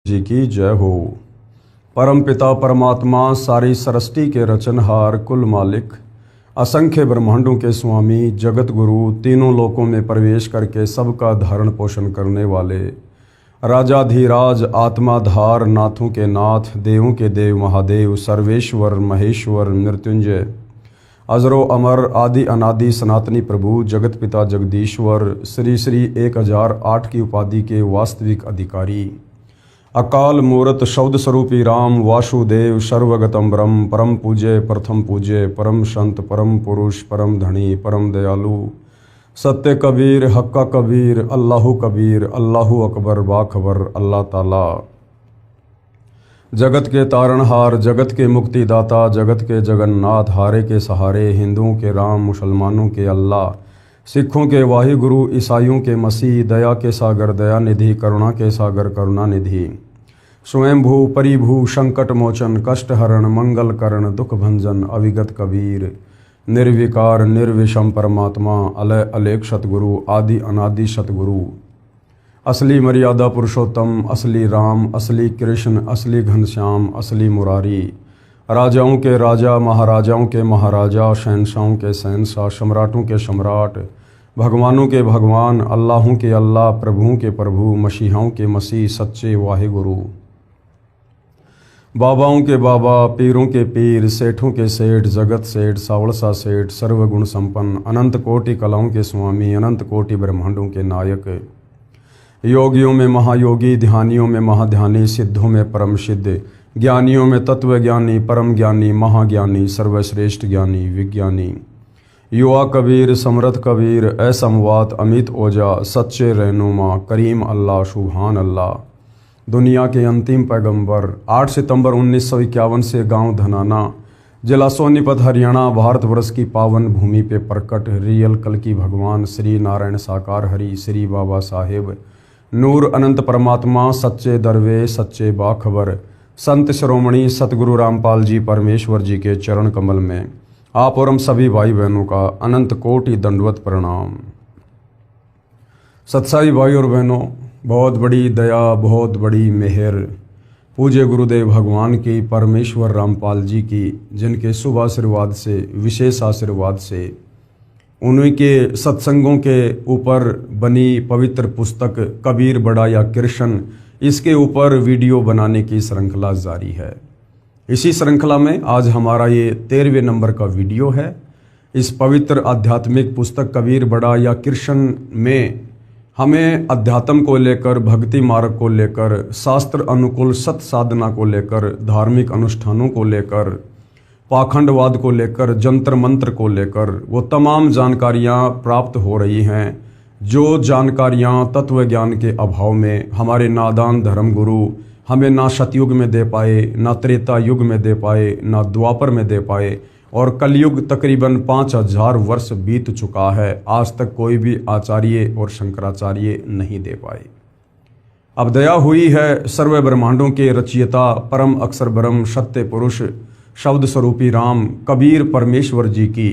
जी की जय हो। परम पिता परमात्मा सारी सृष्टि के रचनहार कुल मालिक असंख्य ब्रह्मांडों के स्वामी जगत गुरु तीनों लोकों में प्रवेश करके सबका धारण पोषण करने वाले राजाधीराज आत्माधार नाथों के नाथ देवों के देव महादेव सर्वेश्वर महेश्वर मृत्युंजय अजरो अमर आदि अनादि सनातनी प्रभु जगत पिता जगदीश्वर श्री श्री 1008 की उपाधि के वास्तविक अधिकारी अकाल मूर्त शब्द स्वरूपी राम वासुदेव सर्वगतम ब्रह्म परम पूज्य प्रथम पूज्य परम संत परम पुरुष परम धनी परम दयालु सत्य कबीर हक्का कबीर अल्लाहु कबीर अल्लाहु अकबर बाखबर अल्लाह ताला जगत के तारणहार जगत के मुक्तिदाता जगत के जगन्नाथ हारे के सहारे हिंदुओं के राम मुसलमानों के अल्लाह सिखों के वाहिगुरु ईसाइयों के मसीह दया के सागर दया निधि करुणा के सागर करुणा निधि स्वयंभू परिभू संकट मोचन कष्ट हरण मंगल करण दुख भंजन अविगत कबीर निर्विकार निर्विषम परमात्मा अलय अलेख सतगुरु आदि अनादि सतगुरु असली मर्यादा पुरुषोत्तम असली राम असली कृष्ण असली घनश्याम असली मुरारी राजाओं के राजा महाराजाओं के महाराजा शहनशाहों के शहनशाह सम्राटों के सम्राट भगवानों के भगवान अल्लाहों के अल्लाह प्रभुओं के प्रभु मसीहाओं के मसीह सच्चे वाहिगुरु बाबाओं के बाबा पीरों के पीर सेठों के सेठ जगत सेठ सावड़सा सेठ सर्वगुण संपन्न अनंत कोटि कलाओं के स्वामी अनंत कोटि ब्रह्मांडों के नायक योगियों में महायोगी ध्यानियों में महाध्यानी सिद्धों में परम सिद्ध ज्ञानियों में तत्वज्ञानी परम ज्ञानी महाज्ञानी सर्वश्रेष्ठ ज्ञानी विज्ञानी युवा कबीर समर्थ कबीर असमवात अमित ओजा सच्चे रहनुमा करीम अल्लाह सुभान अल्लाह दुनिया के अंतिम पैगंबर 8 सितंबर 1951 से गांव धनाना जिला सोनीपत हरियाणा भारतवर्ष की पावन भूमि पे प्रकट रियल कल की भगवान श्री नारायण साकार हरि श्री बाबा साहेब नूर अनंत परमात्मा सच्चे दरवे सच्चे बाखबर संत श्रोमणी सतगुरु रामपाल जी परमेश्वर जी के चरण कमल में आप और हम सभी भाई बहनों का अनंत कोटि दंडवत प्रणाम। सत्साई भाई और बहनों, बहुत बड़ी दया बहुत बड़ी मेहर पूज्य गुरुदेव भगवान की परमेश्वर रामपाल जी की जिनके शुभ आशीर्वाद से विशेष आशीर्वाद से उन्हीं के सत्संगों के ऊपर बनी पवित्र पुस्तक कबीर बड़ा या कृष्ण इसके ऊपर वीडियो बनाने की श्रृंखला जारी है। इसी श्रृंखला में आज हमारा ये 13वें नंबर का वीडियो है। इस पवित्र आध्यात्मिक पुस्तक कबीर बड़ा या कृष्ण में हमें अध्यात्म को लेकर भक्ति मार्ग को लेकर शास्त्र अनुकूल सत साधना को लेकर धार्मिक अनुष्ठानों को लेकर पाखंडवाद को लेकर जंत्र मंत्र को लेकर वो तमाम जानकारियाँ प्राप्त हो रही हैं जो जानकारियाँ तत्व ज्ञान के अभाव में हमारे नादान धर्म गुरु हमें ना सतयुग में दे पाए ना त्रेता युग में दे पाए ना द्वापर में दे पाए और कलयुग तकरीबन 5000 वर्ष बीत चुका है, आज तक कोई भी आचार्य और शंकराचार्य नहीं दे पाए। अब दया हुई है सर्व ब्रह्मांडों के रचयिता परम अक्षर ब्रह्म सत्य पुरुष शब्द स्वरूपी राम कबीर परमेश्वर जी की,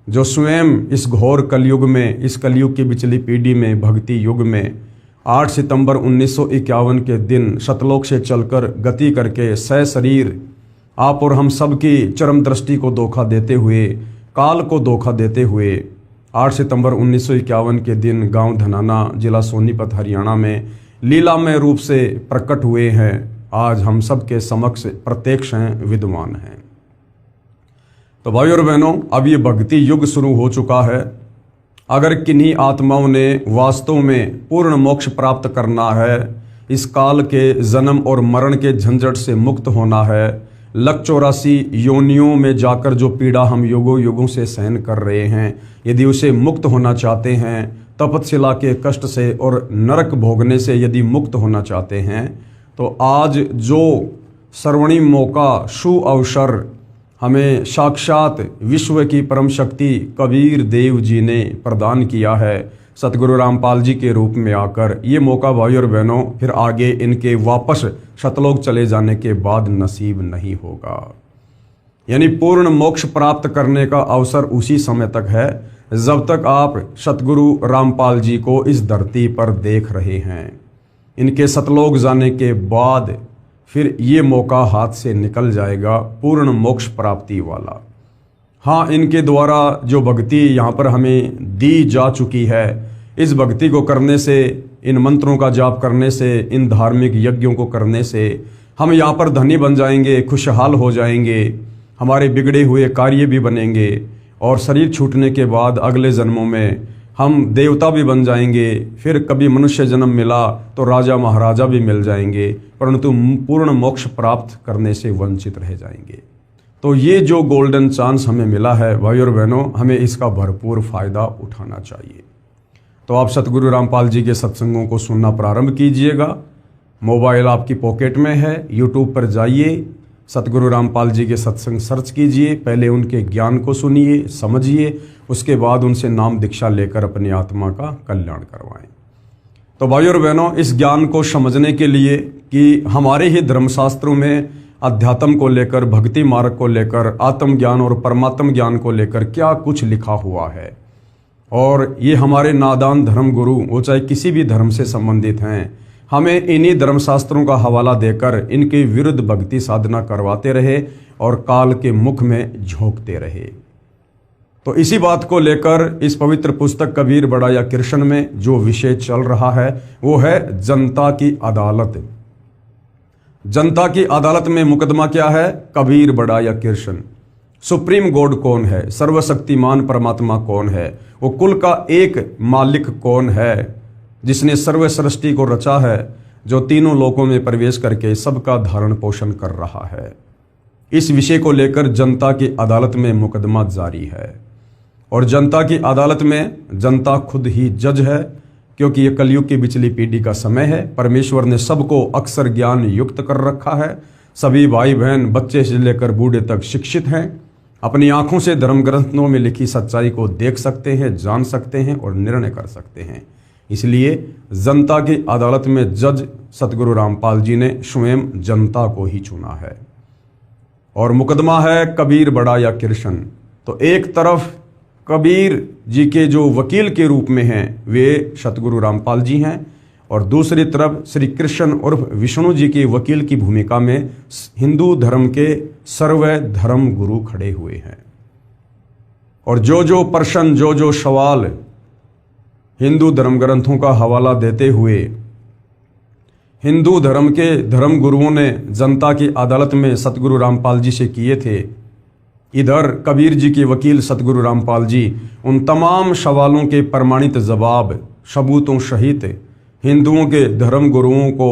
जो स्वयं इस घोर कलयुग में इस कलयुग की पिछली पीढ़ी में भक्ति युग में 8 सितंबर 1951 के दिन सतलोक से चलकर गति करके सशरीर आप और हम सब की चरम दृष्टि को धोखा देते हुए काल को धोखा देते हुए 8 सितंबर 1951 के दिन गांव धनाना जिला सोनीपत हरियाणा में लीलामय रूप से प्रकट हुए हैं। आज हम सब के समक्ष प्रत्यक्ष हैं, विद्वान हैं। तो भाई और बहनों, अब ये भक्ति युग शुरू हो चुका है। अगर किन्हीं आत्माओं ने वास्तव में पूर्ण मोक्ष प्राप्त करना है, इस काल के जन्म और मरण के झंझट से मुक्त होना है, 184 योनियों में जाकर जो पीड़ा हम युगों युगों से सहन कर रहे हैं, यदि उसे मुक्त होना चाहते हैं, तपतशिला के कष्ट से और नरक भोगने से यदि मुक्त होना चाहते हैं, तो आज जो सर्वणिम मौका शु अवसर हमें साक्षात विश्व की परम शक्ति कबीर देव जी ने प्रदान किया है सतगुरु रामपाल जी के रूप में आकर, ये मौका भाई और बहनों फिर आगे इनके वापस सतलोक चले जाने के बाद नसीब नहीं होगा। यानी पूर्ण मोक्ष प्राप्त करने का अवसर उसी समय तक है जब तक आप सतगुरु रामपाल जी को इस धरती पर देख रहे हैं। इनके सतलोक जाने के बाद फिर ये मौका हाथ से निकल जाएगा पूर्ण मोक्ष प्राप्ति वाला। हाँ, इनके द्वारा जो भक्ति यहाँ पर हमें दी जा चुकी है, इस भक्ति को करने से, इन मंत्रों का जाप करने से, इन धार्मिक यज्ञों को करने से हम यहाँ पर धनी बन जाएंगे, खुशहाल हो जाएंगे, हमारे बिगड़े हुए कार्य भी बनेंगे और शरीर छूटने के बाद अगले जन्मों में हम देवता भी बन जाएंगे। फिर कभी मनुष्य जन्म मिला तो राजा महाराजा भी मिल जाएंगे, परंतु पूर्ण मोक्ष प्राप्त करने से वंचित रह जाएंगे। तो ये जो गोल्डन चांस हमें मिला है भाई और बहनों, हमें इसका भरपूर फायदा उठाना चाहिए। तो आप सतगुरु रामपाल जी के सत्संगों को सुनना प्रारंभ कीजिएगा। मोबाइल आपकी पॉकेट में है, यूट्यूब पर जाइए, सतगुरु रामपाल जी के सत्संग सर्च कीजिए, पहले उनके ज्ञान को सुनिए, समझिए, उसके बाद उनसे नाम दीक्षा लेकर अपनी आत्मा का कल्याण करवाएं। तो भाई और बहनों, इस ज्ञान को समझने के लिए कि हमारे ही धर्मशास्त्रों में अध्यात्म को लेकर, भक्ति मार्ग को लेकर, आत्मज्ञान और परमात्म ज्ञान को लेकर क्या कुछ लिखा हुआ है, और ये हमारे नादान धर्म गुरु, वो चाहे किसी भी धर्म से संबंधित हैं, हमें इन्हीं धर्मशास्त्रों का हवाला देकर इनके विरुद्ध भक्ति साधना करवाते रहे और काल के मुख में झोंकते रहे। तो इसी बात को लेकर इस पवित्र पुस्तक कबीर बड़ा या कृष्ण में जो विषय चल रहा है वो है जनता की अदालत। जनता की अदालत में मुकदमा क्या है? कबीर बड़ा या कृष्ण। सुप्रीम गॉड कौन है? सर्वशक्तिमान परमात्मा कौन है? वो कुल का एक मालिक कौन है जिसने सर्व सृष्टि को रचा है, जो तीनों लोकों में प्रवेश करके सबका धारण पोषण कर रहा है। इस विषय को लेकर जनता की अदालत में मुकदमा जारी है और जनता की अदालत में जनता खुद ही जज है, क्योंकि ये कलयुग की बिचली पीढ़ी का समय है। परमेश्वर ने सबको अक्षर ज्ञान युक्त कर रखा है। सभी भाई बहन बच्चे से लेकर बूढ़े तक शिक्षित हैं, अपनी आंखों से धर्म ग्रंथों में लिखी सच्चाई को देख सकते हैं, जान सकते हैं और निर्णय कर सकते हैं। इसलिए जनता की अदालत में जज सतगुरु रामपाल जी ने स्वयं जनता को ही चुना है और मुकदमा है कबीर बड़ा या कृष्ण। तो एक तरफ कबीर जी के जो वकील के रूप में हैं वे सतगुरु रामपाल जी हैं और दूसरी तरफ श्री कृष्ण उर्फ विष्णु जी के वकील की भूमिका में हिंदू धर्म के सर्व धर्म गुरु खड़े हुए हैं। और जो प्रश्न, जो सवाल हिंदू धर्म ग्रंथों का हवाला देते हुए हिंदू धर्म के धर्म गुरुओं ने जनता की अदालत में सतगुरु रामपाल जी से किए थे, इधर कबीर जी के वकील सतगुरु रामपाल जी उन तमाम सवालों के प्रमाणित जवाब सबूतों सहित हिंदुओं के धर्म गुरुओं को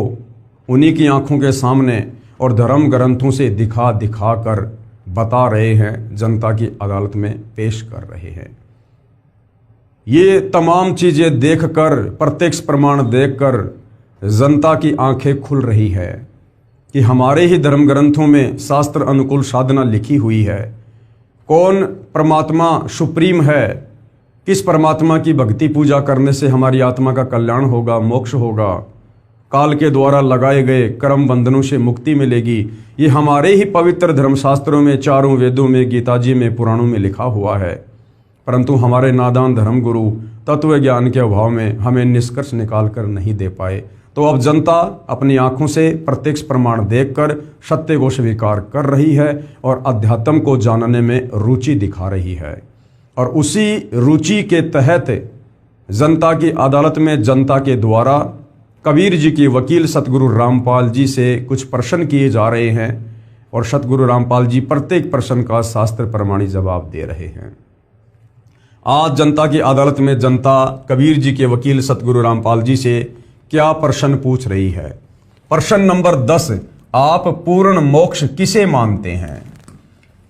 उन्हीं की आंखों के सामने और धर्म ग्रंथों से दिखा कर बता रहे हैं, जनता की अदालत में पेश कर रहे हैं। ये तमाम चीजें देखकर, प्रत्यक्ष प्रमाण देखकर जनता की आंखें खुल रही है कि हमारे ही धर्म ग्रंथों में शास्त्र अनुकूल साधना लिखी हुई है। कौन परमात्मा सुप्रीम है, किस परमात्मा की भक्ति पूजा करने से हमारी आत्मा का कल्याण होगा, मोक्ष होगा, काल के द्वारा लगाए गए कर्म बंधनों से मुक्ति मिलेगी, ये हमारे ही पवित्र धर्मशास्त्रों में, चारों वेदों में, गीता जी में, पुराणों में लिखा हुआ है। परंतु हमारे नादान धर्म गुरु तत्व ज्ञान के अभाव में हमें निष्कर्ष निकाल कर नहीं दे पाए। तो अब जनता अपनी आंखों से प्रत्यक्ष प्रमाण देखकर सत्य को स्वीकार कर रही है और अध्यात्म को जानने में रुचि दिखा रही है। और उसी रुचि के तहत जनता की अदालत में जनता के द्वारा कबीर जी के वकील सतगुरु रामपाल जी से कुछ प्रश्न किए जा रहे हैं और सतगुरु रामपाल जी प्रत्येक प्रश्न का शास्त्र प्रमाणित जवाब दे रहे हैं। आज जनता की अदालत में जनता कबीर जी के वकील सतगुरु रामपाल जी से क्या प्रश्न पूछ रही है? प्रश्न नंबर 10, आप पूर्ण मोक्ष किसे मानते हैं?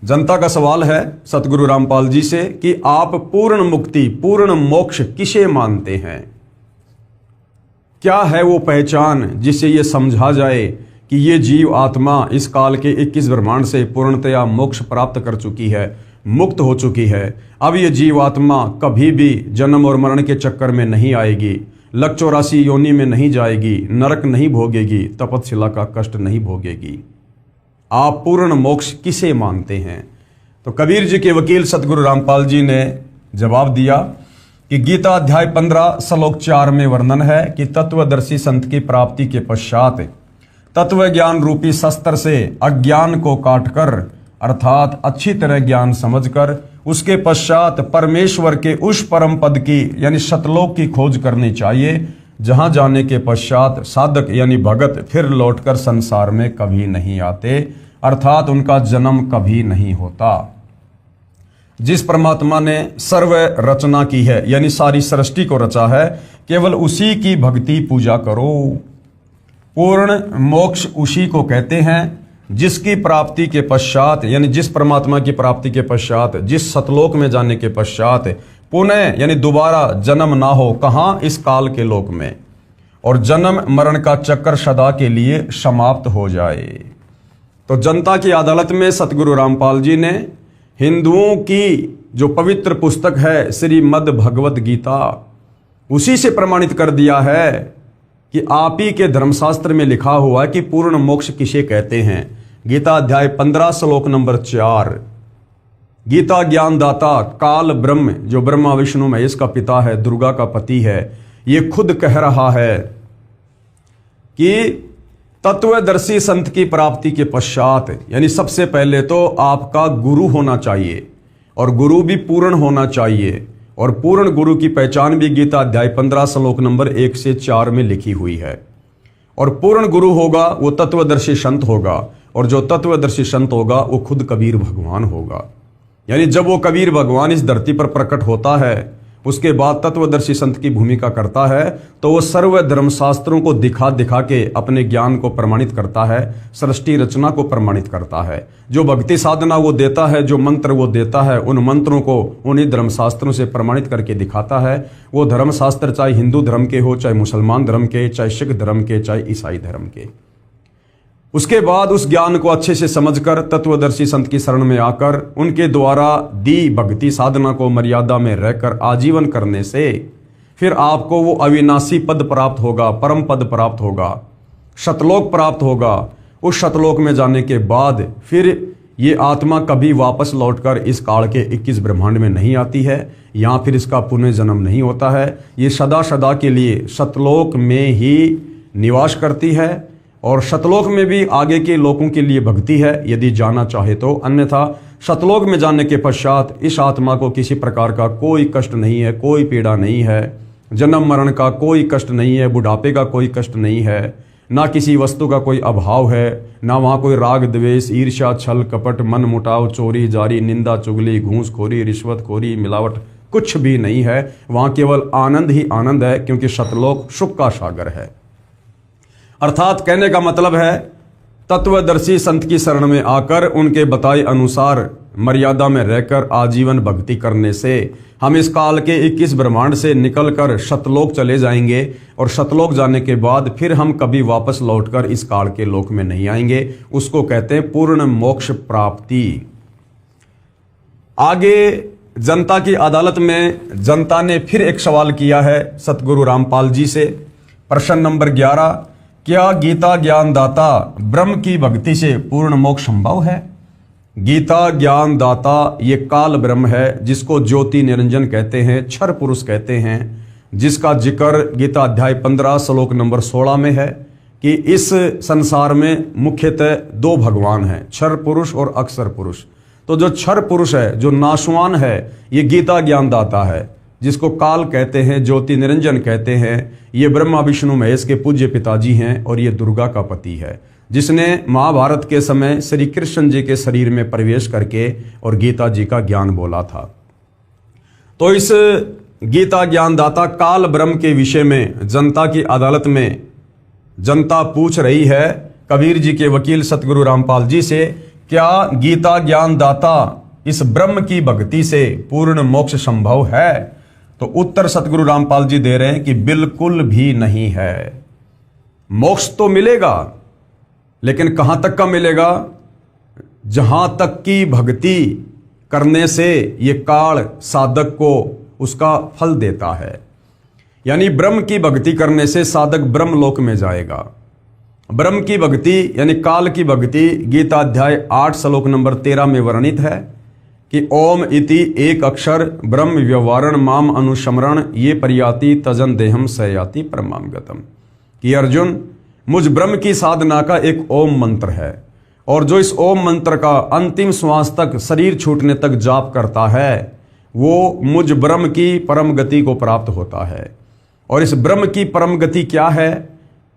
जनता का सवाल है सतगुरु रामपाल जी से कि आप पूर्ण मुक्ति, पूर्ण मोक्ष किसे मानते हैं? क्या है वो पहचान जिससे ये समझा जाए कि ये जीव आत्मा इस काल के 21 ब्रह्मांड से पूर्णतया मोक्ष प्राप्त कर चुकी है, मुक्त हो चुकी है। अब ये जीवात्मा कभी भी जन्म और मरण के चक्कर में नहीं आएगी, लक 84 योनि में नहीं जाएगी, नरक नहीं भोगेगी, तपतशिला का कष्ट नहीं भोगेगी। आप पूर्ण मोक्ष किसे मानते हैं? तो कबीर जी के वकील सतगुरु रामपाल जी ने जवाब दिया कि गीता अध्याय 15 श्लोक 4 में वर्णन है कि तत्वदर्शी संत की प्राप्ति के पश्चात तत्व ज्ञान रूपी शस्त्र से अज्ञान को काटकर अर्थात अच्छी तरह ज्ञान समझकर उसके पश्चात परमेश्वर के उस परम पद की यानी सतलोक की खोज करनी चाहिए, जहां जाने के पश्चात साधक यानी भगत फिर लौटकर संसार में कभी नहीं आते, अर्थात उनका जन्म कभी नहीं होता। जिस परमात्मा ने सर्व रचना की है यानी सारी सृष्टि को रचा है, केवल उसी की भक्ति पूजा करो। पूर्ण मोक्ष उसी को कहते हैं जिसकी प्राप्ति के पश्चात यानी जिस परमात्मा की प्राप्ति के पश्चात, जिस सतलोक में जाने के पश्चात पुनः यानी दोबारा जन्म ना हो, कहाँ, इस काल के लोक में, और जन्म मरण का चक्कर सदा के लिए समाप्त हो जाए। तो जनता की अदालत में सतगुरु रामपाल जी ने हिंदुओं की जो पवित्र पुस्तक है श्रीमद् भगवत गीता, उसी से प्रमाणित कर दिया है कि आप ही के धर्मशास्त्र में लिखा हुआ है कि पूर्ण मोक्ष किसे कहते हैं। गीता अध्याय 15 श्लोक नंबर 4। गीता ज्ञानदाता काल ब्रह्म, जो ब्रह्मा विष्णु महेश का पिता है, दुर्गा का पति है, ये खुद कह रहा है कि तत्वदर्शी संत की प्राप्ति के पश्चात यानी सबसे पहले तो आपका गुरु होना चाहिए, और गुरु भी पूर्ण होना चाहिए, और पूर्ण गुरु की पहचान भी गीता अध्याय 15 श्लोक नंबर 1 से 4 में लिखी हुई है। और पूर्ण गुरु होगा वो तत्वदर्शी संत होगा, और जो तत्वदर्शी संत होगा वो खुद कबीर भगवान होगा। यानी जब वो कबीर भगवान इस धरती पर प्रकट होता है, उसके बाद तत्वदर्शी संत की भूमिका करता है, तो वो सर्व धर्मशास्त्रों को दिखा दिखा के अपने ज्ञान को प्रमाणित करता है, सृष्टि रचना को प्रमाणित करता है। जो भक्ति साधना वो देता है, जो मंत्र वो देता है, उन मंत्रों को उन्हीं धर्मशास्त्रों से प्रमाणित करके दिखाता है। वो धर्मशास्त्र चाहे हिंदू धर्म के हो, चाहे मुसलमान धर्म के, चाहे सिख धर्म के, चाहे ईसाई धर्म के। उसके बाद उस ज्ञान को अच्छे से समझकर तत्वदर्शी संत की शरण में आकर उनके द्वारा दी भक्ति साधना को मर्यादा में रहकर आजीवन करने से फिर आपको वो अविनाशी पद प्राप्त होगा, परम पद प्राप्त होगा, शतलोक प्राप्त होगा। उस शतलोक में जाने के बाद फिर ये आत्मा कभी वापस लौटकर इस काल के 21 ब्रह्मांड में नहीं आती है, यहाँ फिर इसका पुनर्जन्म नहीं होता है। ये सदा सदा के लिए शतलोक में ही निवास करती है, और शतलोक में भी आगे के लोगों के लिए भक्ति है यदि जाना चाहे तो, अन्यथा शतलोक में जाने के पश्चात इस आत्मा को किसी प्रकार का कोई कष्ट नहीं है, कोई पीड़ा नहीं है, जन्म मरण का कोई कष्ट नहीं है, बुढ़ापे का कोई कष्ट नहीं है, ना किसी वस्तु का कोई अभाव है, ना वहाँ कोई राग द्वेष ईर्ष्या छल कपट मन मुटाव चोरी जारी निंदा चुगली घूसखोरी रिश्वतखोरी मिलावट कुछ भी नहीं है। वहाँ केवल आनंद ही आनंद है, क्योंकि शतलोक सुख का सागर है। अर्थात कहने का मतलब है तत्वदर्शी संत की शरण में आकर उनके बताए अनुसार मर्यादा में रहकर आजीवन भक्ति करने से हम इस काल के 21 ब्रह्मांड से निकलकर शतलोक चले जाएंगे, और शतलोक जाने के बाद फिर हम कभी वापस लौटकर इस काल के लोक में नहीं आएंगे। उसको कहते हैं पूर्ण मोक्ष प्राप्ति। आगे जनता की अदालत में जनता ने फिर एक सवाल किया है सतगुरु रामपाल जी से। प्रश्न नंबर 11, क्या गीता ज्ञानदाता ब्रह्म की भक्ति से पूर्ण मोक्ष संभव है? गीता ज्ञानदाता ये काल ब्रह्म है, जिसको ज्योति निरंजन कहते हैं, क्षर पुरुष कहते हैं, जिसका जिक्र गीता अध्याय 15 श्लोक नंबर 16 में है कि इस संसार में मुख्यतः 2 भगवान हैं, क्षर पुरुष और अक्षर पुरुष। तो जो क्षर पुरुष है, जो नाशवान है, ये गीता ज्ञानदाता है, जिसको काल कहते हैं, ज्योति निरंजन कहते हैं। ये ब्रह्मा विष्णु महेश के पूज्य पिताजी हैं, और ये दुर्गा का पति है, जिसने महाभारत के समय श्री कृष्ण जी के शरीर में प्रवेश करके और गीता जी का ज्ञान बोला था। तो इस गीता ज्ञानदाता काल ब्रह्म के विषय में जनता की अदालत में जनता पूछ रही है कबीर जी के वकील सतगुरु रामपाल जी से, क्या गीता ज्ञानदाता इस ब्रह्म की भक्ति से पूर्ण मोक्ष संभव है? तो उत्तर सतगुरु रामपाल जी दे रहे हैं कि बिल्कुल भी नहीं है। मोक्ष तो मिलेगा, लेकिन कहां तक का मिलेगा? जहां तक की भक्ति करने से ये काल साधक को उसका फल देता है। यानी ब्रह्म की भक्ति करने से साधक ब्रह्म लोक में जाएगा। ब्रह्म की भक्ति यानी काल की भक्ति गीता अध्याय 8 श्लोक नंबर 13 में वर्णित है कि ओम इति एक अक्षर ब्रह्म व्यवहारण माम अनुस्मरण ये पर्याति तजन देहम सयाति परमाम गतम। कि अर्जुन, मुझ ब्रह्म की साधना का एक ओम मंत्र है, और जो इस ओम मंत्र का अंतिम श्वास तक, शरीर छूटने तक जाप करता है, वो मुझ ब्रह्म की परम गति को प्राप्त होता है। और इस ब्रह्म की परम गति क्या है?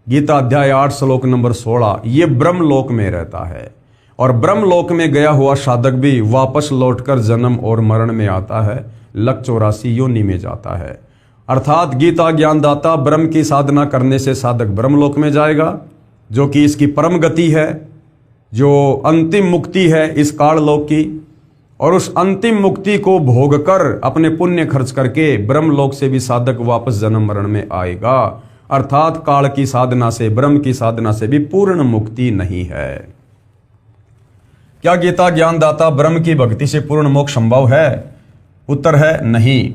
गीता अध्याय 8 श्लोक नंबर 16, ये ब्रह्म लोक में रहता है। और ब्रह्म लोक में गया हुआ साधक भी वापस लौटकर जन्म और मरण में आता है, लक 84 योनि में जाता है। अर्थात गीता ज्ञानदाता ब्रह्म की साधना करने से साधक ब्रह्म लोक में जाएगा, जो कि इसकी परम गति है, जो अंतिम मुक्ति है इस काल लोक की। और उस अंतिम मुक्ति को भोगकर अपने पुण्य खर्च करके ब्रह्म लोक से भी साधक वापस जन्म मरण में आएगा। अर्थात काल की साधना से, ब्रह्म की साधना से भी पूर्ण मुक्ति नहीं है। क्या गीता ज्ञानदाता ब्रह्म की भक्ति से पूर्ण मोक्ष संभव है? उत्तर है नहीं।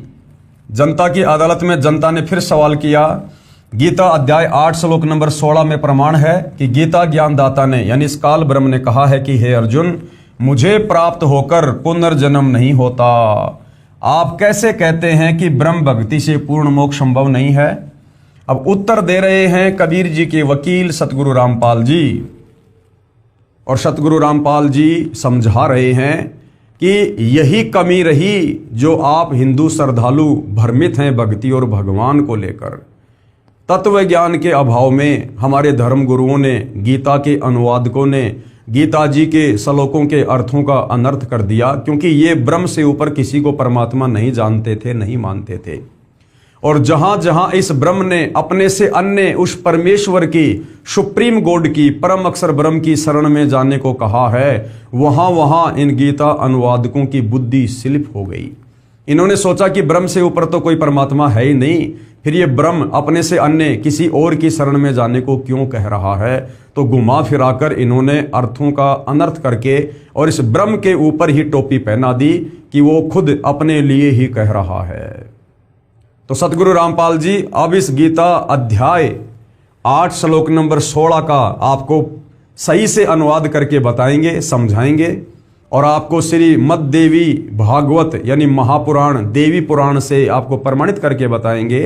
जनता की अदालत में जनता ने फिर सवाल किया। गीता अध्याय 8 श्लोक नंबर 16 में प्रमाण है कि गीता ज्ञानदाता ने, यानी इस काल ब्रह्म ने कहा है कि हे अर्जुन, मुझे प्राप्त होकर पुनर्जन्म नहीं होता। आप कैसे कहते हैं कि ब्रह्म भक्ति से पूर्ण मोक्ष संभव नहीं है? अब उत्तर दे रहे हैं कबीर जी के वकील सतगुरु रामपाल जी। और सतगुरु रामपाल जी समझा रहे हैं कि यही कमी रही जो आप हिंदू श्रद्धालु भ्रमित हैं भक्ति और भगवान को लेकर। तत्व ज्ञान के अभाव में हमारे धर्म गुरुओं ने, गीता के अनुवादकों ने गीता जी के श्लोकों के अर्थों का अनर्थ कर दिया, क्योंकि ये ब्रह्म से ऊपर किसी को परमात्मा नहीं जानते थे, नहीं मानते थे। और जहां जहां इस ब्रह्म ने अपने से अन्य उस परमेश्वर की, सुप्रीम गॉड की, परम अक्षर ब्रह्म की शरण में जाने को कहा है, वहां वहां इन गीता अनुवादकों की बुद्धि स्लिप हो गई। इन्होंने सोचा कि ब्रह्म से ऊपर तो कोई परमात्मा है ही नहीं, फिर ये ब्रह्म अपने से अन्य किसी और की शरण में जाने को क्यों कह रहा है। तो घुमा फिराकर इन्होंने अर्थों का अनर्थ करके और इस ब्रह्म के ऊपर ही टोपी पहना दी कि वो खुद अपने लिए ही कह रहा है। तो सतगुरु रामपाल जी अब इस गीता अध्याय 8 श्लोक नंबर 16 का आपको सही से अनुवाद करके बताएंगे, समझाएंगे, और आपको श्री मद देवी भागवत यानी महापुराण, देवी पुराण से आपको प्रमाणित करके बताएंगे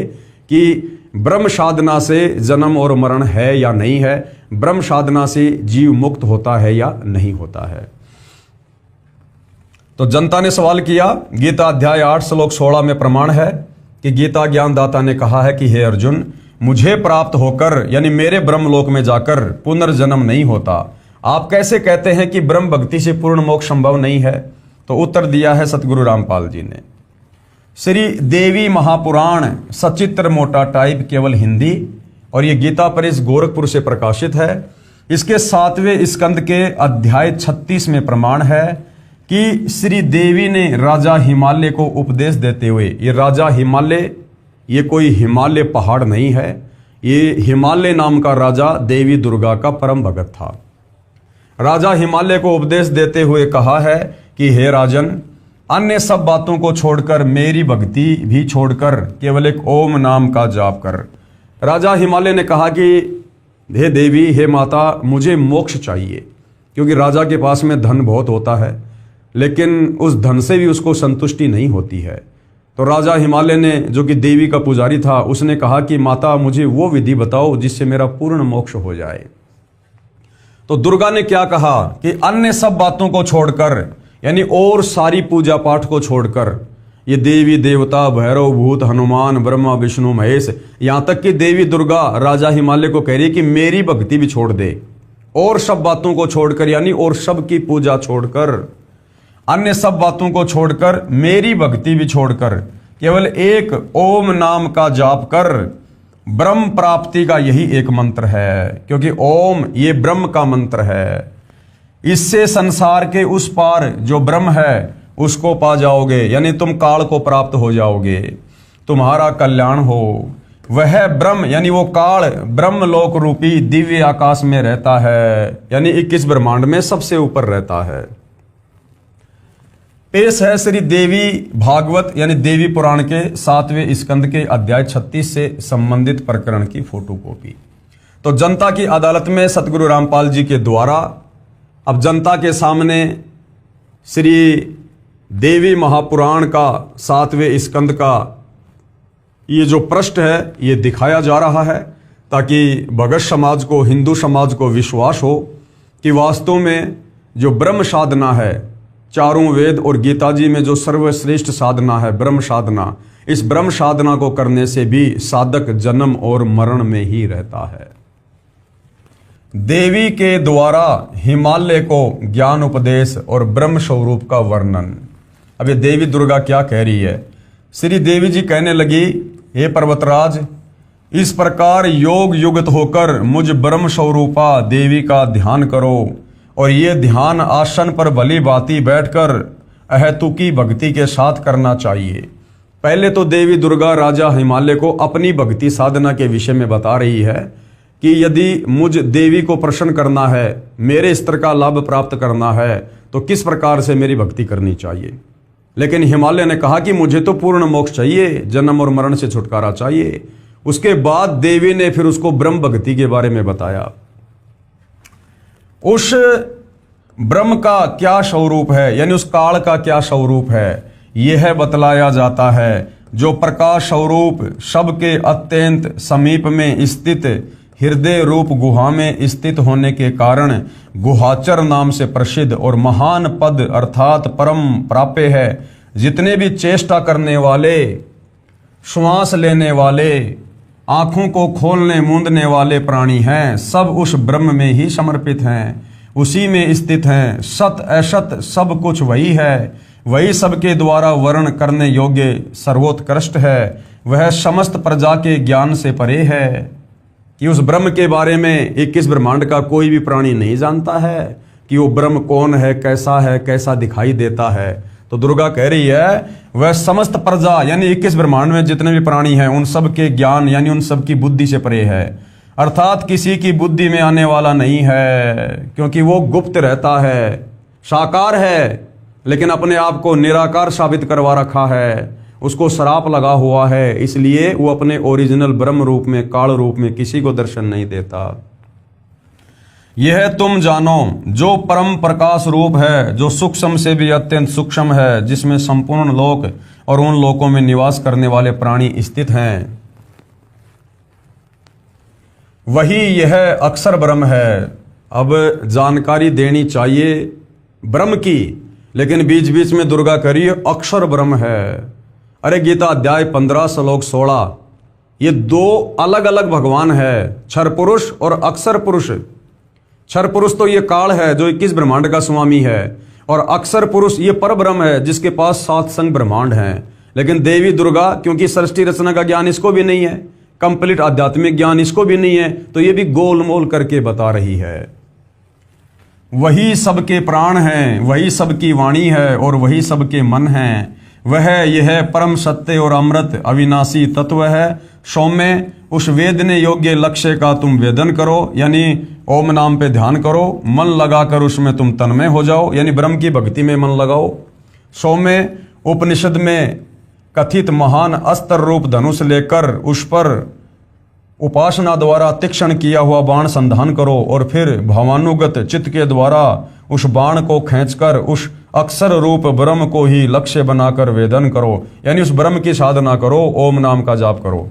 कि ब्रह्म साधना से जन्म और मरण है या नहीं है, ब्रह्म साधना से जीव मुक्त होता है या नहीं होता है। तो जनता ने सवाल किया, गीता अध्याय 8 श्लोक 16 में प्रमाण है कि गीता ज्ञानदाता ने कहा है कि हे अर्जुन, मुझे प्राप्त होकर यानी मेरे ब्रह्मलोक में जाकर पुनर्जन्म नहीं होता। आप कैसे कहते हैं कि ब्रह्म भक्ति से पूर्ण मोक्ष संभव नहीं है? तो उत्तर दिया है सतगुरु रामपाल जी ने। श्री देवी महापुराण सचित्र मोटा टाइप केवल हिंदी, और ये गीता परिष गोरखपुर से प्रकाशित है। इसके 7वें स्कंद के अध्याय 36 में प्रमाण है कि श्री देवी ने राजा हिमालय को उपदेश देते हुए, ये राजा हिमालय ये कोई हिमालय पहाड़ नहीं है, ये हिमालय नाम का राजा देवी दुर्गा का परम भगत था। राजा हिमालय को उपदेश देते हुए कहा है कि हे राजन, अन्य सब बातों को छोड़कर, मेरी भक्ति भी छोड़कर केवल एक ओम नाम का जाप कर। राजा हिमालय ने कहा कि हे देवी, हे माता, मुझे मोक्ष चाहिए, क्योंकि राजा के पास में धन बहुत होता है, लेकिन उस धन से भी उसको संतुष्टि नहीं होती है। तो राजा हिमालय ने, जो कि देवी का पुजारी था, उसने कहा कि माता, मुझे वो विधि बताओ जिससे मेरा पूर्ण मोक्ष हो जाए। तो दुर्गा ने क्या कहा कि अन्य सब बातों को छोड़कर, यानी और सारी पूजा पाठ को छोड़कर, ये देवी देवता, भैरव भूत, हनुमान, ब्रह्मा विष्णु महेश, यहां तक कि देवी दुर्गा राजा हिमालय को कह रही कि मेरी भक्ति भी छोड़ दे, और सब बातों को छोड़कर, यानी और सब की पूजा छोड़कर, अन्य सब बातों को छोड़कर, मेरी भक्ति भी छोड़कर केवल एक ओम नाम का जाप कर। ब्रह्म प्राप्ति का यही एक मंत्र है, क्योंकि ओम ये ब्रह्म का मंत्र है। इससे संसार के उस पार जो ब्रह्म है उसको पा जाओगे, यानी तुम काल को प्राप्त हो जाओगे, तुम्हारा कल्याण हो। वह ब्रह्म यानी वो काल ब्रह्म लोक रूपी दिव्य आकाश में रहता है, यानी 21 ब्रह्मांड में सबसे ऊपर रहता है। पेश है श्री देवी भागवत यानी देवी पुराण के 7वें स्कंद के अध्याय 36 से संबंधित प्रकरण की फोटोकॉपी। तो जनता की अदालत में सतगुरु रामपाल जी के द्वारा अब जनता के सामने श्री देवी महापुराण का 7वें स्कंद का ये जो पृष्ठ है ये दिखाया जा रहा है, ताकि भगत समाज को, हिंदू समाज को विश्वास हो कि वास्तव में जो ब्रह्म साधना है, चारों वेद और गीता जी में जो सर्वश्रेष्ठ साधना है ब्रह्म साधना, इस ब्रह्म साधना को करने से भी साधक जन्म और मरण में ही रहता है। देवी के द्वारा हिमालय को ज्ञान उपदेश और ब्रह्म स्वरूप का वर्णन। अब ये देवी दुर्गा क्या कह रही है? श्री देवी जी कहने लगी, हे पर्वतराज, इस प्रकार योग युक्त होकर मुझ ब्रह्म स्वरूपा देवी का ध्यान करो, और ये ध्यान आसन पर भली भांति बैठकर अहेतुकी भक्ति के साथ करना चाहिए। पहले तो देवी दुर्गा राजा हिमालय को अपनी भक्ति साधना के विषय में बता रही है कि यदि मुझ देवी को प्रसन्न करना है, मेरे स्तर का लाभ प्राप्त करना है, तो किस प्रकार से मेरी भक्ति करनी चाहिए। लेकिन हिमालय ने कहा कि मुझे तो पूर्ण मोक्ष चाहिए, जन्म और मरण से छुटकारा चाहिए। उसके बाद देवी ने फिर उसको ब्रह्म भक्ति के बारे में बताया। उस ब्रह्म का क्या स्वरूप है, यानी उस काल का क्या स्वरूप है, यह बतलाया जाता है। जो प्रकाश स्वरूप सबके अत्यंत समीप में स्थित हृदय रूप गुहा में स्थित होने के कारण गुहाचर नाम से प्रसिद्ध और महान पद अर्थात परम प्राप्य है। जितने भी चेष्टा करने वाले, श्वास लेने वाले, आंखों को खोलने मूंदने वाले प्राणी हैं, सब उस ब्रह्म में ही समर्पित हैं, उसी में स्थित हैं। सत असत सब कुछ वही है, वही सबके द्वारा वर्ण करने योग्य सर्वोत्कृष्ट है। वह समस्त प्रजा के ज्ञान से परे है कि उस ब्रह्म के बारे में 21 ब्रह्मांड का कोई भी प्राणी नहीं जानता है कि वो ब्रह्म कौन है, कैसा दिखाई देता है। तो दुर्गा कह रही है वह समस्त प्रजा यानी 21 ब्रह्मांड में जितने भी प्राणी हैं उन सब के ज्ञान यानी उन सब की बुद्धि से परे है, अर्थात किसी की बुद्धि में आने वाला नहीं है, क्योंकि वो गुप्त रहता है, साकार है लेकिन अपने आप को निराकार साबित करवा रखा है, उसको श्राप लगा हुआ है, इसलिए वो अपने ओरिजिनल ब्रह्म रूप में, काल रूप में किसी को दर्शन नहीं देता। यह तुम जानो जो परम प्रकाश रूप है, जो सूक्ष्म से भी अत्यंत सूक्ष्म है, जिसमें संपूर्ण लोक और उन लोकों में निवास करने वाले प्राणी स्थित हैं, वही यह अक्षर ब्रह्म है। अब जानकारी देनी चाहिए ब्रह्म की, लेकिन बीच बीच में दुर्गा करिए अक्षर ब्रह्म है। अरे गीता अध्याय 15 श्लोक 16, ये दो अलग अलग भगवान है, क्षर पुरुष और अक्षर पुरुष। क्षर पुरुष तो ये काल है जो 21 ब्रह्मांड का स्वामी है, और अक्षर पुरुष ये पर ब्रह्म है जिसके पास 7 संग ब्रह्मांड हैं। लेकिन देवी दुर्गा क्योंकि सृष्टि रचना का ज्ञान इसको भी नहीं है, कंप्लीट आध्यात्मिक ज्ञान इसको भी नहीं है, तो ये भी गोलमोल करके बता रही है। वही सबके प्राण हैं, वही सबकी वाणी है और वही सबके मन हैं। वह यह परम सत्य और अमृत अविनाशी तत्व है। सौम्य उस वेदने योग्य लक्ष्य का तुम वेदन करो, यानी ओम नाम पे ध्यान करो, मन लगाकर उसमें तुम तन्मय हो जाओ, यानी ब्रह्म की भक्ति में मन लगाओ। सौम्य उपनिषद में कथित महान अस्त्र रूप धनुष लेकर उस पर उपासना द्वारा तीक्ष्ण किया हुआ बाण संधान करो, और फिर भावानुगत चित्त के द्वारा उस बाण को खींचकर उस अक्षर रूप ब्रह्म को ही लक्ष्य बनाकर वेदन करो, यानी उस ब्रह्म की साधना करो, ओम नाम का जाप करो।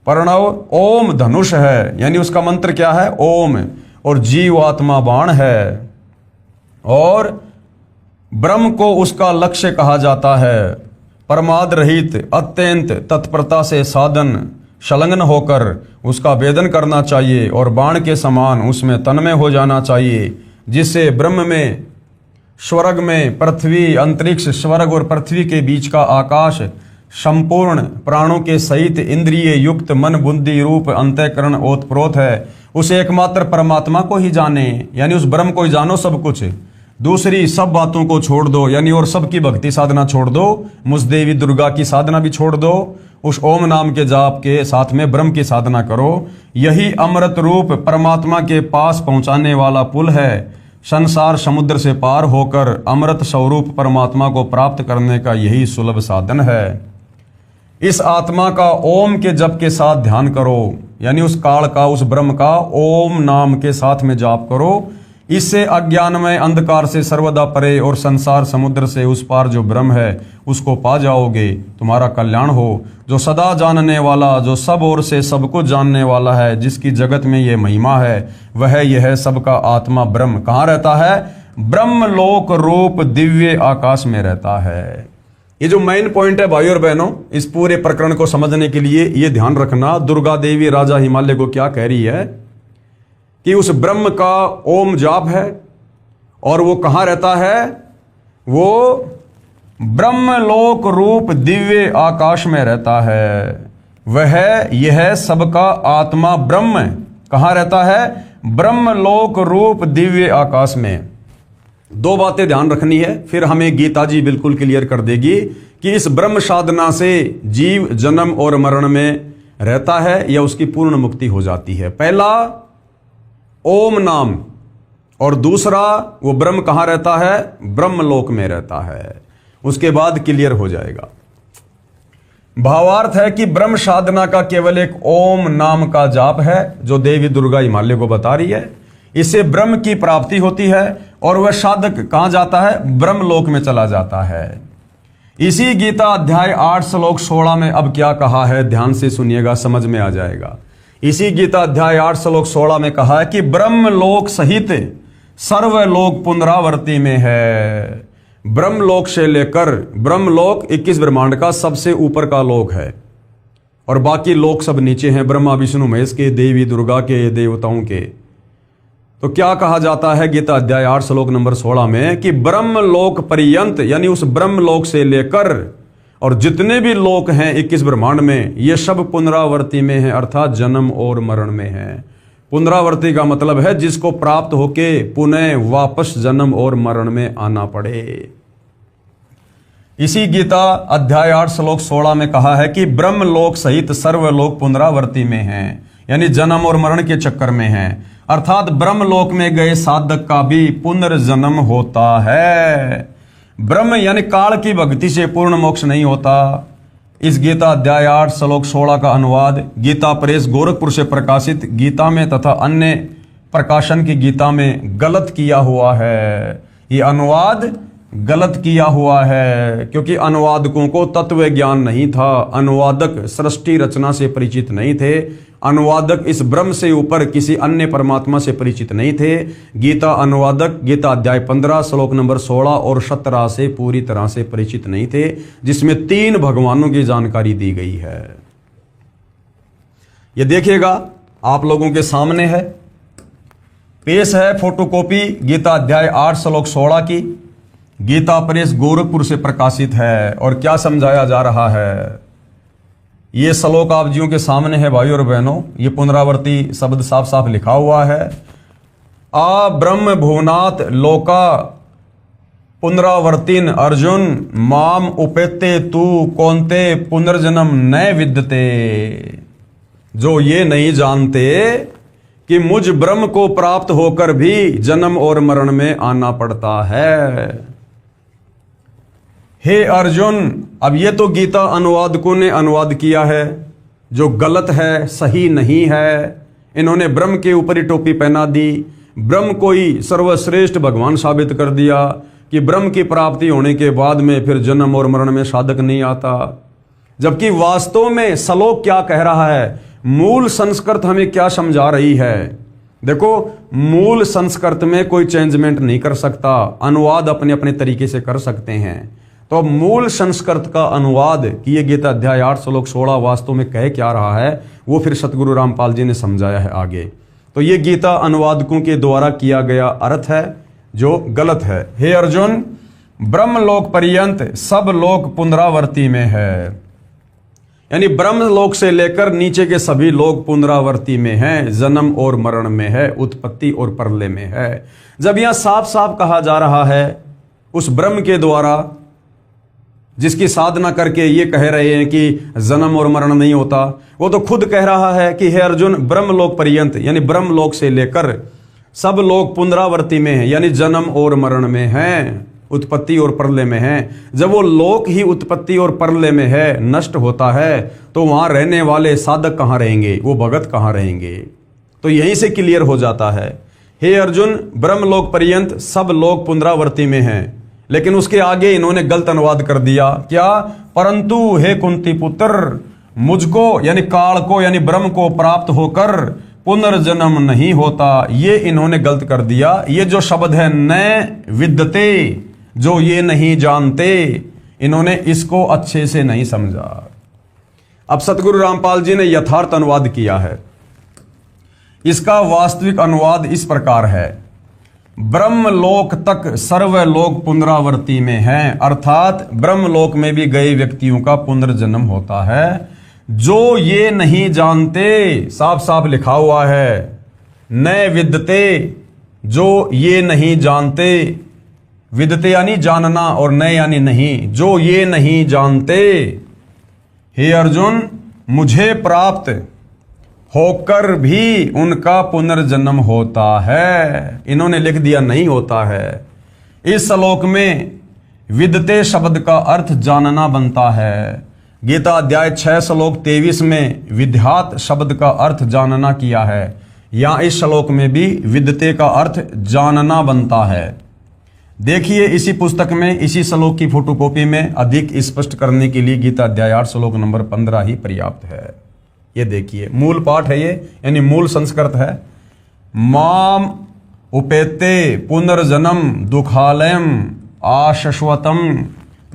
प्रणव ओम धनुष है, यानी उसका मंत्र क्या है? ओम, और जीव आत्मा बाण है, और ब्रह्म को उसका लक्ष्य कहा जाता है। परमाद रहित अत्यंत तत्परता से साधन संलग्न होकर उसका वेदन करना चाहिए, और बाण के समान उसमें तन्मय हो जाना चाहिए, जिससे ब्रह्म में, स्वर्ग में, पृथ्वी, अंतरिक्ष, स्वर्ग और पृथ्वी के बीच का आकाश संपूर्ण प्राणों के सहित इंद्रिय युक्त मन बुद्धि रूप अंतःकरण ओतप्रोत है। उस एकमात्र परमात्मा को ही जाने, यानी उस ब्रह्म को ही जानो सब कुछ, दूसरी सब बातों को छोड़ दो, यानी और सबकी भक्ति साधना छोड़ दो, मुझ देवी दुर्गा की साधना भी छोड़ दो, उस ओम नाम के जाप के साथ में ब्रह्म की साधना करो। यही अमृत रूप परमात्मा के पास पहुंचाने वाला पुल है। संसार समुद्र से पार होकर अमृत स्वरूप परमात्मा को प्राप्त करने का यही सुलभ साधन है। इस आत्मा का ओम के जप के साथ ध्यान करो, यानी उस काल का, उस ब्रह्म का ओम नाम के साथ में जाप करो, इससे अज्ञानमय अंधकार से सर्वदा परे और संसार समुद्र से उस पार जो ब्रह्म है उसको पा जाओगे, तुम्हारा कल्याण हो। जो सदा जानने वाला, जो सब ओर से सबको जानने वाला है, जिसकी जगत में ये महिमा है, वह यह सबका आत्मा ब्रह्म कहाँ रहता है? ब्रह्म लोक रूप दिव्य आकाश में रहता है। ये जो मेन पॉइंट है भाई और बहनों, इस पूरे प्रकरण को समझने के लिए ये ध्यान रखना, दुर्गा देवी राजा हिमालय को क्या कह रही है कि उस ब्रह्म का ओम जाप है और वो कहाँ रहता है? वो ब्रह्म लोक रूप दिव्य आकाश में रहता है। वह यह सबका आत्मा ब्रह्म कहाँ रहता है? ब्रह्म लोक रूप दिव्य आकाश में। दो बातें ध्यान रखनी है, फिर हमें गीता जी बिल्कुल क्लियर कर देगी कि इस ब्रह्म साधना से जीव जन्म और मरण में रहता है या उसकी पूर्ण मुक्ति हो जाती है। पहला ओम नाम, और दूसरा वो ब्रह्म कहाँ रहता है? ब्रह्मलोक में रहता है। उसके बाद क्लियर हो जाएगा। भावार्थ है कि ब्रह्म साधना का केवल एक ओम नाम का जाप है जो देवी दुर्गा हिमालय को बता रही है। इससे ब्रह्म की प्राप्ति होती है और वह साधक कहां जाता है? ब्रह्मलोक में चला जाता है। इसी गीता अध्याय 8 श्लोक 16 में अब क्या कहा है, ध्यान से सुनिएगा, समझ में आ जाएगा। इसी गीता अध्याय 8 श्लोक 16 में कहा है कि ब्रह्मलोक सहित सर्वलोक पुनरावर्ती में है। ब्रह्मलोक से लेकर, ब्रह्मलोक 21 ब्रह्मांड का सबसे ऊपर का लोक है और बाकी लोक सब नीचे हैं, ब्रह्मा विष्णु महेश के, देवी दुर्गा के, देवताओं के। तो क्या कहा जाता है गीता अध्याय 8 श्लोक नंबर 16 में कि ब्रह्मलोक पर्यंत, यानी उस ब्रह्मलोक से लेकर और जितने भी लोक हैं 21 ब्रह्मांड में, ये सब पुनरावर्ती में है, अर्थात जन्म और मरण में है। पुनरावर्ती का मतलब है जिसको प्राप्त होके पुनः वापस जन्म और मरण में आना पड़े। इसी गीता अध्याय 8 श्लोक 16 में कहा है कि ब्रह्मलोक सहित सर्वलोक पुनरावर्ती में है, यानी जन्म और मरण के चक्कर में है, अर्थात ब्रह्मलोक में गए साधक का भी पुनर्जन्म होता है। ब्रह्म यानी काल की भक्ति से पूर्ण मोक्ष नहीं होता। इस गीता अध्याय 8 श्लोक 16 का अनुवाद गीता प्रेस गोरखपुर से प्रकाशित गीता में तथा अन्य प्रकाशन की गीता में गलत किया हुआ है। ये अनुवाद गलत किया हुआ है क्योंकि अनुवादकों को तत्व ज्ञान नहीं था, अनुवादक सृष्टि रचना से परिचित नहीं थे, अनुवादक इस ब्रह्म से ऊपर किसी अन्य परमात्मा से परिचित नहीं थे। गीता अनुवादक गीता अध्याय 15 श्लोक नंबर 16 और 17 से पूरी तरह से परिचित नहीं थे, जिसमें 3 भगवानों की जानकारी दी गई है। ये देखिएगा, आप लोगों के सामने है, पेश है फोटोकॉपी गीता अध्याय 8 श्लोक 16 की। गीता प्रेस गोरखपुर से प्रकाशित है और क्या समझाया जा रहा है ये श्लोक आप जियों के सामने है भाई और बहनों। ये पुनरावर्ती शब्द साफ साफ लिखा हुआ है। आ ब्रह्म भुवनात् लोका पुनरावर्तिन अर्जुन माम उपेते तू कौनते पुनर्जन्म न विद्यते। जो ये नहीं जानते कि मुझ ब्रह्म को प्राप्त होकर भी जन्म और मरण में आना पड़ता है। हे अर्जुन, अब ये तो गीता अनुवादकों ने अनुवाद किया है जो गलत है, सही नहीं है। इन्होंने ब्रह्म के ऊपर ही टोपी पहना दी, ब्रह्म को ही सर्वश्रेष्ठ भगवान साबित कर दिया कि ब्रह्म की प्राप्ति होने के बाद में फिर जन्म और मरण में साधक नहीं आता। जबकि वास्तव में श्लोक क्या कह रहा है, मूल संस्कृत हमें क्या समझा रही है। देखो, मूल संस्कृत में कोई चेंजमेंट नहीं कर सकता, अनुवाद अपने अपने तरीके से कर सकते हैं। तो मूल संस्कृत का अनुवाद कि ये गीता अध्याय 8 श्लोक 16 वास्तव में कह क्या रहा है, वो फिर सतगुरु रामपाल जी ने समझाया है आगे। तो ये गीता अनुवादकों के द्वारा किया गया अर्थ है जो गलत है। हे अर्जुन, ब्रह्मलोक पर्यंत सब लोक पुनरावर्ती में है, यानी ब्रह्मलोक से लेकर नीचे के सभी लोग पुनरावर्ती में हैं, जन्म और मरण में है, उत्पत्ति और प्रलय में है। जब यहां साफ साफ कहा जा रहा है उस ब्रह्म के द्वारा जिसकी साधना करके ये कह रहे हैं कि जन्म और मरण नहीं होता, वो तो खुद कह रहा है कि हे अर्जुन, ब्रह्मलोक पर्यंत यानी ब्रह्मलोक से लेकर सब लोग पुनरावर्ती में हैं, यानी जन्म और मरण में हैं, उत्पत्ति और प्रलय में हैं। जब वो लोक ही उत्पत्ति और प्रलय में है, नष्ट होता है, तो वहां रहने वाले साधक कहां रहेंगे, वो भगत कहां रहेंगे। तो यहीं से क्लियर हो जाता है हे अर्जुन, ब्रह्मलोक पर्यंत सब लोग पुनरावृत्ति में हैं। लेकिन उसके आगे इन्होंने गलत अनुवाद कर दिया। क्या? परंतु हे कुंती पुत्र, मुझको यानी काल को यानी ब्रह्म को प्राप्त होकर पुनर्जन्म नहीं होता, ये इन्होंने गलत कर दिया। ये जो शब्द है न विद्यते, जो ये नहीं जानते, इन्होंने इसको अच्छे से नहीं समझा। अब सतगुरु रामपाल जी ने यथार्थ अनुवाद किया है। इसका वास्तविक अनुवाद इस प्रकार है, ब्रह्मलोक तक सर्वलोक पुनरावृत्ति में हैं, अर्थात ब्रह्मलोक में भी गए व्यक्तियों का पुनर्जन्म होता है। जो ये नहीं जानते, साफ साफ लिखा हुआ है, न विद्यते, जो ये नहीं जानते, विद्यते यानी जानना और न यानी नहीं, जो ये नहीं जानते, हे अर्जुन, मुझे प्राप्त होकर भी उनका पुनर्जन्म होता है। इन्होंने लिख दिया नहीं होता है। इस श्लोक में विद्यते शब्द का अर्थ जानना बनता है। गीता अध्याय 6 श्लोक 23 में विद्यात शब्द का अर्थ जानना किया है। यहाँ इस श्लोक में भी विद्यते का अर्थ जानना बनता है। देखिए इसी पुस्तक में इसी श्लोक की फोटोकॉपी में अधिक स्पष्ट करने के लिए गीता अध्याय 8 श्लोक नंबर 15 ही पर्याप्त है। ये देखिए मूल पाठ है ये, यानी मूल संस्कृत है। माम उपेते पुनर्जन्म दुखालयम आशश्वतम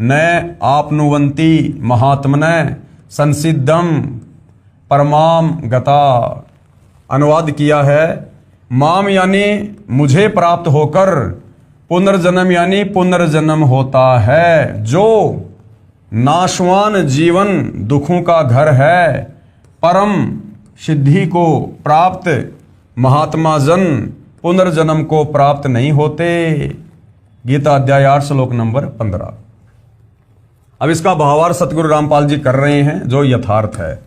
न आपनुवंती महात्मने संसिद्धम परमाम गता। अनुवाद किया है, माम यानी मुझे प्राप्त होकर, पुनर्जन्म यानी पुनर्जन्म होता है, जो नाशवान जीवन दुखों का घर है, परम सिद्धि को प्राप्त महात्मा जन पुनर्जन्म को प्राप्त नहीं होते। गीता अध्याय 8 श्लोक नंबर 15। अब इसका भावार्थ सतगुरु रामपाल जी कर रहे हैं, जो यथार्थ है।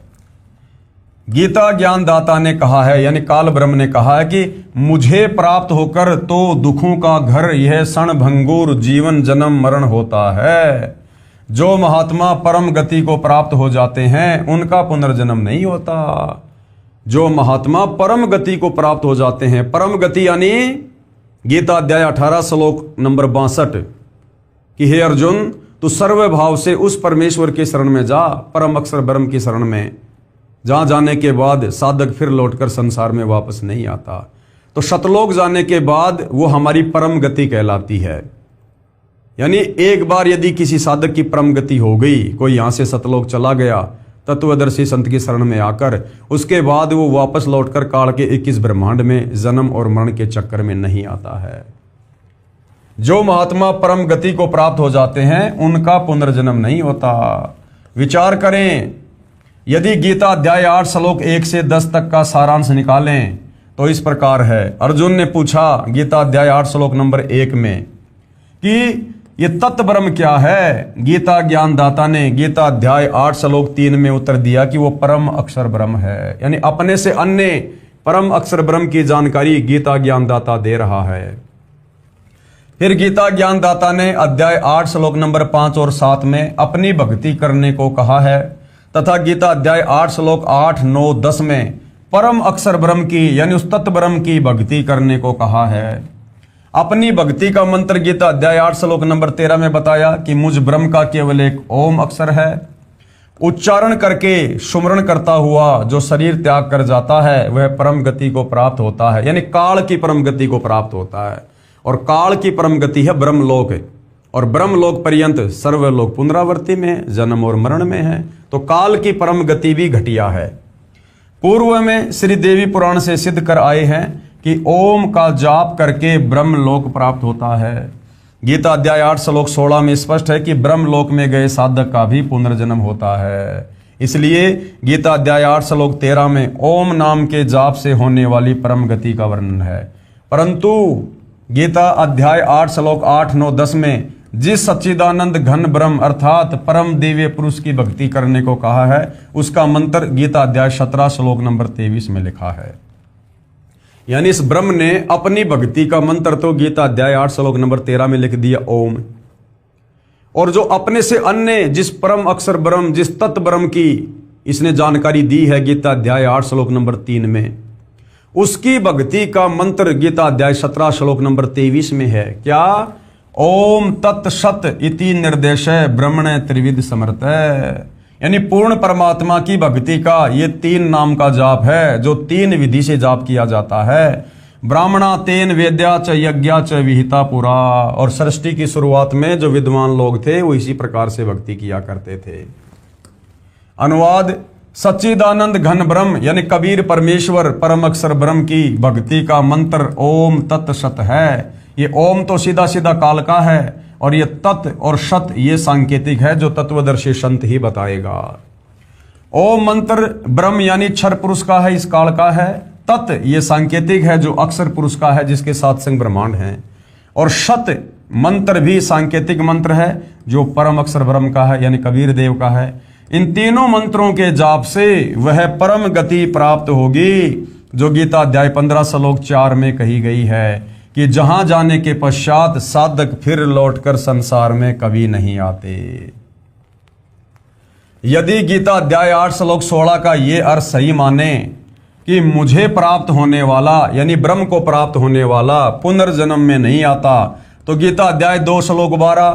गीता ज्ञानदाता ने कहा है, यानी काल ब्रह्म ने कहा है कि मुझे प्राप्त होकर तो दुखों का घर यह क्षण भंगुर जीवन जन्म मरण होता है। जो महात्मा परम गति को प्राप्त हो जाते हैं उनका पुनर्जन्म नहीं होता। जो महात्मा परम गति को प्राप्त हो जाते हैं, परम गति यानी गीता अध्याय 18 श्लोक नंबर 62 कि हे अर्जुन, तू सर्व भाव से उस परमेश्वर के शरण में जा, परम अक्षर ब्रह्म की शरण में, जहां जाने के बाद साधक फिर लौटकर संसार में वापस नहीं आता। तो शतलोक जाने के बाद वो हमारी परम गति कहलाती है। यानी एक बार यदि किसी साधक की परम गति हो गई, कोई यहां से सतलोक चला गया तत्वदर्शी संत की शरण में आकर, उसके बाद वो वापस लौटकर काल के 21 ब्रह्मांड में जन्म और मरण के चक्कर में नहीं आता है। जो महात्मा परम गति को प्राप्त हो जाते हैं उनका पुनर्जन्म नहीं होता। विचार करें, यदि गीता अध्याय 8 श्लोक 1 से 10 तक का सारांश निकालें तो इस प्रकार है। अर्जुन ने पूछा गीता अध्याय 8 श्लोक नंबर 1 में कि ये तत्व ब्रह्म क्या है। गीता ज्ञानदाता ने गीता अध्याय 8 श्लोक 3 में उत्तर दिया कि वो परम अक्षर ब्रह्म है, यानी अपने से अन्य परम अक्षर ब्रह्म की जानकारी गीता ज्ञानदाता दे रहा है। फिर गीता ज्ञानदाता ने अध्याय 8 श्लोक नंबर 5 और 7 में अपनी भक्ति करने को कहा है, तथा गीता अध्याय 8 श्लोक 8, 9, 10 में परम अक्षर ब्रह्म की यानी उस तत्व ब्रह्म की भक्ति करने को कहा है। अपनी भक्ति का मंत्र गीता अध्याय 8 श्लोक नंबर 13 में बताया कि मुझ ब्रह्म का केवल एक ओम अक्षर है। उच्चारण करके सुमरण करता हुआ जो शरीर त्याग कर जाता है वह परम गति को प्राप्त होता है, यानी काल की परम गति को प्राप्त होता है। और काल की परम गति है ब्रह्मलोक, और ब्रह्मलोक पर्यंत सर्वलोक पुनरावृत्ति में जन्म और मरण में है। तो काल की परम गति भी घटिया है। पूर्व में श्री देवी पुराण से सिद्ध कर आए हैं कि ओम का जाप करके ब्रह्मलोक प्राप्त होता है। गीता अध्याय 8 श्लोक 16 में स्पष्ट है कि ब्रह्मलोक में गए साधक का भी पुनर्जन्म होता है। इसलिए गीता अध्याय 8 श्लोक 13 में ओम नाम के जाप से होने वाली परम गति का वर्णन है। परंतु गीता अध्याय 8 श्लोक 8, 9, 10 में जिस सच्चिदानंद घन ब्रह्म अर्थात परम दिव्य पुरुष की भक्ति करने को कहा है उसका मंत्र गीता अध्याय 17 श्लोक नंबर 23 में लिखा है। यानी इस ब्रह्म ने अपनी भक्ति का मंत्र तो गीता अध्याय 8 श्लोक नंबर 13 में लिख दिया ओम, और जो अपने से अन्य जिस परम अक्षर ब्रह्म जिस तत्व ब्रह्म की इसने जानकारी दी है गीता अध्याय 8 श्लोक नंबर 3 में, उसकी भक्ति का मंत्र गीता अध्याय 17 श्लोक नंबर 23 में है। क्या? ओम तत् सत इति निर्देशय ब्रह्मणे त्रिविध समर्थ। यानी पूर्ण परमात्मा की भक्ति का ये 3 नाम का जाप है, जो 3 विधि से जाप किया जाता है। ब्राह्मणा तेन वेद्या च यज्ञा च विहिता पुरा। और सृष्टि की शुरुआत में जो विद्वान लोग थे वो इसी प्रकार से भक्ति किया करते थे। अनुवाद: सच्चिदानंद घन ब्रह्म यानी कबीर परमेश्वर परम अक्षर ब्रह्म की भक्ति का मंत्र ओम तत् सत है। ये ओम तो सीधा सीधा काल का है और ये तत् और सत ये सांकेतिक है, जो तत्वदर्शी संत ही बताएगा। ओम मंत्र ब्रह्म यानी क्षर पुरुष का है, इस काल का है। तत् ये सांकेतिक है, जो अक्षर पुरुष का है, जिसके साथ संग ब्रह्मांड है। और सत मंत्र भी सांकेतिक मंत्र है, जो परम अक्षर ब्रह्म का है, यानी कबीर देव का है। इन तीनों मंत्रों के जाप से वह परम गति प्राप्त होगी, जो गीता अध्याय 15 श्लोक 4 में कही गई है कि जहां जाने के पश्चात साधक फिर लौटकर संसार में कभी नहीं आते। यदि गीता अध्याय 8 श्लोक 16 का ये अर्थ सही माने कि मुझे प्राप्त होने वाला यानी ब्रह्म को प्राप्त होने वाला पुनर्जन्म में नहीं आता, तो गीता अध्याय 2 श्लोक 12,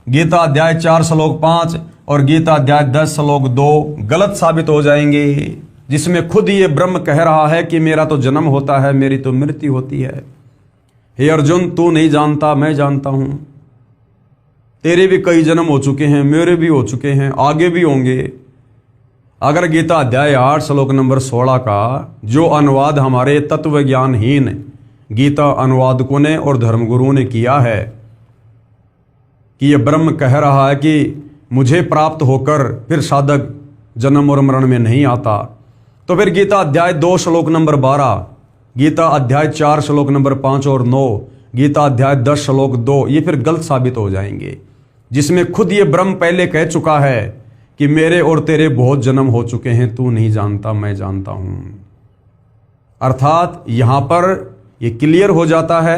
गीता अध्याय 4 श्लोक 5 और गीता अध्याय 10 श्लोक 2 गलत साबित हो जाएंगे, जिसमें खुद ये ब्रह्म कह रहा है कि मेरा तो जन्म होता है, मेरी तो मृत्यु होती है। हे अर्जुन, तू नहीं जानता, मैं जानता हूं। तेरे भी कई जन्म हो चुके हैं, मेरे भी हो चुके हैं, आगे भी होंगे। अगर गीता अध्याय 8 श्लोक नंबर 16 का जो अनुवाद हमारे तत्व ज्ञानहीन गीता अनुवादकों ने और धर्मगुरुओं ने किया है कि ये ब्रह्म कह रहा है कि मुझे प्राप्त होकर फिर साधक जन्म और मरण में नहीं आता, तो फिर गीता अध्याय 2 श्लोक नंबर 12, गीता अध्याय 4 श्लोक नंबर 5 और 9, गीता अध्याय 10 श्लोक 2 ये फिर गलत साबित हो जाएंगे, जिसमें खुद ये ब्रह्म पहले कह चुका है कि मेरे और तेरे बहुत जन्म हो चुके हैं, तू नहीं जानता, मैं जानता हूं। अर्थात यहां पर ये क्लियर हो जाता है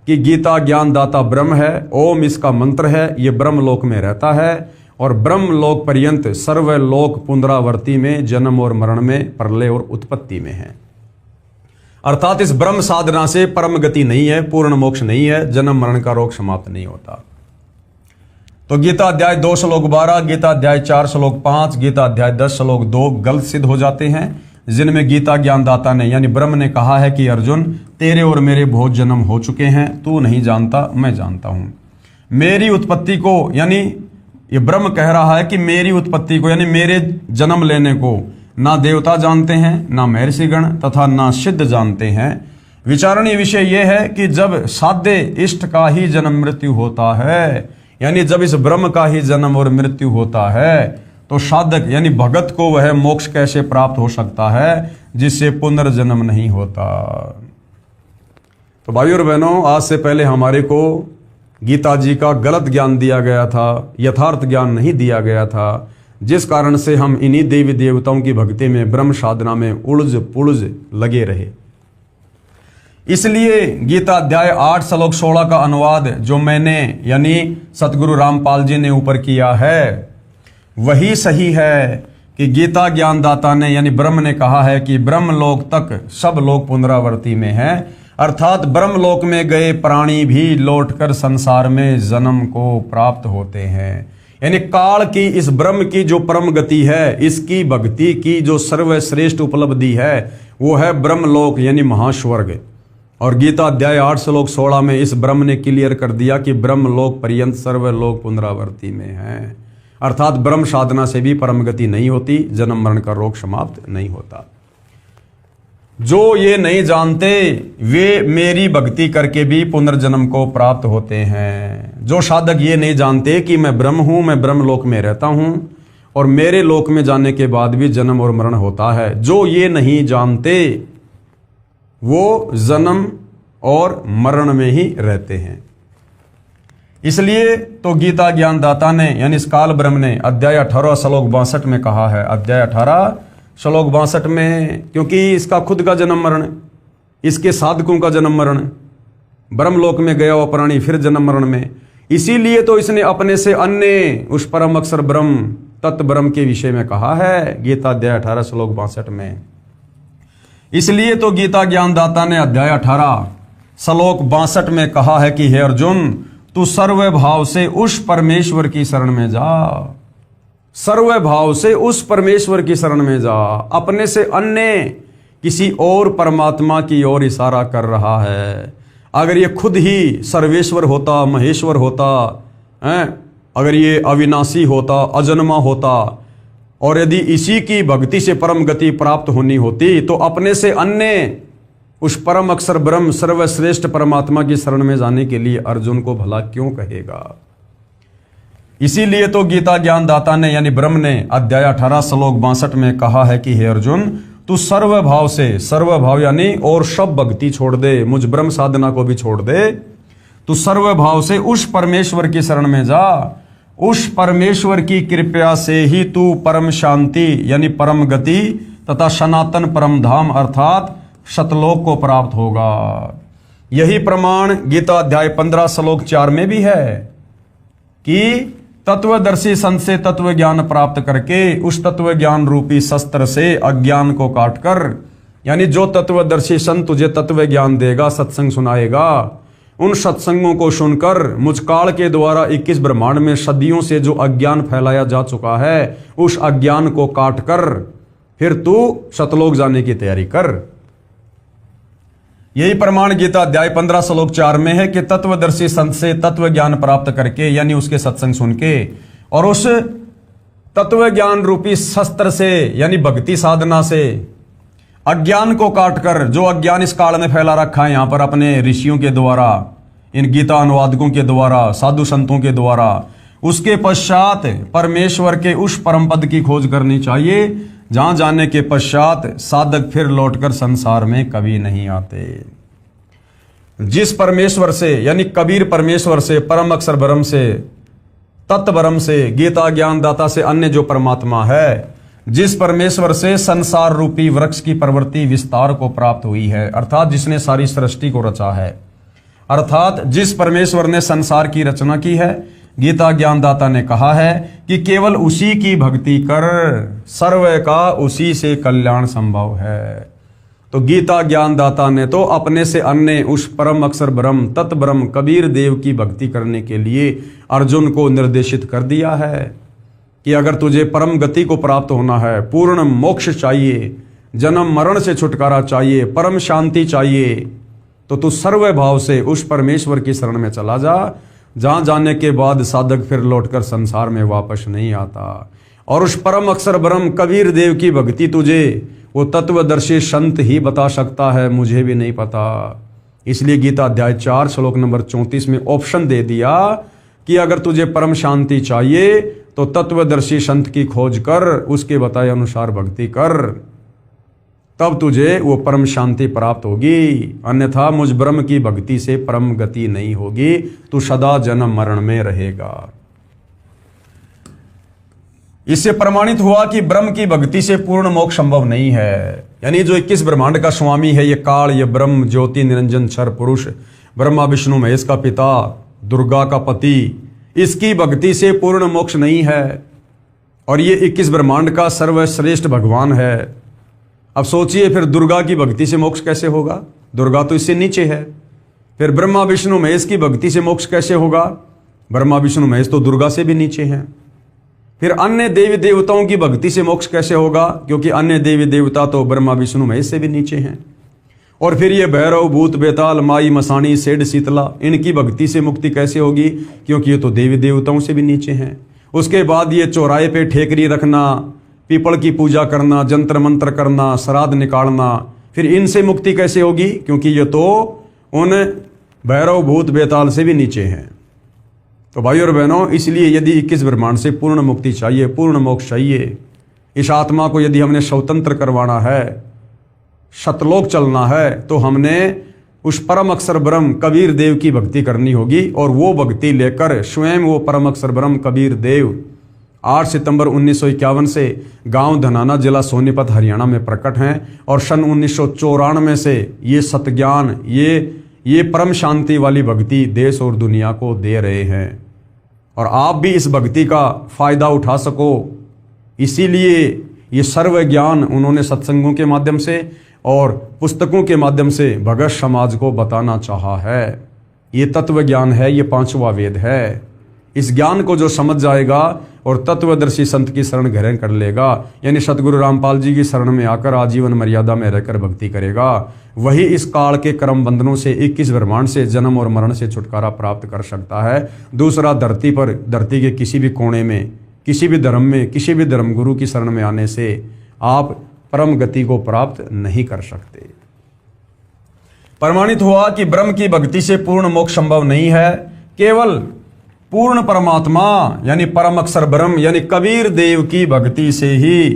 कि गीता ज्ञानदाता ब्रह्म है, ओम इसका मंत्र है, ये ब्रह्म लोक में रहता है और ब्रह्म लोक पर्यंत सर्वलोक पुनरावर्ती में जन्म और मरण में, प्रलय और उत्पत्ति में है। अर्थात इस ब्रह्म साधना से परम गति नहीं है, पूर्ण मोक्ष नहीं है, जन्म मरण का रोग समाप्त नहीं होता। तो गीता अध्याय 2 श्लोक 12, गीता अध्याय 4 श्लोक 5, गीता अध्याय 10 श्लोक 2 गलत सिद्ध हो जाते हैं, जिनमें गीता ज्ञानदाता ने यानी ब्रह्म ने कहा है कि अर्जुन तेरे और मेरे बहुत जन्म हो चुके हैं, तू नहीं जानता, मैं जानता हूं। मेरी उत्पत्ति को यानी ये ब्रह्म कह रहा है कि मेरी उत्पत्ति को यानी मेरे जन्म लेने को ना देवता जानते हैं, ना महर्षिगण तथा ना सिद्ध जानते हैं। विचारणीय विषय यह है कि जब साध्य इष्ट का ही जन्म मृत्यु होता है, यानी जब इस ब्रह्म का ही जन्म और मृत्यु होता है, तो साधक यानी भगत को वह मोक्ष कैसे प्राप्त हो सकता है जिससे पुनर्जन्म नहीं होता। तो भाइयों और बहनों, आज से पहले हमारे को गीता जी का गलत ज्ञान दिया गया था, यथार्थ ज्ञान नहीं दिया गया था, जिस कारण से हम इन्हीं देवी देवताओं की भक्ति में ब्रह्म साधना में उलझ पुलझ लगे रहे। इसलिए गीता अध्याय 8 श्लोक 16 का अनुवाद जो मैंने यानी सतगुरु रामपाल जी ने ऊपर किया है वही सही है कि गीता ज्ञानदाता ने यानी ब्रह्म ने कहा है कि ब्रह्मलोक तक सब लोग पुनरावर्ती में हैं, अर्थात ब्रह्मलोक में गए प्राणी भी लौटकर संसार में जन्म को प्राप्त होते हैं। यानी काल की इस ब्रह्म की जो परम गति है, इसकी भक्ति की जो सर्वश्रेष्ठ उपलब्धि है वो है ब्रह्मलोक यानी महास्वर्ग। और गीता अध्याय 8 श्लोक 16 में इस ब्रह्म ने क्लियर कर दिया कि ब्रह्मलोक पर्यंत सर्वलोक पुनरावर्ती में है, अर्थात ब्रह्म साधना से भी परम गति नहीं होती, जन्म मरण का रोग समाप्त नहीं होता। जो ये नहीं जानते वे मेरी भक्ति करके भी पुनर्जन्म को प्राप्त होते हैं। जो साधक ये नहीं जानते कि मैं ब्रह्म हूं, मैं ब्रह्म लोक में रहता हूं और मेरे लोक में जाने के बाद भी जन्म और मरण होता है, जो ये नहीं जानते वो जन्म और मरण में ही रहते हैं। इसलिए तो गीता ज्ञानदाता ने यानी इस काल ब्रह्म ने अध्याय 18 श्लोक 62 में कहा है, अध्याय 18 श्लोक 62 में, क्योंकि इसका खुद का जन्म मरण, इसके साधकों का जन्म मरण, ब्रह्मलोक में गया हुआ प्राणी फिर जन्म मरण में, इसीलिए तो इसने अपने से अन्य उस परम अक्षर ब्रह्म तत्व ब्रह्म के विषय में कहा है गीता अध्याय 18 श्लोक 62 में। इसलिए तो गीता ज्ञानदाता ने अध्याय 18 श्लोक 62 में कहा है कि हे अर्जुन, तू सर्व भाव से उस परमेश्वर की शरण में जा। सर्व भाव से उस परमेश्वर की शरण में जा। अपने से अन्य किसी और परमात्मा की ओर इशारा कर रहा है। अगर ये खुद ही सर्वेश्वर होता, महेश्वर होता है, अगर ये अविनाशी होता, अजन्मा होता, और यदि इसी की भक्ति से परम गति प्राप्त होनी होती, तो अपने से अन्य उस परम अक्षर ब्रह्म सर्वश्रेष्ठ परमात्मा की शरण में जाने के लिए अर्जुन को भला क्यों कहेगा। इसीलिए तो गीता ज्ञानदाता ने यानी ब्रह्म ने अध्याय 18 श्लोक 62 में कहा है कि हे अर्जुन, तू सर्व भाव से, सर्व भाव यानी और सब भक्ति छोड़ दे, मुझ ब्रह्म साधना को भी छोड़ दे। तू सर्व भाव से उस परमेश्वर की शरण में जा। उस परमेश्वर की कृपा से ही तू परम शांति यानी परम गति तथा सनातन परम धाम अर्थात सतलोक को प्राप्त होगा। यही प्रमाण गीता अध्याय 15 श्लोक 4 में भी है कि तत्वदर्शी संत से तत्व ज्ञान प्राप्त करके उस तत्व ज्ञान रूपी शस्त्र से अज्ञान को काटकर, यानी जो तत्वदर्शी संत तुझे तत्व ज्ञान देगा, सत्संग सुनाएगा, उन सत्संगों को सुनकर मुझ काल के द्वारा 21 ब्रह्मांड में सदियों से जो अज्ञान फैलाया जा चुका है, उस अज्ञान को काटकर फिर तू सतलोक जाने की तैयारी कर। यही प्रमाण गीता अध्याय 15 श्लोक 4 में है कि तत्वदर्शी संत से तत्व ज्ञान प्राप्त करके यानी उसके सत्संग सुन के और उस तत्व ज्ञान रूपी शस्त्र से यानी भक्ति साधना से अज्ञान को काटकर, जो अज्ञान इस काल में फैला रखा है यहां पर अपने ऋषियों के द्वारा, इन गीता अनुवादकों के द्वारा, साधु संतों के द्वारा, उसके पश्चात परमेश्वर के उस परम पद की खोज करनी चाहिए जहां जाने के पश्चात साधक फिर लौटकर संसार में कभी नहीं आते। जिस परमेश्वर से यानी कबीर परमेश्वर से, परम अक्षर ब्रह्म से, तत्व ब्रह्म से, गीता ज्ञानदाता से अन्य जो परमात्मा है, जिस परमेश्वर से संसार रूपी वृक्ष की प्रवृत्ति विस्तार को प्राप्त हुई है, अर्थात जिसने सारी सृष्टि को रचा है, अर्थात जिस परमेश्वर ने संसार की रचना की है, गीता ज्ञानदाता ने कहा है कि केवल उसी की भक्ति कर, सर्व का उसी से कल्याण संभव है। तो गीता ज्ञानदाता ने तो अपने से अन्य उस परम अक्षर ब्रह्म तत् ब्रह्म कबीर देव की भक्ति करने के लिए अर्जुन को निर्देशित कर दिया है कि अगर तुझे परम गति को प्राप्त होना है, पूर्ण मोक्ष चाहिए, जन्म मरण से छुटकारा चाहिए, परम शांति चाहिए, तो तू सर्व भाव से उस परमेश्वर की शरण में चला जा, जहां जाने के बाद साधक फिर लौटकर संसार में वापस नहीं आता। और उस परम अक्षर ब्रह्म कबीर देव की भक्ति तुझे वो तत्वदर्शी संत ही बता सकता है, मुझे भी नहीं पता। इसलिए गीता अध्याय 4 श्लोक नंबर 34 में ऑप्शन दे दिया कि अगर तुझे परम शांति चाहिए तो तत्वदर्शी संत की खोज कर, उसके बताए अनुसार भक्ति कर, तब तुझे वो परम शांति प्राप्त होगी। अन्यथा मुझ ब्रह्म की भक्ति से परम गति नहीं होगी, तू सदा जन्म मरण में रहेगा। इससे प्रमाणित हुआ कि ब्रह्म की भक्ति से पूर्ण मोक्ष संभव नहीं है। यानी जो 21 ब्रह्मांड का स्वामी है, ये काल, ये ब्रह्म ज्योति निरंजन क्षर पुरुष, ब्रह्मा विष्णु महेश का पिता, दुर्गा का पति, इसकी भक्ति से पूर्ण मोक्ष नहीं है। और ये 21 ब्रह्मांड का सर्वश्रेष्ठ भगवान है। अब सोचिए फिर दुर्गा की भक्ति से मोक्ष कैसे होगा? दुर्गा तो इससे नीचे है। फिर ब्रह्मा विष्णु महेश की भक्ति से मोक्ष कैसे होगा? ब्रह्मा विष्णु महेश तो दुर्गा से भी नीचे हैं। फिर अन्य देवी देवताओं की भक्ति से मोक्ष कैसे होगा? क्योंकि अन्य देवी देवता तो ब्रह्मा विष्णु महेश से भी नीचे हैं। और फिर ये भैरव, भूत, बेताल, माई, मसाणी, सेठ, शीतला, इनकी भक्ति से मुक्ति कैसे होगी? क्योंकि ये तो देवी देवताओं से भी नीचे हैं। उसके बाद ये चौराहे पे ठेकरी रखना, पीपल की पूजा करना, जंतर मंत्र करना, श्राद्ध निकालना, फिर इनसे मुक्ति कैसे होगी? क्योंकि ये तो उन भैरव, भूत, बेताल से भी नीचे हैं। तो भाई और बहनों, इसलिए यदि 21 ब्रह्मांड से पूर्ण मुक्ति चाहिए, पूर्ण मोक्ष चाहिए, इस आत्मा को यदि हमने स्वतंत्र करवाना है, सतलोक चलना है, तो हमने उस परम अक्षर ब्रह्म कबीर देव की भक्ति करनी होगी। और वो भक्ति लेकर स्वयं वो परम अक्षर ब्रह्म कबीर देव 8 सितंबर 1951 से गांव धनाना, जिला सोनीपत, हरियाणा में प्रकट हैं। और सन 1994 से ये सतज्ञान, ये परम शांति वाली भक्ति देश और दुनिया को दे रहे हैं। और आप भी इस भक्ति का फायदा उठा सको, इसीलिए ये सर्व ज्ञान उन्होंने सत्संगों के माध्यम से और पुस्तकों के माध्यम से भगत समाज को बताना चाहा है। ये तत्व ज्ञान है, ये पांचवा वेद है। इस ज्ञान को जो समझ जाएगा और तत्वदर्शी संत की शरण ग्रहण कर लेगा, यानी सतगुरु रामपाल जी की शरण में आकर आजीवन मर्यादा में रहकर भक्ति करेगा, वही इस काल के कर्म बंधनों से 21 ब्रह्मांड से जन्म और मरण से छुटकारा प्राप्त कर सकता है। दूसरा, धरती पर, धरती के किसी भी कोने में, किसी भी धर्म में, किसी भी धर्मगुरु की शरण में आने से आप परम गति को प्राप्त नहीं कर सकते। प्रमाणित हुआ कि ब्रह्म की भक्ति से पूर्ण मोक्ष संभव नहीं है। केवल पूर्ण परमात्मा यानी परम अक्षर ब्रह्म यानी कबीर देव की भक्ति से ही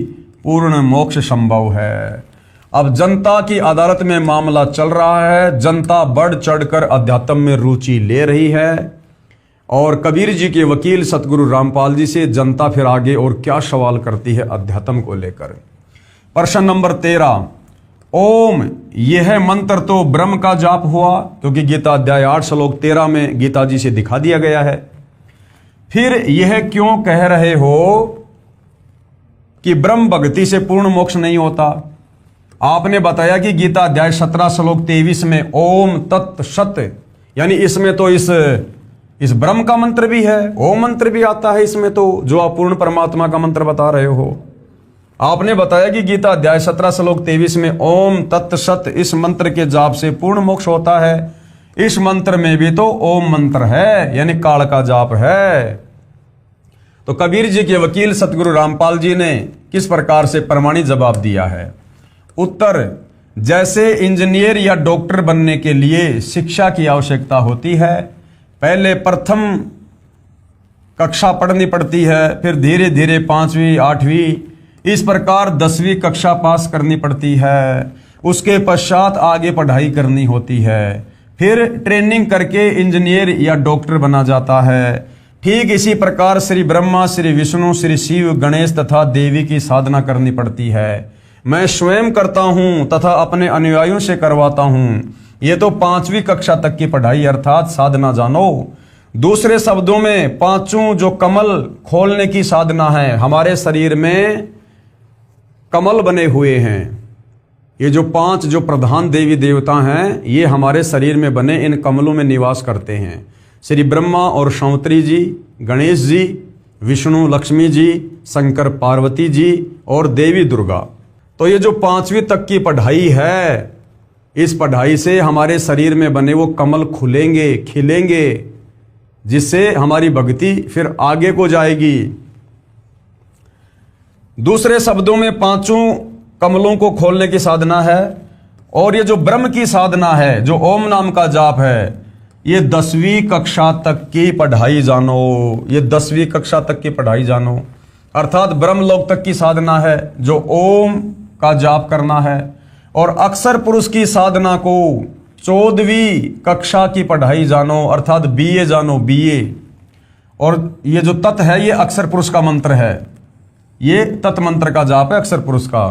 पूर्ण मोक्ष संभव है। अब जनता की अदालत में मामला चल रहा है। जनता बढ़ चढ़कर अध्यात्म में रुचि ले रही है और कबीर जी के वकील सतगुरु रामपाल जी से जनता फिर आगे और क्या सवाल करती है अध्यात्म को लेकर। प्रश्न नंबर 13, ओम यह मंत्र तो ब्रह्म का जाप हुआ, क्योंकि गीता अध्याय 8 श्लोक 13 में गीता जी से दिखा दिया गया है। फिर यह क्यों कह रहे हो कि ब्रह्म भक्ति से पूर्ण मोक्ष नहीं होता? आपने बताया कि गीता अध्याय 17 श्लोक 23 में ओम तत् सत, यानी इसमें तो इस ब्रह्म का मंत्र भी है, ओम मंत्र भी आता है इसमें, तो जो आप पूर्ण परमात्मा का मंत्र बता रहे हो। आपने बताया कि गीता अध्याय 17 श्लोक 23 में ओम तत् सत, इस मंत्र के जाप से पूर्ण मोक्ष होता है। इस मंत्र में भी तो ओम मंत्र है, यानी काल का जाप है। तो कबीर जी के वकील सतगुरु रामपाल जी ने किस प्रकार से प्रमाणित जवाब दिया है? उत्तर, जैसे इंजीनियर या डॉक्टर बनने के लिए शिक्षा की आवश्यकता होती है, पहले प्रथम कक्षा पढ़नी पड़ती है, फिर धीरे धीरे 5वीं 8वीं, इस प्रकार 10वीं कक्षा पास करनी पड़ती है। उसके पश्चात आगे पढ़ाई करनी होती है, फिर ट्रेनिंग करके इंजीनियर या डॉक्टर बना जाता है। ठीक इसी प्रकार श्री ब्रह्मा, श्री विष्णु, श्री शिव, गणेश तथा देवी की साधना करनी पड़ती है। मैं स्वयं करता हूं तथा अपने अनुयायियों से करवाता हूं। ये तो 5वीं कक्षा तक की पढ़ाई अर्थात साधना जानो। दूसरे शब्दों में पांचों जो कमल खोलने की साधना है, हमारे शरीर में कमल बने हुए हैं। ये जो 5 जो प्रधान देवी देवता हैं, ये हमारे शरीर में बने इन कमलों में निवास करते हैं। श्री ब्रह्मा और सौत्री जी, गणेश जी, विष्णु लक्ष्मी जी, शंकर पार्वती जी और देवी दुर्गा। तो ये जो 5वीं तक की पढ़ाई है, इस पढ़ाई से हमारे शरीर में बने वो कमल खुलेंगे, खिलेंगे, जिससे हमारी भक्ति फिर आगे को जाएगी। दूसरे शब्दों में पांचों कमलों को खोलने की साधना है। और ये जो ब्रह्म की साधना है, जो ओम नाम का जाप है, ये 10वीं कक्षा तक की पढ़ाई जानो। ये 10वीं कक्षा तक की पढ़ाई जानो, अर्थात ब्रह्मलोक तक की साधना है, जो ओम का जाप करना है। और अक्षर पुरुष की साधना को 14वीं कक्षा की पढ़ाई जानो, अर्थात बीए जानो, बीए। और ये जो तत् है, ये अक्षर पुरुष का मंत्र है, ये तत् मंत्र का जाप है अक्षर पुरुष का।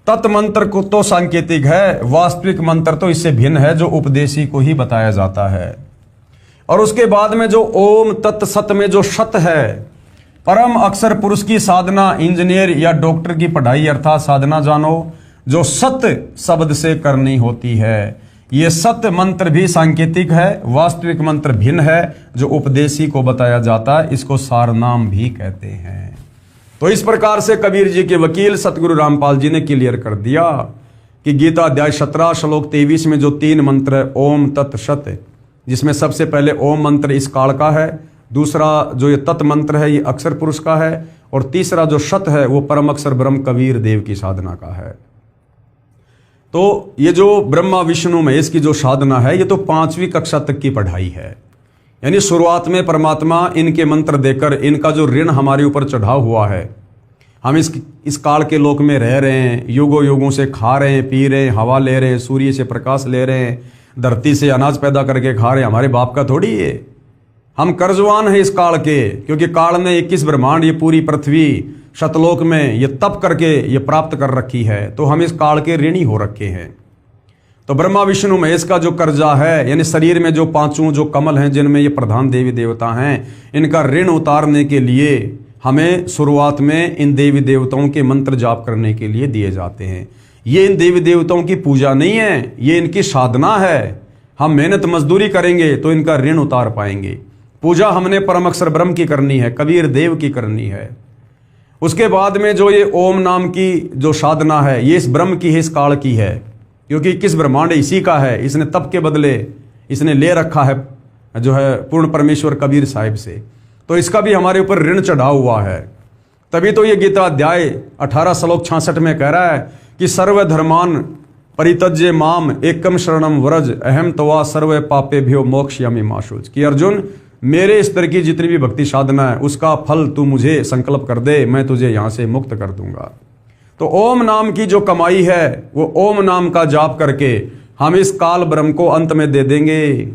तत् मंत्र को तो सांकेतिक है, वास्तविक मंत्र तो इससे भिन्न है, जो उपदेशी को ही बताया जाता है। और उसके बाद में जो ओम तत् सत में जो सत है, परम अक्षर पुरुष की साधना, इंजीनियर या डॉक्टर की पढ़ाई अर्थात साधना जानो, जो सत शब्द से करनी होती है। ये सत मंत्र भी सांकेतिक है, वास्तविक मंत्र भिन्न है, जो उपदेशी को बताया जाता है, इसको सारनाम भी कहते हैं। तो इस प्रकार से कबीर जी के वकील सतगुरु रामपाल जी ने क्लियर कर दिया कि गीता अध्याय 17 श्लोक 23 में जो 3 मंत्र है, ओम तत् सत, जिसमें सबसे पहले ओम मंत्र इस काल का है, दूसरा जो ये तत् मंत्र है ये अक्षर पुरुष का है, और तीसरा जो सत है वो परम अक्षर ब्रह्म कबीर देव की साधना का है। तो ये जो ब्रह्मा विष्णु महेश की जो साधना है, ये तो 5वीं कक्षा तक की पढ़ाई है। यानी शुरुआत में परमात्मा इनके मंत्र देकर इनका जो ऋण हमारे ऊपर चढ़ा हुआ है, हम इस काल के लोक में रह रहे हैं, युगों युगों से खा रहे हैं, पी रहे हैं, हवा ले रहे हैं, सूर्य से प्रकाश ले रहे हैं, धरती से अनाज पैदा करके खा रहे हैं, हमारे बाप का थोड़ी है। हम कर्जवान हैं इस काल के, क्योंकि काल ने 21 ब्रह्मांड, ये पूरी पृथ्वी शतलोक में ये तप करके ये प्राप्त कर रखी है, तो हम इस काल के ऋणी हो रखे हैं। तो ब्रह्मा विष्णु महेश का जो कर्जा है, यानी शरीर में जो 5 जो कमल हैं जिनमें ये प्रधान देवी देवता हैं, इनका ऋण उतारने के लिए हमें शुरुआत में इन देवी देवताओं के मंत्र जाप करने के लिए दिए जाते हैं। ये इन देवी देवताओं की पूजा नहीं है, ये इनकी साधना है। हम मेहनत मजदूरी करेंगे तो इनका ऋण उतार पाएंगे। पूजा हमने परम अक्षर ब्रह्म की करनी है, कबीर देव की करनी है। उसके बाद में जो ये ओम नाम की जो साधना है, ये इस ब्रह्म की है, इस काल की है, क्योंकि किस ब्रह्मांड इसी का है। इसने तप के बदले इसने ले रखा है जो है पूर्ण परमेश्वर कबीर साहिब से, तो इसका भी हमारे ऊपर ऋण चढ़ा हुआ है। तभी तो ये गीता अध्याय 18 श्लोक 66 में कह रहा है कि सर्वधर्मान परित्यज्य माम एकम शरणम व्रज अहम तवा सर्व पापेभ्यो मोक्षयामि मा शुच। कि अर्जुन, मेरे स्तर की जितनी भी भक्ति साधना है उसका फल तू मुझे संकल्प कर दे, मैं तुझे यहां से मुक्त कर दूंगा। तो ओम नाम की जो कमाई है वो ओम नाम का जाप करके हम इस काल ब्रह्म को अंत में दे देंगे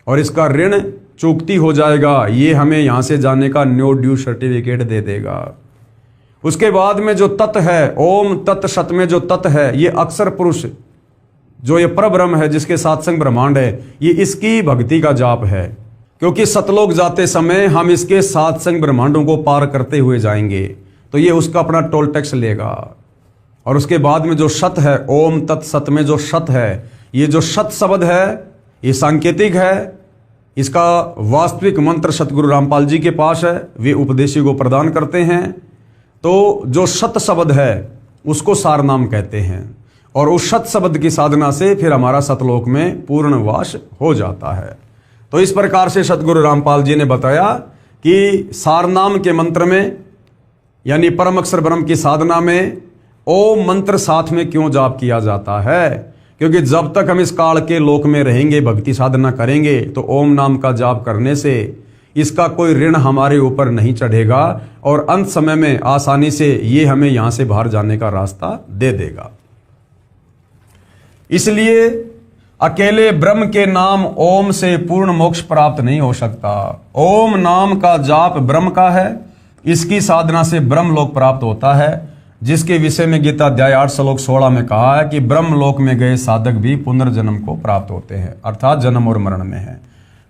और इसका ऋण चूकती हो जाएगा। ये हमें यहां से जाने का नो ड्यू सर्टिफिकेट दे देगा। उसके बाद में जो तत् है, ओम तत् सत में जो तत् है, ये अक्षर पुरुष जो ये परब्रह्म है, जिसके सात्संग ब्रह्मांड है, ये इसकी भक्ति का जाप है। क्योंकि सतलोक जाते समय हम इसके सात्संग ब्रह्मांडों को पार करते हुए जाएंगे, तो ये उसका अपना टोल टैक्स लेगा। और उसके बाद में जो सत है, ओम तत् सत में जो सत है, ये जो सत शब्द है ये सांकेतिक है। इसका वास्तविक मंत्र सतगुरु रामपाल जी के पास है, वे उपदेशी को प्रदान करते हैं। तो जो सत शब्द है उसको सार नाम कहते हैं, और उस सत शब्द की साधना से फिर हमारा सतलोक में पूर्ण वास हो जाता है। तो इस प्रकार से सतगुरु रामपाल जी ने बताया कि सार नाम के मंत्र में यानी परम अक्षर ब्रह्म की साधना में ओम मंत्र साथ में क्यों जाप किया जाता है। क्योंकि जब तक हम इस काल के लोक में रहेंगे, भक्ति साधना करेंगे, तो ओम नाम का जाप करने से इसका कोई ऋण हमारे ऊपर नहीं चढ़ेगा और अंत समय में आसानी से ये हमें यहां से बाहर जाने का रास्ता दे देगा। इसलिए अकेले ब्रह्म के नाम ओम से पूर्ण मोक्ष प्राप्त नहीं हो सकता। ओम नाम का जाप ब्रह्म का है, इसकी साधना से ब्रह्म लोक प्राप्त होता है, जिसके विषय में गीता अध्याय 8 श्लोक 16 में कहा है कि ब्रह्म लोक में गए साधक भी पुनर्जन्म को प्राप्त होते हैं, अर्थात जन्म और मरण में है।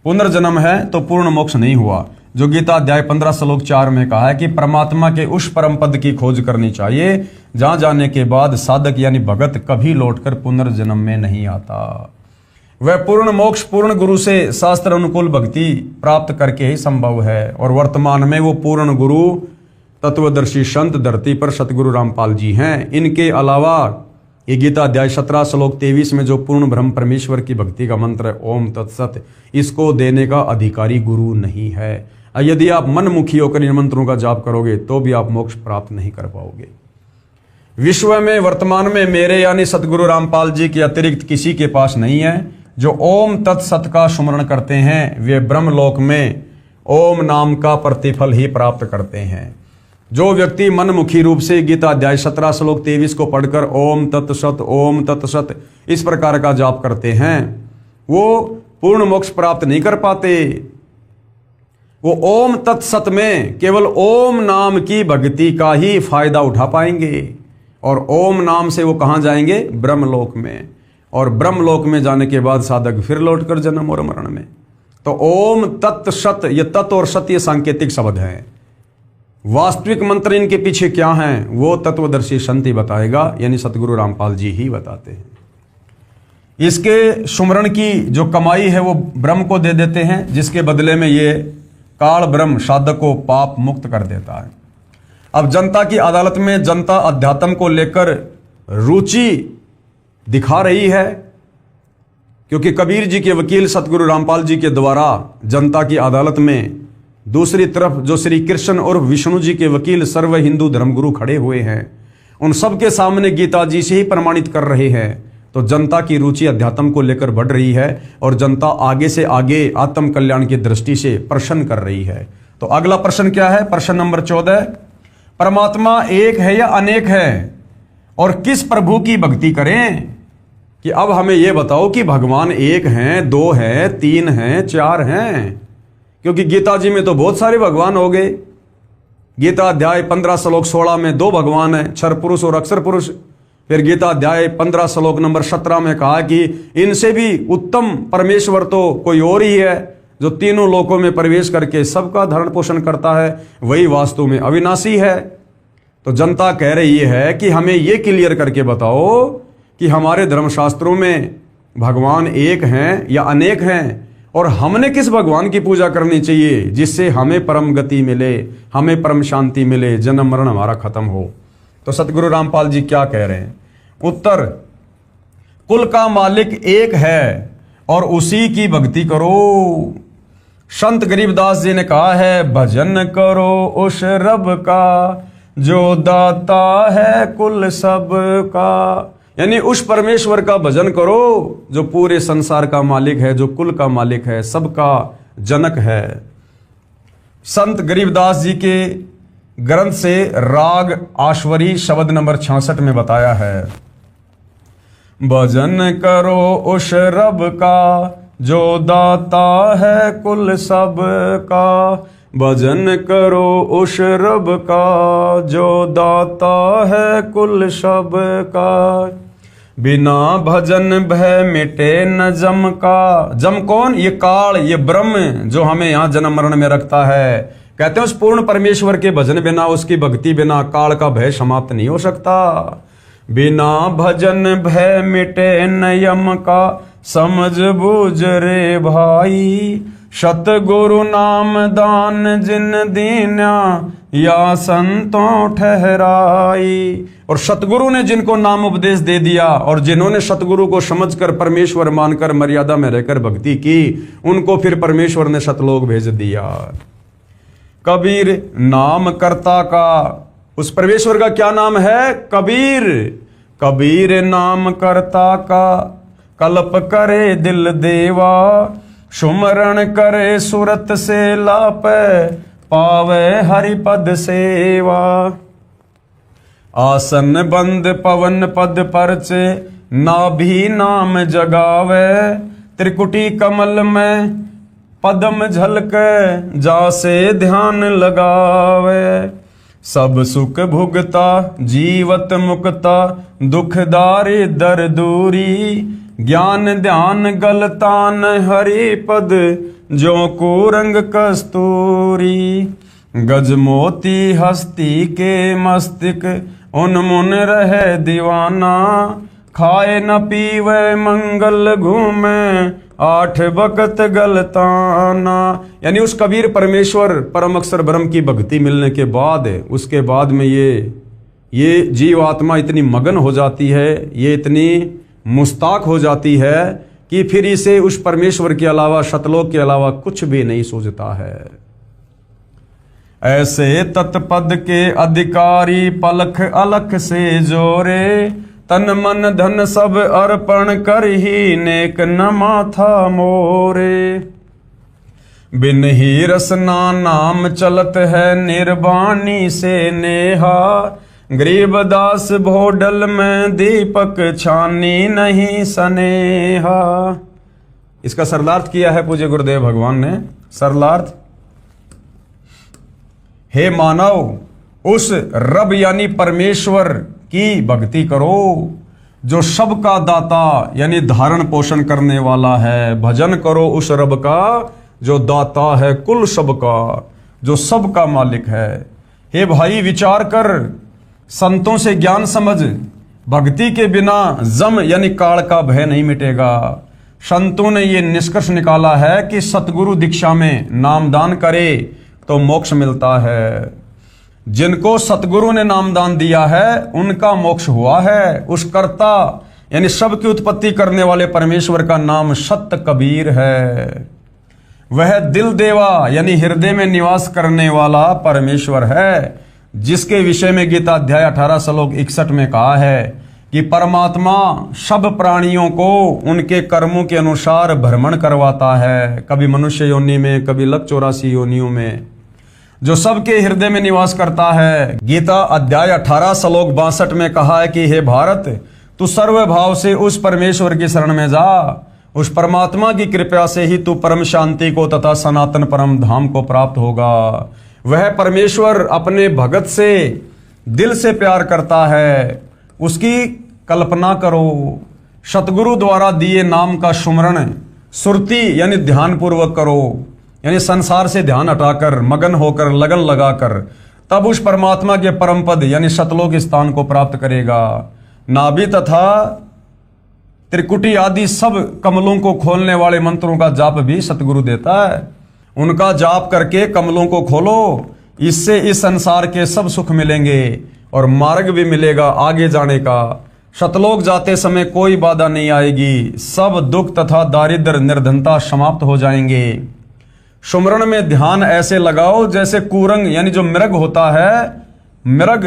पुनर्जन्म है तो पूर्ण मोक्ष नहीं हुआ। जो गीता अध्याय 15 श्लोक 4 में कहा है कि परमात्मा के उस परम पद की खोज करनी चाहिए जहां जाने के बाद साधक यानी भगत कभी लौटकर पुनर्जन्म में नहीं आता। वह पूर्ण मोक्ष पूर्ण गुरु से शास्त्र अनुकूल भक्ति प्राप्त करके ही संभव है। और वर्तमान में वो पूर्ण गुरु तत्वदर्शी संत धरती पर सतगुरु रामपाल जी हैं। इनके अलावा ये गीता अध्याय 17 श्लोक 23 में जो पूर्ण ब्रह्म परमेश्वर की भक्ति का मंत्र है ओम तत्सत, इसको देने का अधिकारी गुरु नहीं है। यदि आप मनमुखी होकर इन मंत्रों का जाप करोगे तो भी आप मोक्ष प्राप्त नहीं कर पाओगे। विश्व में वर्तमान में मेरे यानी सतगुरु रामपाल जी के अतिरिक्त किसी के पास नहीं है। जो ओम तत्सत का सुमरण करते हैं वे ब्रह्मलोक में ओम नाम का प्रतिफल ही प्राप्त करते हैं। जो व्यक्ति मनमुखी रूप से गीता अध्याय 17 श्लोक 23 को पढ़कर ओम तत्सत इस प्रकार का जाप करते हैं, वो पूर्ण मोक्ष प्राप्त नहीं कर पाते। वो ओम तत्सत में केवल ओम नाम की भक्ति का ही फायदा उठा पाएंगे और ओम नाम से वो कहां जाएंगे? ब्रह्मलोक में। और ब्रह्मलोक में जाने के बाद साधक फिर लौटकर जन्म और मरण में। तो ओम तत्सत, ये तत् और सत ये सांकेतिक शब्द हैं। वास्तविक मंत्र इनके पीछे क्या हैं वो तत्वदर्शी संत ही बताएगा, यानी सतगुरु रामपाल जी ही बताते हैं। इसके सुमरण की जो कमाई है वो ब्रह्म को दे देते हैं, जिसके बदले में ये काल ब्रह्म साधक को पाप मुक्त कर देता है। अब जनता की अदालत में जनता अध्यात्म को लेकर रुचि दिखा रही है, क्योंकि कबीर जी के वकील सतगुरु रामपाल जी के द्वारा जनता की अदालत में दूसरी तरफ जो श्री कृष्ण और विष्णु जी के वकील सर्व हिंदू धर्मगुरु खड़े हुए हैं, उन सबके सामने गीता जी से ही प्रमाणित कर रहे हैं। तो जनता की रुचि अध्यात्म को लेकर बढ़ रही है और जनता आगे से आगे आत्म कल्याण की दृष्टि से प्रश्न कर रही है। तो अगला प्रश्न क्या है? प्रश्न नंबर 14, परमात्मा एक है या अनेक है और किस प्रभु की भक्ति करें? कि अब हमें यह बताओ कि भगवान एक हैं, दो हैं, तीन हैं, चार हैं? क्योंकि गीता जी में तो बहुत सारे भगवान हो गए। गीता अध्याय 15 श्लोक 16 में 2 भगवान हैं, क्षर पुरुष और अक्षर पुरुष। फिर गीता अध्याय 15 श्लोक नंबर 17 में कहा कि इनसे भी उत्तम परमेश्वर तो कोई और ही है, जो तीनों लोकों में प्रवेश करके सबका धरण पोषण करता है, वही वास्तव में अविनाशी है। तो जनता कह रही है कि हमें ये क्लियर करके बताओ कि हमारे धर्मशास्त्रों में भगवान एक हैं या अनेक हैं, और हमने किस भगवान की पूजा करनी चाहिए जिससे हमें परम गति मिले, हमें परम शांति मिले, जन्म मरण हमारा खत्म हो। तो सतगुरु रामपाल जी क्या कह रहे हैं? उत्तर, कुल का मालिक एक है और उसी की भक्ति करो। संत गरीबदास जी ने कहा है, भजन करो उस रब का जो दाता है कुल सब का। यानी उस परमेश्वर का भजन करो जो पूरे संसार का मालिक है, जो कुल का मालिक है, सबका जनक है। संत गरीबदास जी के ग्रंथ से राग आश्वरी शब्द नंबर 66 में बताया है, भजन करो उस रब का जो दाता है कुल सब का। भजन करो उस रब का जो दाता है कुल सब का। बिना भजन भय मिटे न जम का। जम कौन? ये काल, ये ब्रह्म जो हमें यहाँ जन्म मरण में रखता है। कहते हैं उस पूर्ण परमेश्वर के भजन बिना, उसकी भक्ति बिना काल का भय समाप्त नहीं हो सकता। बिना भजन भय मिटे न यम का, समझ बूझ रे भाई। सतगुरु नाम दान जिन दीन्या, या संतों ठहराई। और सतगुरु ने जिनको नाम उपदेश दे दिया और जिन्होंने सतगुरु को समझकर परमेश्वर मानकर मर्यादा में रहकर भक्ति की, उनको फिर परमेश्वर ने सतलोक भेज दिया। कबीर नाम कर्ता का, उस परमेश्वर का क्या नाम है? कबीर। कबीर नाम कर्ता का, कल्प करे दिल देवा। सुमरण करे सुरत से लापे, पावे हरिपद सेवा। आसन बंद पवन पद परचे, नाभि नाम जगावे। त्रिकुटी कमल में पदम झलके, जासे ध्यान लगावे। सब सुख भुगता जीवत मुक्ता, दुखदारी दर दूरी। ज्ञान ध्यान गलतान हरि पद, जो कुरंग कस्तूरी। गज मोती हस्ती के मस्तिक, उन्मुन रहे दीवाना। खाए न पीवे मंगल घूमे, आठ बकत गलताना। यानी उस कबीर परमेश्वर परम अक्षर ब्रह्म की भक्ति मिलने के बाद, उसके बाद में ये जीव आत्मा इतनी मगन हो जाती है, ये इतनी मुस्ताक हो जाती है कि फिर इसे उस परमेश्वर के अलावा, सतलोक के अलावा कुछ भी नहीं सूझता है। ऐसे तत्पद के अधिकारी, पलख अलख से जोरे। तन मन धन सब अर्पण कर ही, नेक न माथा मोरे। बिन ही रसना नाम चलत है, निर्वाणी से नेहा। गरीबदास भोडल में दीपक, छानी नहीं सनेहा। इसका सरलार्थ किया है पूज्य गुरुदेव भगवान ने। सरलार्थ, हे मानव, उस रब यानी परमेश्वर की भक्ति करो जो सबका दाता यानी धारण पोषण करने वाला है। भजन करो उस रब का जो दाता है कुल सबका, जो सबका मालिक है। हे भाई, विचार कर, संतों से ज्ञान समझ। भक्ति के बिना जम यानी काल का भय नहीं मिटेगा। संतों ने ये निष्कर्ष निकाला है कि सतगुरु दीक्षा में नामदान करे तो मोक्ष मिलता है। जिनको सतगुरु ने नामदान दिया है उनका मोक्ष हुआ है। उस कर्ता यानी सबकी उत्पत्ति करने वाले परमेश्वर का नाम सत कबीर है। वह दिल देवा यानी हृदय में निवास करने वाला परमेश्वर है, जिसके विषय में गीता अध्याय 18 श्लोक 61 में कहा है कि परमात्मा सब प्राणियों को उनके कर्मों के अनुसार भ्रमण करवाता है, कभी मनुष्य योनि में, कभी लक 84 योनियों में, जो सबके हृदय में निवास करता है। गीता अध्याय 18 श्लोक 62 में कहा है कि हे भारत, तू सर्व भाव से उस परमेश्वर की शरण में जा। उस परमात्मा की कृपा से ही तू परम शांति को तथा सनातन परम धाम को प्राप्त होगा। वह परमेश्वर अपने भगत से दिल से प्यार करता है, उसकी कल्पना करो। सतगुरु द्वारा दिए नाम का सुमरण सुरति यानी ध्यान पूर्वक करो, यानी संसार से ध्यान हटाकर, मगन होकर, लगन लगाकर तब उस परमात्मा के परम पद यानी सतलोक स्थान को प्राप्त करेगा। नाभि तथा त्रिकुटी आदि सब कमलों को खोलने वाले मंत्रों का जाप भी सतगुरु देता है। उनका जाप करके कमलों को खोलो, इससे इस संसार के सब सुख मिलेंगे और मार्ग भी मिलेगा आगे जाने का। सतलोक जाते समय कोई बाधा नहीं आएगी, सब दुख तथा दारिद्र निर्धनता समाप्त हो जाएंगे। सुमरण में ध्यान ऐसे लगाओ जैसे कुरंग यानी जो मृग होता है, मृग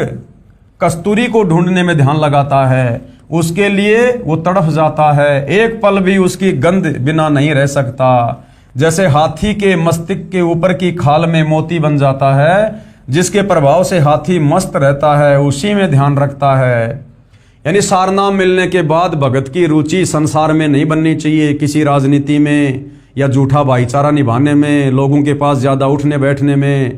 कस्तूरी को ढूंढने में ध्यान लगाता है, उसके लिए वो तड़फ जाता है, एक पल भी उसकी गंध बिना नहीं रह सकता। जैसे हाथी के मस्तिष्क के ऊपर की खाल में मोती बन जाता है, जिसके प्रभाव से हाथी मस्त रहता है, उसी में ध्यान रखता है। यानी सारनाम मिलने के बाद भगत की रुचि संसार में नहीं बननी चाहिए, किसी राजनीति में या झूठा भाईचारा निभाने में, लोगों के पास ज़्यादा उठने बैठने में,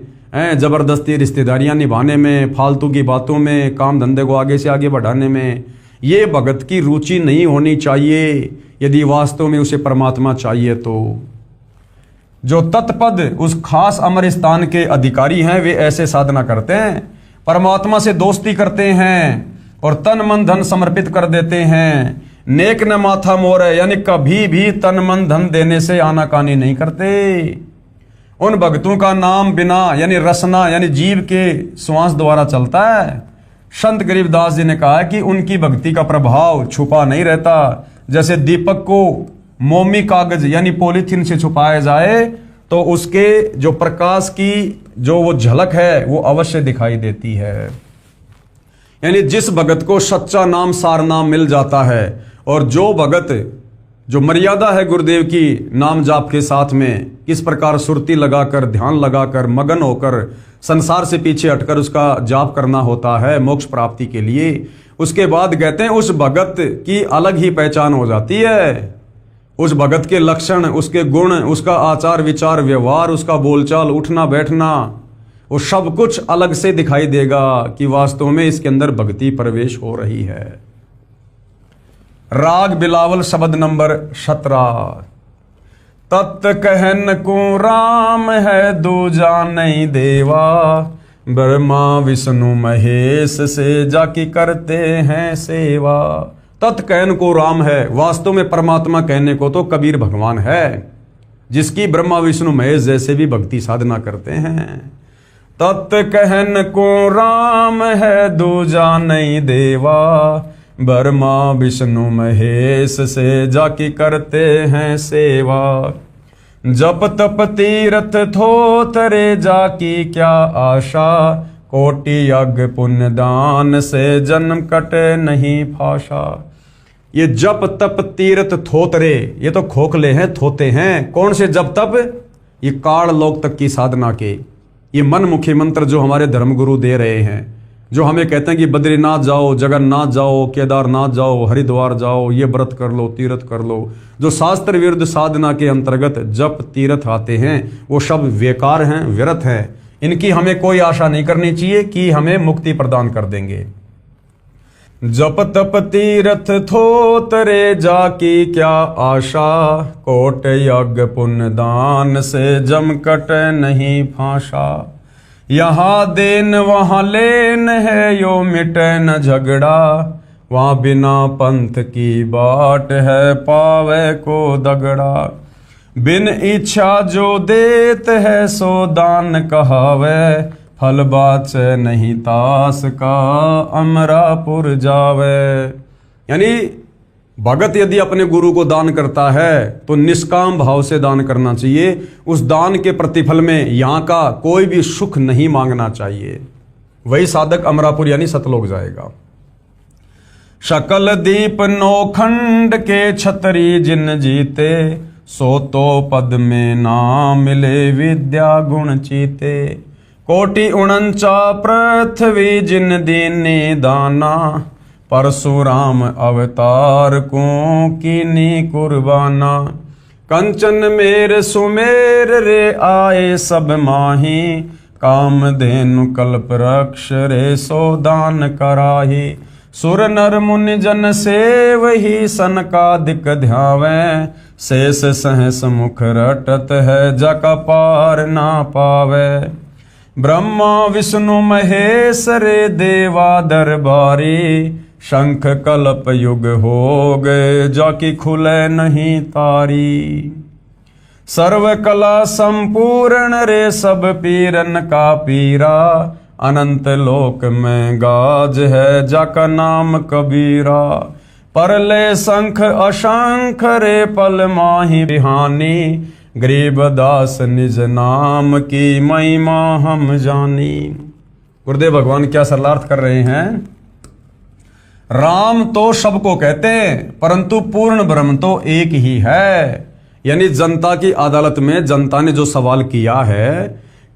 जबरदस्ती रिश्तेदारियां निभाने में, फालतू की बातों में, काम धंधे को आगे से आगे बढ़ाने में। ये भगत की रुचि नहीं होनी चाहिए यदि वास्तव में उसे परमात्मा चाहिए तो। जो तत्पद उस खास अमर स्थान के अधिकारी हैं वे ऐसे साधना करते हैं, परमात्मा से दोस्ती करते हैं और तन मन धन समर्पित कर देते हैं। नेक न माथा मोर है, यानी कभी भी तन मन धन देने से आनाकानी नहीं करते। उन भक्तों का नाम बिना यानी रसना यानी जीव के श्वास द्वारा चलता है। संत गरीबदास जी ने कहा है कि उनकी भक्ति का प्रभाव छुपा नहीं रहता। जैसे दीपक को मोमी कागज यानी पॉलीथीन से छुपाया जाए तो उसके जो प्रकाश की जो वो झलक है वो अवश्य दिखाई देती है। यानी जिस भगत को सच्चा नाम सार नाम मिल जाता है और जो भगत जो मर्यादा है गुरुदेव की नाम जाप के साथ में, किस प्रकार सुरती लगाकर ध्यान लगाकर मगन होकर संसार से पीछे हटकर उसका जाप करना होता है मोक्ष प्राप्ति के लिए, उसके बाद कहते हैं उस भगत की अलग ही पहचान हो जाती है। उस भगत के लक्षण, उसके गुण, उसका आचार विचार व्यवहार, उसका बोलचाल उठना बैठना, वो सब कुछ अलग से दिखाई देगा कि वास्तव में इसके अंदर भक्ति प्रवेश हो रही है। राग बिलावल शब्द नंबर 17। तत् कहन को राम है दूजा नहीं देवा, ब्रह्मा विष्णु महेश से जाकी करते हैं सेवा। तत् कहन को राम है, वास्तव में परमात्मा कहने को तो कबीर भगवान है, जिसकी ब्रह्मा विष्णु महेश जैसे भी भक्ति साधना करते हैं। तत् कहन को राम है दूजा नहीं देवा, ब्रह्मा विष्णु महेश से जाकी करते हैं सेवा। जप तप तीर्थ थोतरे जाकी क्या आशा, कोटि यज्ञ पुण्य दान से जन्म कटे नहीं फाशा। ये जप तप तीर्थ थोतरे ये तो खोखले हैं, थोते हैं। कौन से जप तप? ये काल लोक तक की साधना के ये मनमुखी मंत्र जो हमारे धर्मगुरु दे रहे हैं, जो हमें कहते हैं कि बद्रीनाथ जाओ, जगन्नाथ जाओ, केदारनाथ जाओ, हरिद्वार जाओ, ये व्रत कर लो, तीर्थ कर लो, जो शास्त्र विरुद्ध साधना के अंतर्गत जप तीर्थ आते हैं वो सब बेकार हैं, व्यर्थ हैं। इनकी हमें कोई आशा नहीं करनी चाहिए कि हमें मुक्ति प्रदान कर देंगे। जप तप तीर्थ थोतरे जाकी क्या आशा, कोट यज्ञ पुण्य दान से जम कट नहीं फांसा। यहाँ देन वहाँ लेन है, यो मिटे न झगड़ा, वहाँ बिना पंथ की बाट है, पावे को दगड़ा। बिन इच्छा जो देत है, सो दान कहावे, फल बाचे नहीं तास का, अमरापुर जावे। यानी भगत यदि अपने गुरु को दान करता है तो निष्काम भाव से दान करना चाहिए। उस दान के प्रतिफल में यहाँ का कोई भी सुख नहीं मांगना चाहिए। वही साधक अमरापुर यानी सतलोक जाएगा। शकल दीप नौखंड के छतरी जिन जीते, सो तो पद में ना मिले विद्या गुण चीते। कोटि 49 पृथ्वी जिन दीनी दाना, परशुराम अवतार को कीनी कुर्बाना। कंचन मेर सुमेर रे आए सब माही, काम धेनु कल्प रक्ष रे सो दान कराही। सुर नर मुनि जन सेव ही सनकादिक ध्यावे, शेष सहस मुख रटत है जका पार ना पावे। ब्रह्मा विष्णु महेश रे देवा दरबारी, शंख कल्प युग हो गए जाकी खुले नहीं तारी। सर्व कला संपूर्ण रे सब पीरन का पीरा, अनंत लोक में गाज है जाका नाम कबीरा। परले शंख अशंख रे पल माही बिहानी, गरीबदास निज नाम की महिमा हम जानी। गुरुदेव भगवान क्या सरलार्थ कर रहे हैं? राम तो सबको कहते हैं, परंतु पूर्ण ब्रह्म तो एक ही है। यानी जनता की अदालत में जनता ने जो सवाल किया है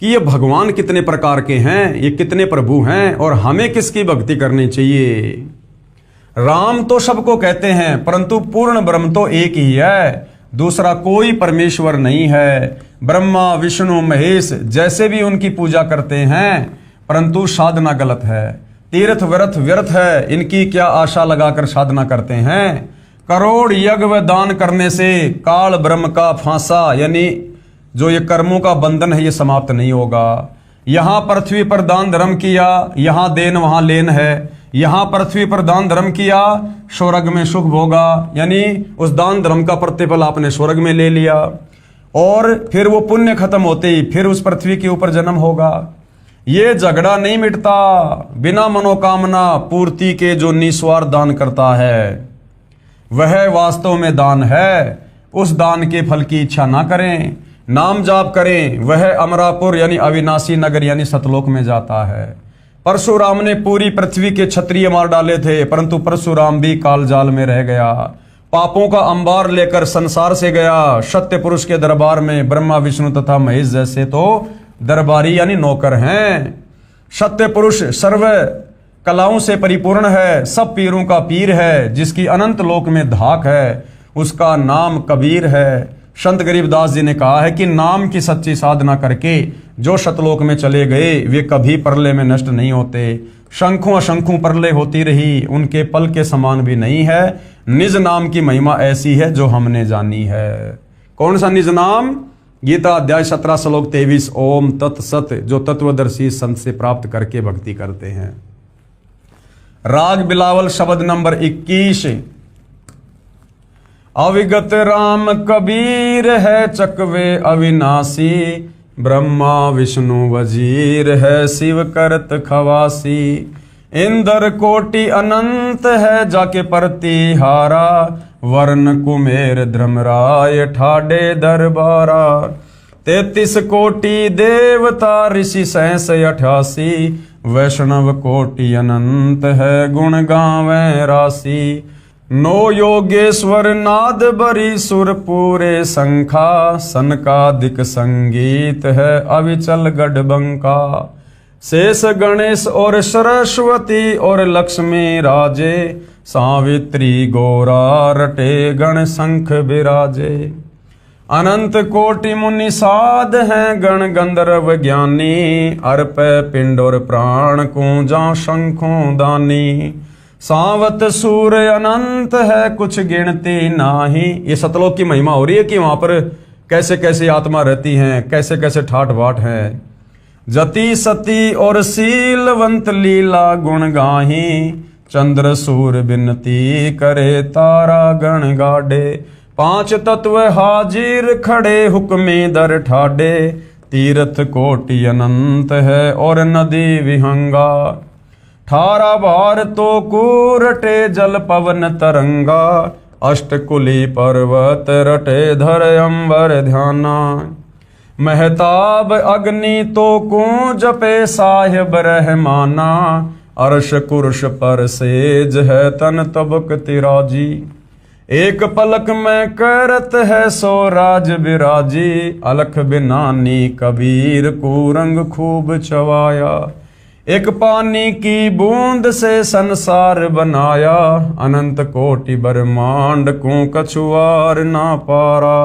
कि ये भगवान कितने प्रकार के हैं, ये कितने प्रभु हैं और हमें किसकी भक्ति करनी चाहिए। राम तो सबको कहते हैं, परंतु पूर्ण ब्रह्म तो एक ही है, दूसरा कोई परमेश्वर नहीं है। ब्रह्मा विष्णु महेश जैसे भी उनकी पूजा करते हैं, परंतु साधना गलत है। तीर्थ व्रत व्यर्थ है, इनकी क्या आशा लगाकर साधना करते हैं। करोड़ यज्ञ व दान करने से काल ब्रह्म का फांसा, यानी जो ये कर्मों का बंधन है, ये समाप्त नहीं होगा। यहां पृथ्वी पर दान धर्म किया, यहां देन वहां लेन है। यहां पृथ्वी पर दान धर्म किया, स्वर्ग में सुख भोगा, यानी उस दान धर्म का प्रतिफल आपने स्वर्ग में ले लिया, और फिर वो पुण्य खत्म होते ही फिर उस पृथ्वी के ऊपर जन्म होगा। ये झगड़ा नहीं मिटता। बिना मनोकामना पूर्ति के जो निस्वार्थ दान करता है, वह वास्तव में दान है। उस दान के फल की इच्छा ना करें, नाम जाप करें, वह अमरापुर यानी अविनाशी नगर यानी सतलोक में जाता है। परशुराम ने पूरी पृथ्वी के क्षत्रिय मार डाले थे, परंतु परशुराम भी काल जाल में रह गया। पापों का अंबार लेकर संसार से गया। सत्य पुरुष के दरबार में ब्रह्मा विष्णु तथा महेश जैसे तो दरबारी यानी नौकर हैं। सत्य पुरुष सर्व कलाओं से परिपूर्ण है, सब पीरों का पीर है, जिसकी अनंत लोक में धाक है, उसका नाम कबीर है। संत गरीबदास जी ने कहा है कि नाम की सच्ची साधना करके जो शतलोक में चले गए, वे कभी प्रलय में नष्ट नहीं होते। शंखों असंखों प्रलय होती रही, उनके पल के समान भी नहीं है। निज नाम की महिमा ऐसी है जो हमने जानी है। कौन सा निज नाम? गीता अध्याय 17 श्लोक 23, ओम तत्सत, जो तत्वदर्शी संत से प्राप्त करके भक्ति करते हैं। राग बिलावल शब्द नंबर 21। अविगत राम कबीर है चकवे अविनाशी, ब्रह्मा विष्णु वजीर है शिव करत खवासी। इंद्र कोटि अनंत है जाके प्रतिहारा, वर्ण कुमेर धर्मराय ठाडे दरबारा। 33 कोटि देवता ऋषि 88, वैष्णव कोटि अनंत है गुण गावें राशि। 9 योगेश्वर नाद बरी सुर पूरे संखा, सनकादिक संगीत है अविचल गढ़बंका। शेष गणेश और सरस्वती और लक्ष्मी राजे, सावित्री गौरा रटे गण शंख बिराजे। अनंत कोटि मुनि साध हैं गण गंधर्व ज्ञानी, अर्प पिंड और प्राण कूंजा शंखों दानी। सावत सूर्य अनंत है कुछ गिनती नाही। ये सतलोक की महिमा हो रही है कि वहां पर कैसे कैसे आत्मा रहती हैं, कैसे कैसे ठाठ बाट हैं। जति सती और शीलवंत लीला गुण गाही, चंद्र सूर्य बिनती करे तारा गण गाडे। 5 तत्व हाजिर खड़े हुक्मे दर ठाडे, तीर्थ कोटि अनंत है और नदी विहंगा। 18 बार तो कूरटे जल पवन तरंगा, अष्टकुली पर्वत रटे धर अंबर ध्याना। महताब अग्नि तो को जपे साहिब रहमाना, अर्श कुर्श पर सेज है तन तबक तिराजी। एक पलक में करत है सो राज बिराजी, अलख बिनानी कबीर को रंग खूब चवाया। एक पानी की बूंद से संसार बनाया, अनंत कोटि ब्रह्मांड को कछुआर ना पारा।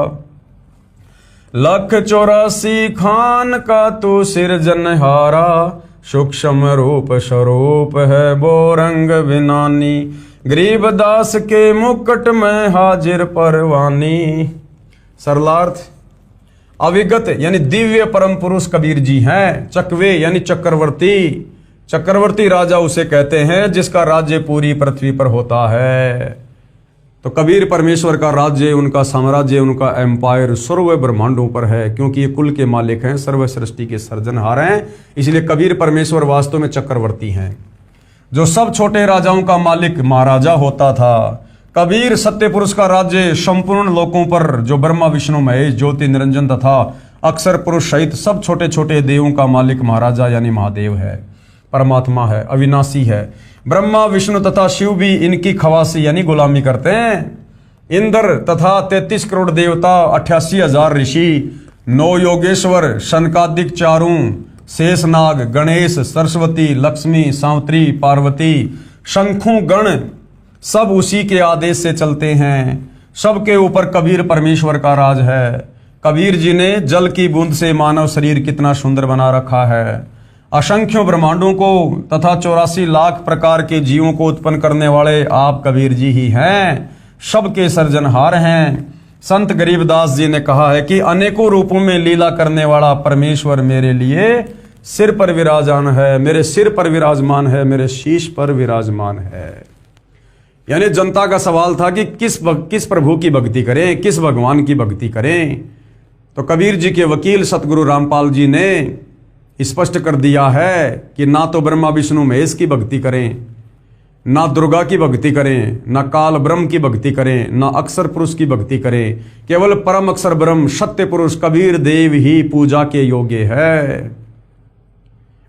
184 खान का तू सिरजनहारा, सूक्ष्म रूप स्वरूप है वो रंग बिनानी। गरीबदास के मुकुट में हाजिर परवानी। सरलार्थ, अविगत यानी दिव्य परम पुरुष कबीर जी हैं। चकवे यानी चक्रवर्ती, चक्रवर्ती राजा उसे कहते हैं जिसका राज्य पूरी पृथ्वी पर होता है। तो कबीर परमेश्वर का राज्य, उनका साम्राज्य, उनका एम्पायर सर्व ब्रह्मांडों पर है, क्योंकि ये कुल के मालिक हैं, सर्व सृष्टि के सर्जनहार हैं। इसलिए कबीर परमेश्वर वास्तव में चक्रवर्ती हैं। जो सब छोटे राजाओं का मालिक महाराजा होता था, कबीर सत्य पुरुष का राज्य संपूर्ण लोकों पर, जो ब्रह्मा विष्णु महेश ज्योति निरंजन तथा अक्षर पुरुष सहित सब छोटे छोटे देवों का मालिक महाराजा यानी महादेव है, परमात्मा है, अविनाशी है। ब्रह्मा विष्णु तथा शिव भी इनकी खवासी यानी गुलामी करते हैं। इंद्र तथा 33 करोड़ देवता, 88,000 ऋषि, 9 योगेश्वर, शनकादिक चारों, शेषनाग, गणेश, सरस्वती, लक्ष्मी, सावित्री, पार्वती, शंखु गण सब उसी के आदेश से चलते हैं। सबके ऊपर कबीर परमेश्वर का राज है। कबीर जी ने जल की बूंद से मानव शरीर कितना सुंदर बना रखा है। असंख्यों ब्रह्मांडों को तथा 84 लाख प्रकार के जीवों को उत्पन्न करने वाले आप कबीर जी ही हैं, सबके सर्जनहार हैं। संत गरीबदास जी ने कहा है कि अनेकों रूपों में लीला करने वाला परमेश्वर मेरे लिए सिर पर विराजमान है, मेरे सिर पर विराजमान है, मेरे शीश पर विराजमान है। यानी जनता का सवाल था कि किस प्रभु की भक्ति करें, किस भगवान की भक्ति करें। तो कबीर जी के वकील सतगुरु रामपाल जी ने स्पष्ट कर दिया है कि ना तो ब्रह्मा विष्णु महेश की भक्ति करें, ना दुर्गा की भक्ति करें, ना काल ब्रह्म की भक्ति करें, ना अक्षर पुरुष की भक्ति करें। केवल परम अक्षर ब्रह्म सत्य पुरुष कबीर देव ही पूजा के योग्य है।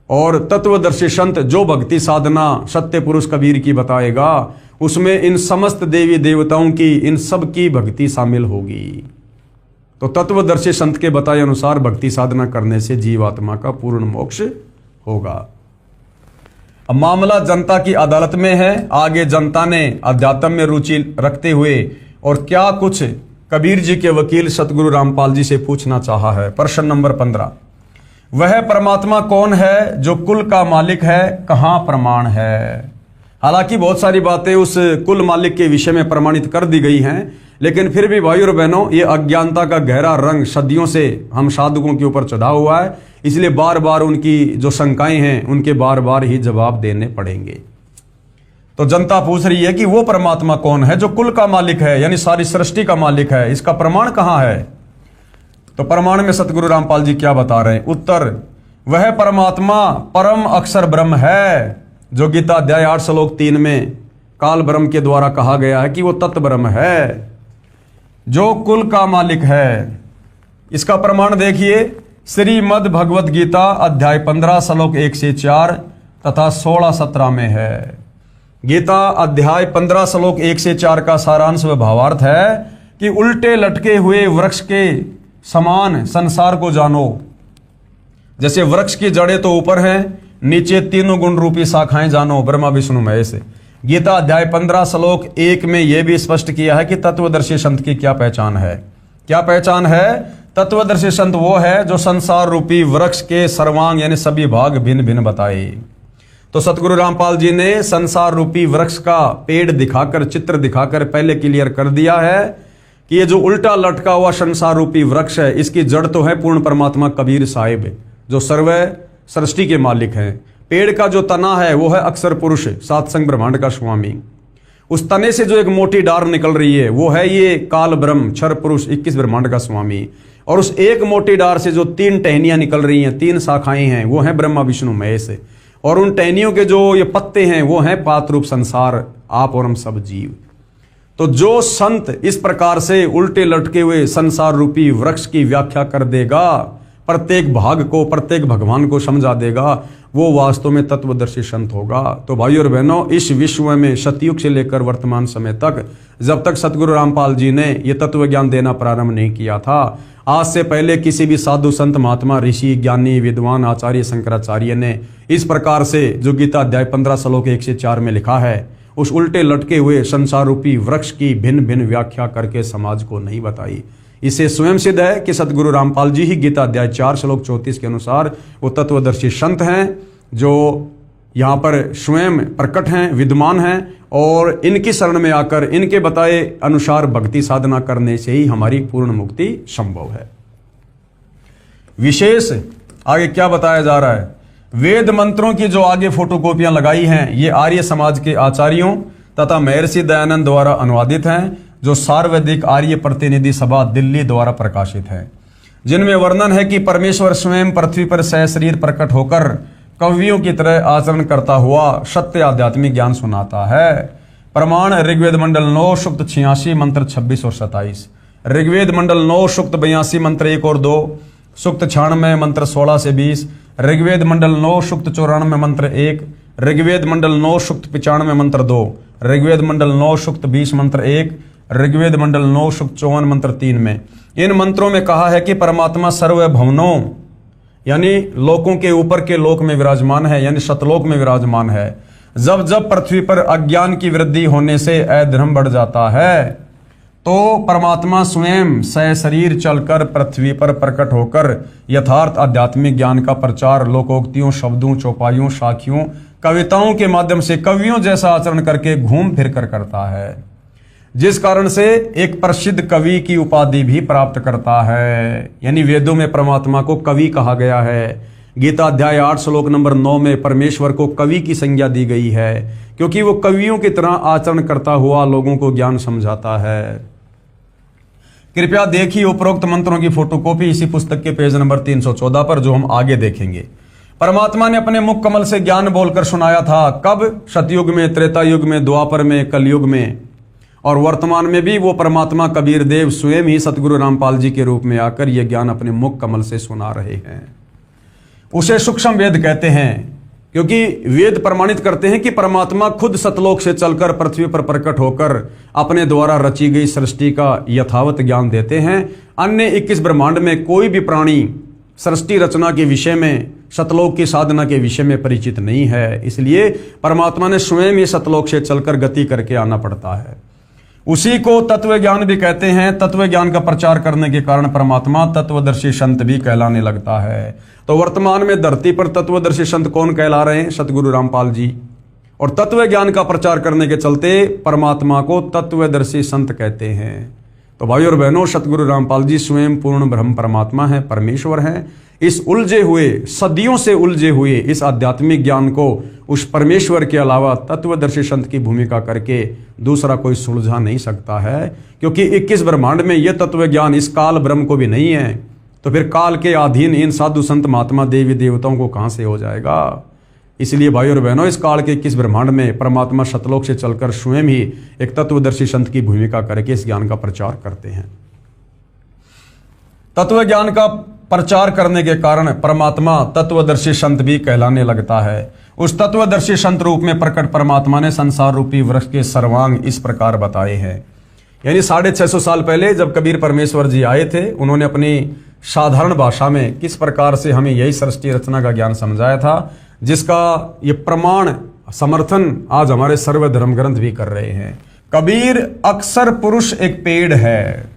और तत्वदर्शी संत जो भक्ति साधना सत्य पुरुष कबीर की बताएगा, उसमें इन समस्त देवी देवताओं की, इन सब की भक्ति शामिल होगी। तो तत्वदर्शी संत के बताए अनुसार भक्ति साधना करने से जीवात्मा का पूर्ण मोक्ष होगा। अब मामला जनता की अदालत में है। आगे जनता ने अध्यात्म में रुचि रखते हुए और क्या कुछ कबीर जी के वकील सतगुरु रामपाल जी से पूछना चाहा है। प्रश्न नंबर 15, वह परमात्मा कौन है जो कुल का मालिक है, कहाँ प्रमाण है। हालांकि बहुत सारी बातें उस कुल मालिक के विषय में प्रमाणित कर दी गई हैं, लेकिन फिर भी भाई और बहनों, ये अज्ञानता का गहरा रंग सदियों से हम साधकों के ऊपर चढ़ा हुआ है। इसलिए बार बार उनकी जो शंकाएं हैं उनके बार बार ही जवाब देने पड़ेंगे। तो जनता पूछ रही है कि वो परमात्मा कौन है जो कुल का मालिक है, यानी सारी सृष्टि का मालिक है, इसका प्रमाण कहाँ है। तो प्रमाण में सतगुरु रामपाल जी क्या बता रहे हैं। उत्तर, वह परमात्मा परम अक्षर ब्रह्म है, जो गीता अध्याय 8 श्लोक 3 में काल ब्रह्म के द्वारा कहा गया है कि वो तत्व ब्रह्म है, जो कुल का मालिक है। इसका प्रमाण देखिए, श्रीमद् भगवत गीता अध्याय 15 श्लोक 1 से 4 तथा 16-17 में है। गीता अध्याय 15 श्लोक 1 से 4 का सारांश व भावार्थ है कि उल्टे लटके हुए वृक्ष के समान संसार को जानो। जैसे वृक्ष की जड़ें तो ऊपर हैं, नीचे तीनों गुण रूपी शाखाएं जानो, ब्रह्मा विष्णु महेश। गीता अध्याय 15 श्लोक 1 में यह भी स्पष्ट किया है कि तत्वदर्शी संत की क्या पहचान है। क्या पहचान है। तत्वदर्शी संत वो है जो संसार रूपी वृक्ष के सर्वांग यानी सभी भाग भिन्न भिन्न बताए। तो सतगुरु रामपाल जी ने संसार रूपी वृक्ष का पेड़ दिखाकर, चित्र दिखाकर पहले क्लियर कर दिया है कि ये जो उल्टा लटका हुआ संसार रूपी वृक्ष है, इसकी जड़ तो है पूर्ण परमात्मा कबीर साहिब, जो सर्व सृष्टि के मालिक हैं। पेड़ का जो तना है वो है अक्षर पुरुष, सातसंग ब्रह्मांड का स्वामी। उस तने से जो एक मोटी डार निकल रही है वो है ये काल ब्रह्म, क्षर पुरुष, 21 ब्रह्मांड का स्वामी। और उस एक मोटी डार से जो 3 टहनियां निकल रही हैं, 3 शाखाएं हैं, वो हैं ब्रह्मा विष्णु महेश। और उन टहनियों के जो ये पत्ते हैं वो हैं पात रूप संसार, आप और हम सब जीव। तो जो संत इस प्रकार से उल्टे लटके हुए संसार रूपी वृक्ष की व्याख्या कर देगा, प्रत्येक भाग को, प्रत्येक भगवान को समझा देगा, वो वास्तव में तत्वदर्शी संत होगा। तो भाइयों और बहनों, इस विश्व में सतयुग से लेकर वर्तमान समय तक, जब तक सतगुरु रामपाल जी ने ये तत्व ज्ञान देना प्रारंभ नहीं किया था, आज से पहले किसी भी साधु संत महात्मा ऋषि ज्ञानी विद्वान आचार्य शंकराचार्य ने इस प्रकार से जो गीता अध्याय 15 श्लोक 1 से 4 में लिखा है, उस उल्टे लटके हुए संसार रूपी वृक्ष की भिन्न भिन्न व्याख्या करके समाज को नहीं बताई। इसे स्वयं सिद्ध है कि सतगुरु रामपाल जी ही गीता अध्याय 4 श्लोक 34 के अनुसार वो तत्वदर्शी संत हैं, जो यहाँ पर स्वयं प्रकट हैं, विद्यमान हैं। और इनकी शरण में आकर इनके बताए अनुसार भक्ति साधना करने से ही हमारी पूर्ण मुक्ति संभव है। विशेष आगे क्या बताया जा रहा है, वेद मंत्रों की जो आगे फोटोकॉपियां लगाई हैं ये आर्य समाज के आचार्यों तथा महर्षि दयानंद द्वारा अनुवादित हैं, जो सार्वधिक आर्य प्रतिनिधि सभा दिल्ली द्वारा प्रकाशित है, जिनमें वर्णन है कि परमेश्वर स्वयं पृथ्वी पर सहशरीर प्रकट होकर कवियों की तरह आचरण करता हुआ सत्य आध्यात्मिक ज्ञान सुनाता है। प्रमाण ऋग्वेद मंडल 9 सूक्त 86 मंत्र 26 और 27, ऋग्वेद मंडल 9 सूक्त 82 मंत्र 1 और 2, सूक्त 96 मंत्र 16 से 20, ऋग्वेद मंडल 9 सूक्त 94 मंत्र 1, ऋग्वेद मंडल 9 सूक्त 95 मंत्र 2, ऋग्वेद मंडल 9 सूक्त 20 मंत्र 1, ऋग्वेद मंडल 9 सूक्त 54 मंत्र 3 में इन मंत्रों में कहा है कि परमात्मा सर्वभवनों यानी लोकों के ऊपर के लोक में विराजमान है, यानी सतलोक में विराजमान है। जब जब पृथ्वी पर अज्ञान की वृद्धि होने से अधर्म बढ़ जाता है तो परमात्मा स्वयं सहशरीर चलकर पृथ्वी पर प्रकट होकर यथार्थ आध्यात्मिक ज्ञान का प्रचार लोकोक्तियों, शब्दों, चौपाइयों, साखियों, कविताओं के माध्यम से कवियों जैसा आचरण करके घूम फिर कर करता है, जिस कारण से एक प्रसिद्ध कवि की उपाधि भी प्राप्त करता है। यानी वेदों में परमात्मा को कवि कहा गया है। गीता अध्याय 8 श्लोक नंबर 9 में परमेश्वर को कवि की संज्ञा दी गई है, क्योंकि वो कवियों की तरह आचरण करता हुआ लोगों को ज्ञान समझाता है। कृपया देखिए उपरोक्त मंत्रों की फोटोकॉपी इसी पुस्तक के पेज नंबर 314 पर, जो हम आगे देखेंगे। परमात्मा ने अपने मुख कमल से ज्ञान बोलकर सुनाया था। कब? सतयुग में, त्रेता युग में, द्वापर में, कलयुग में, और वर्तमान में भी वो परमात्मा कबीर देव स्वयं ही सतगुरु रामपाल जी के रूप में आकर ये ज्ञान अपने मुख कमल से सुना रहे हैं। उसे सूक्ष्म वेद कहते हैं, क्योंकि वेद प्रमाणित करते हैं कि परमात्मा खुद सतलोक से चलकर पृथ्वी पर प्रकट होकर अपने द्वारा रची गई सृष्टि का यथावत ज्ञान देते हैं। अन्य 21 ब्रह्मांड में कोई भी प्राणी सृष्टि रचना के विषय में, सतलोक की साधना के विषय में परिचित नहीं है, इसलिए परमात्मा ने स्वयं ही सतलोक से चलकर गति करके आना पड़ता है। उसी को तत्व ज्ञान भी कहते हैं। तत्व ज्ञान का प्रचार करने के कारण परमात्मा तत्वदर्शी संत भी कहलाने लगता है। तो वर्तमान में धरती पर तत्वदर्शी संत कौन कहला रहे हैं? सतगुरु रामपाल जी। और तत्व ज्ञान का प्रचार करने के चलते परमात्मा को तत्वदर्शी संत कहते हैं। तो भाई और बहनों, सतगुरु रामपाल जी स्वयं पूर्ण ब्रह्म परमात्मा है, परमेश्वर है। इस उलझे हुए, सदियों से उलझे हुए इस आध्यात्मिक ज्ञान को उस परमेश्वर के अलावा तत्वदर्शी संत की भूमिका करके दूसरा कोई सुलझा नहीं सकता है, क्योंकि 21 ब्रह्मांड में यह तत्व ज्ञान इस काल ब्रह्म को भी नहीं है, तो फिर काल के अधीन इन साधु संत महात्मा देवी देवताओं को कहां से हो जाएगा। इसलिए भाई और बहनों, इस काल के 21 ब्रह्मांड में परमात्मा सतलोक से चलकर स्वयं ही एक तत्वदर्शी संत की भूमिका करके इस ज्ञान का प्रचार करते हैं। तत्व ज्ञान का प्रचार करने के कारण परमात्मा तत्वदर्शी संत भी कहलाने लगता है। उस तत्वदर्शी संत रूप में प्रकट परमात्मा ने संसार रूपी वृक्ष के सर्वांग इस प्रकार बताए हैं। यानी 650 साल पहले जब कबीर परमेश्वर जी आए थे, उन्होंने अपनी साधारण भाषा में किस प्रकार से हमें यही सृष्टि रचना का ज्ञान समझाया था, जिसका ये प्रमाण समर्थन आज हमारे सर्व धर्म ग्रंथ भी कर रहे हैं। कबीर अक्सर पुरुष एक पेड़ है,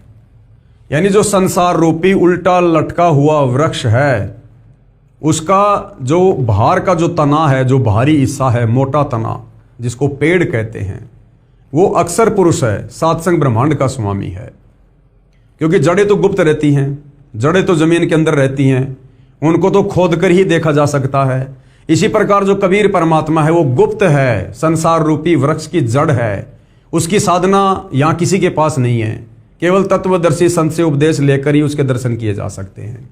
यानी जो संसार रूपी उल्टा लटका हुआ वृक्ष है, उसका जो बाहर का जो तना है, जो बाहरी हिस्सा है, मोटा तना जिसको पेड़ कहते हैं, वो अक्सर पुरुष है, सातसंग ब्रह्मांड का स्वामी है। क्योंकि जड़ें तो गुप्त रहती हैं, जड़ें तो जमीन के अंदर रहती हैं, उनको तो खोद कर ही देखा जा सकता है। इसी प्रकार जो कबीर परमात्मा है वो गुप्त है, संसार रूपी वृक्ष की जड़ है, उसकी साधना यहाँ किसी के पास नहीं है, केवल तत्वदर्शी संत से उपदेश लेकर ही उसके दर्शन किए जा सकते हैं।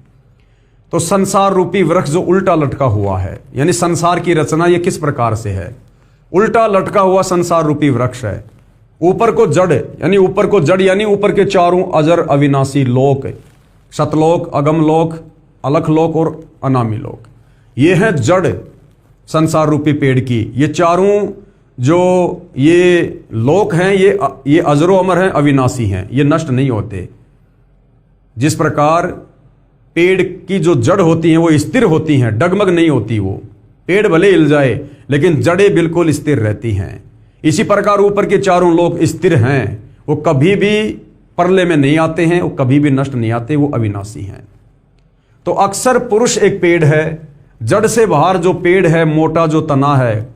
तो संसार रूपी वृक्ष जो उल्टा लटका हुआ है, यानी संसार की रचना ये किस प्रकार से है? उल्टा लटका हुआ संसार रूपी वृक्ष है। ऊपर को जड़, यानी ऊपर को जड़ यानी ऊपर के चारों अजर अविनाशी लोक, सतलोक, अगमलोक, अलखलोक और अनामी लोक, ये है जड़ संसार रूपी पेड़ की। ये चारों जो ये लोक हैं ये अजरो अमर हैं, अविनाशी हैं, ये नष्ट नहीं होते। जिस प्रकार पेड़ की जो जड़ होती हैं वो स्थिर होती हैं, डगमग नहीं होती, वो पेड़ भले हिल जाए लेकिन जड़ें बिल्कुल स्थिर रहती हैं। इसी प्रकार ऊपर के चारों लोक स्थिर हैं, वो कभी भी प्रलय में नहीं आते हैं, वो कभी भी नष्ट नहीं आते, वो अविनाशी हैं। तो अक्सर पुरुष एक पेड़ है, जड़ से बाहर जो पेड़ है, मोटा जो तना है,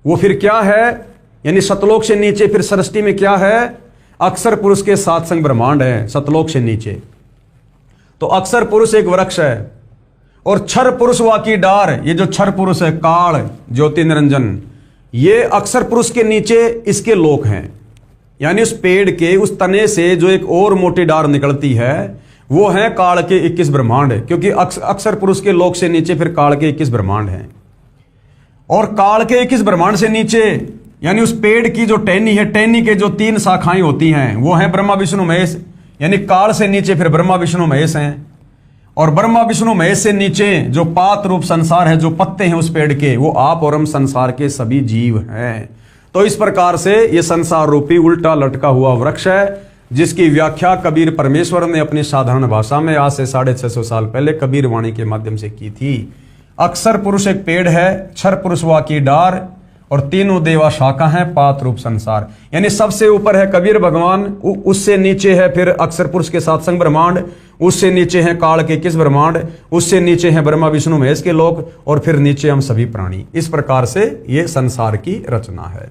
वो फिर क्या है? यानी सतलोक से नीचे फिर सृष्टि में क्या है? अक्सर पुरुष के सातसंग ब्रह्मांड है, सतलोक से नीचे। तो अक्सर पुरुष एक वृक्ष है, और क्षर पुरुष वा की डार, ये जो क्षर पुरुष है, काल, ज्योति निरंजन, ये अक्षर पुरुष के नीचे इसके लोक हैं। यानी उस पेड़ के उस तने से जो एक और मोटी डार निकलती है वो है काल के 21 ब्रह्मांड, क्योंकि अक्षर पुरुष के लोक से नीचे फिर काल के 21 ब्रह्मांड हैं। और काल के 21 ब्रह्मांड से नीचे यानी उस पेड़ की जो टहनी है, टहनी के जो 3 शाखाएं होती हैं वो हैं ब्रह्मा विष्णु महेश। यानी काल से नीचे फिर ब्रह्मा विष्णु महेश हैं, और ब्रह्मा विष्णु महेश से नीचे जो पात रूप संसार है, जो पत्ते हैं उस पेड़ के, वो आप और हम संसार के सभी जीव हैं। तो इस प्रकार से ये संसार रूपी उल्टा लटका हुआ वृक्ष है, जिसकी व्याख्या कबीर परमेश्वर ने अपनी साधारण भाषा में आज से 650 साल पहले कबीर वाणी के माध्यम से की थी। अक्षर पुरुष एक पेड़ है, क्षर पुरुष वा की डार, और तीनों देवा शाखा है, पात रूप संसार। यानी सबसे ऊपर है कबीर भगवान, उससे नीचे है फिर अक्षर पुरुष के सात्संग ब्रह्मांड, उससे नीचे है काल के 21 ब्रह्मांड, उससे नीचे है ब्रह्मा विष्णु महेश के लोक, और फिर नीचे हम सभी प्राणी। इस प्रकार से ये संसार की रचना है।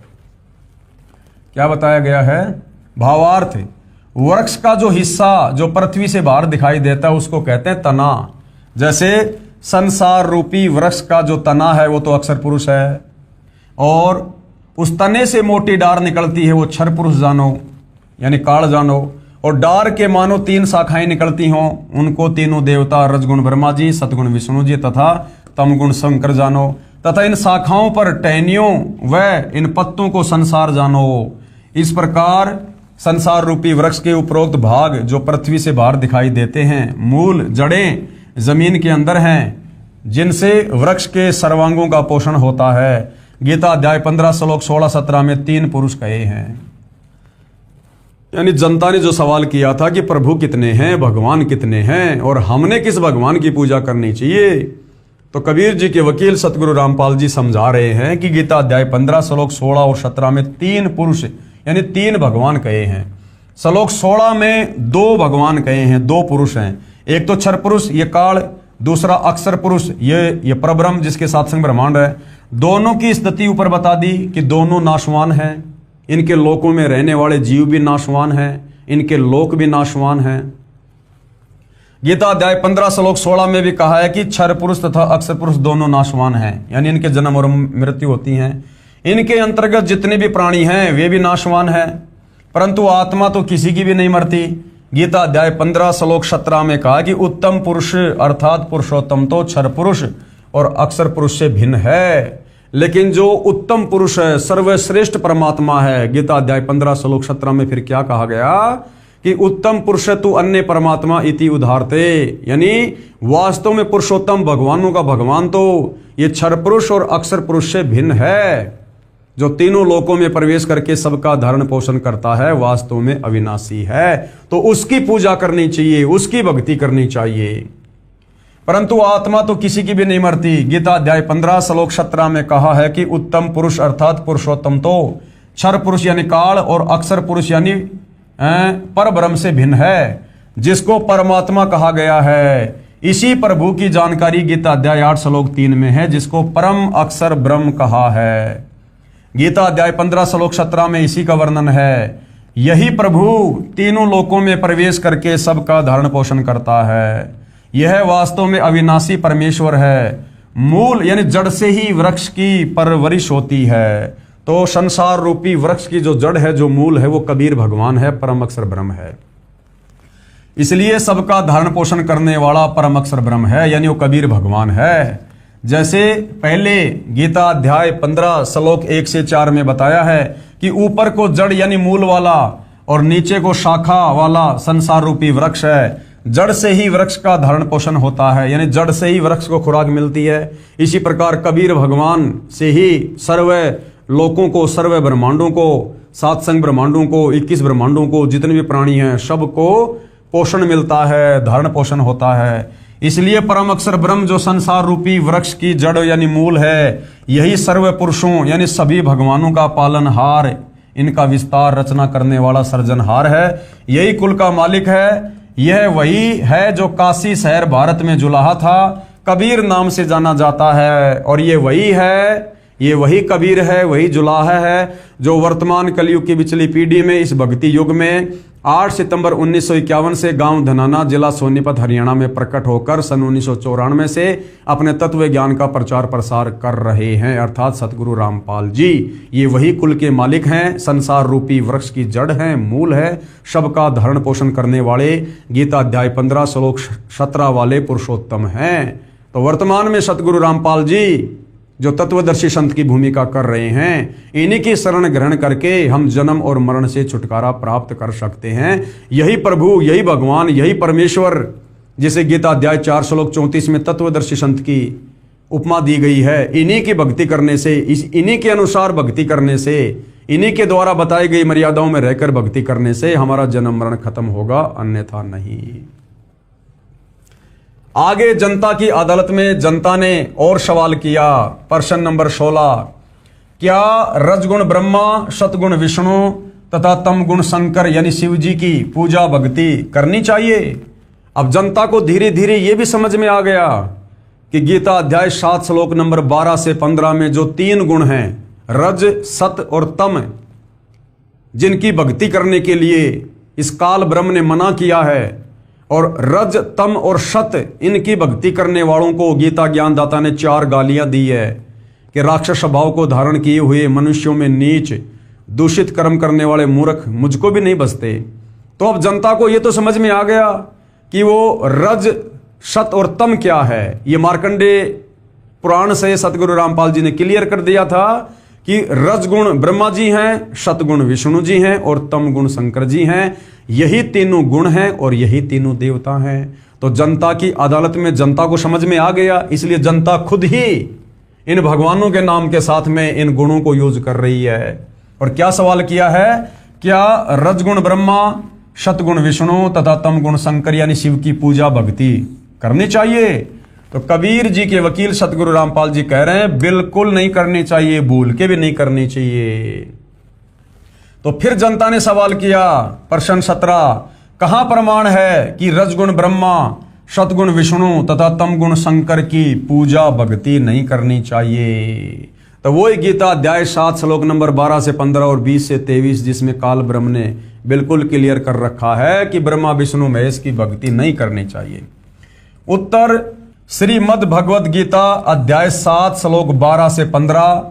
क्या बताया गया है? भावार्थ, वृक्ष का जो हिस्सा जो पृथ्वी से बाहर दिखाई देता है उसको कहते हैं तना। जैसे संसार रूपी वृक्ष का जो तना है वो तो अक्षर पुरुष है, और उस तने से मोटी डार निकलती है वो क्षर पुरुष जानो, यानी काल जानो, और डार के मानो 3 शाखाएं निकलती हों, उनको तीनों देवता रजगुण ब्रह्मा जी, सतगुण विष्णु जी तथा तमगुण शंकर जानो, तथा इन शाखाओं पर टहनियों व इन पत्तों को संसार जानो। इस प्रकार संसार रूपी वृक्ष के उपरोक्त भाग जो पृथ्वी से बाहर दिखाई देते हैं, मूल जड़ें जमीन के अंदर हैं, जिनसे वृक्ष के सर्वांगों का पोषण होता है। गीता अध्याय 15 श्लोक 16-17 में 3 पुरुष कहे हैं। यानी जनता ने जो सवाल किया था कि प्रभु कितने हैं, भगवान कितने हैं, और हमने किस भगवान की पूजा करनी चाहिए, तो कबीर जी के वकील सतगुरु रामपाल जी समझा रहे हैं कि गीता अध्याय 15 श्लोक 16 और 17 में 3 पुरुष यानी 3 भगवान कहे हैं। श्लोक 16 में 2 भगवान कहे हैं, 2 पुरुष हैं। एक तो क्षर पुरुष ये काल, दूसरा अक्षर पुरुष ये परब्रह्म जिसके सात्संग ब्रह्मांड है। दोनों की स्थिति ऊपर बता दी कि दोनों नाशवान हैं, इनके लोकों में रहने वाले जीव भी नाशवान हैं, इनके लोक भी नाशवान हैं। गीता अध्याय 15 श्लोक 16 में भी कहा है कि क्षर पुरुष तथा अक्षर पुरुष दोनों नाशवान हैं, यानी इनके जन्म और मृत्यु होती हैं। इनके अंतर्गत जितने भी प्राणी हैं वे भी नाशवान हैं, परंतु आत्मा तो किसी की भी नहीं मरती। गीता अध्याय 15 श्लोक 17 में कहा कि उत्तम पुरुष अर्थात पुरुषोत्तम तो क्षर पुरुष और अक्षर पुरुष से भिन्न है, लेकिन जो उत्तम पुरुष है, सर्वश्रेष्ठ परमात्मा है, गीता अध्याय 15 श्लोक 17 में फिर क्या कहा गया कि उत्तम पुरुष तु अन्य परमात्मा इति उदाहरते, यानी वास्तव में पुरुषोत्तम भगवानों का भगवान तो ये क्षर पुरुष और अक्षर पुरुष से भिन्न है, जो तीनों लोकों में प्रवेश करके सबका धारण पोषण करता है, वास्तव में अविनाशी है। तो उसकी पूजा करनी चाहिए, उसकी भक्ति करनी चाहिए, परंतु आत्मा तो किसी की भी नहीं मरती। गीता अध्याय 15 श्लोक 17 में कहा है कि उत्तम पुरुष अर्थात पुरुषोत्तम तो क्षर पुरुष यानी काल और अक्षर पुरुष यानी पर ब्रह्म से भिन्न है, जिसको परमात्मा कहा गया है। इसी प्रभु की जानकारी गीता अध्याय 8 श्लोक 3 में है, जिसको परम अक्षर ब्रह्म कहा है। गीता अध्याय 15 श्लोक 17 में इसी का वर्णन है। यही प्रभु तीनों लोकों में प्रवेश करके सबका धारण पोषण करता है। यह वास्तव में अविनाशी परमेश्वर है। मूल यानी जड़ से ही वृक्ष की परवरिश होती है। तो संसार रूपी वृक्ष की जो जड़ है, जो मूल है, वो कबीर भगवान है, परम अक्षर ब्रह्म है। इसलिए सबका धारण पोषण करने वाला परम अक्षर ब्रह्म है, यानी वो कबीर भगवान है। जैसे पहले गीता अध्याय 15 श्लोक 1 से 4 में बताया है कि ऊपर को जड़ यानी मूल वाला और नीचे को शाखा वाला संसार रूपी वृक्ष है। जड़ से ही वृक्ष का धारण पोषण होता है, यानी जड़ से ही वृक्ष को खुराक मिलती है। इसी प्रकार कबीर भगवान से ही सर्व लोकों को, सर्व ब्रह्मांडों को, सातसंग ब्रह्मांडों को, 21 ब्रह्मांडों को, जितने भी प्राणी हैं सबको पोषण मिलता है, धारण पोषण होता है। इसलिए परम अक्षर ब्रह्म जो संसार रूपी वृक्ष की जड़ यानी मूल है, यही सर्व पुरुषों यानी सभी भगवानों का पालनहार, इनका विस्तार रचना करने वाला सर्जनहार है। यही कुल का मालिक है। यह वही है जो काशी शहर भारत में जुलाहा था, कबीर नाम से जाना जाता है। और ये वही है, ये वही कबीर है, वही जुलाहा है जो वर्तमान कलयुग की पिछली पीढ़ी में, इस भक्ति युग में 8 सितंबर 1951 से गांव धनाना, जिला सोनीपत, हरियाणा में प्रकट होकर सन 1994 से अपने तत्व ज्ञान का प्रचार प्रसार कर रहे हैं, अर्थात सतगुरु रामपाल जी। ये वही कुल के मालिक हैं, संसार रूपी वृक्ष की जड़ हैं, मूल है, सबका धारण पोषण करने वाले, गीता अध्याय 15 श्लोक 17 वाले पुरुषोत्तम हैं। तो वर्तमान में सतगुरु रामपाल जी जो तत्वदर्शी संत की भूमिका कर रहे हैं, इन्हीं की शरण ग्रहण करके हम जन्म और मरण से छुटकारा प्राप्त कर सकते हैं। यही प्रभु, यही भगवान, यही परमेश्वर, जिसे गीता अध्याय 4 श्लोक 34 में तत्वदर्शी संत की उपमा दी गई है, इन्हीं की भक्ति करने से, इन्हीं के अनुसार भक्ति करने से, इन्हीं के द्वारा बताई गई मर्यादाओं में रहकर भक्ति करने से हमारा जन्म मरण खत्म होगा, अन्यथा नहीं। आगे जनता की अदालत में जनता ने और सवाल किया, प्रश्न नंबर 16, क्या रजगुण ब्रह्मा, सतगुण विष्णु तथा तम गुण शंकर यानी शिव जी की पूजा भक्ति करनी चाहिए? अब जनता को धीरे धीरे यह भी समझ में आ गया कि गीता अध्याय 7 श्लोक नंबर 12 से 15 में जो 3 गुण हैं, रज, सत और तम, जिनकी भक्ति करने के लिए इस काल ब्रह्म ने मना किया है, और रज, तम और सत, इनकी भक्ति करने वालों को गीता ज्ञानदाता ने 4 गालियां दी है कि राक्षस स्वभाव को धारण किए हुए मनुष्यों में नीच, दूषित कर्म करने वाले मूर्ख मुझको भी नहीं बसते। तो अब जनता को यह तो समझ में आ गया कि वो रज, सत और तम क्या है। ये मार्कंडेय पुराण से सतगुरु रामपाल जी ने क्लियर कर दिया था कि रजगुण ब्रह्मा जी हैं, सतगुण विष्णु जी हैं और तम गुण शंकर जी हैं। यही तीनों गुण हैं और यही तीनों देवता हैं। तो जनता की अदालत में जनता को समझ में आ गया, इसलिए जनता खुद ही इन भगवानों के नाम के साथ में इन गुणों को यूज कर रही है। और क्या सवाल किया है, क्या रजगुण ब्रह्मा, सतगुण विष्णु तथा तम गुण शंकर यानी शिव की पूजा भक्ति करनी चाहिए? तो कबीर जी के वकील सतगुरु रामपाल जी कह रहे हैं बिल्कुल नहीं करनी चाहिए, भूल के भी नहीं करनी चाहिए। तो फिर जनता ने सवाल किया, प्रश्न 17, कहां प्रमाण है कि रजगुण ब्रह्मा, सतगुण विष्णु तथा तम गुण शंकर की पूजा भक्ति नहीं करनी चाहिए? तो वो गीता अध्याय 7 श्लोक नंबर 12 से 15 और 20 से 23, जिसमें काल ब्रह्म ने बिल्कुल क्लियर कर रखा है कि ब्रह्मा विष्णु महेश की भक्ति नहीं करनी चाहिए। उत्तर, श्रीमद् भगवद गीता अध्याय 7 श्लोक 12 से 15,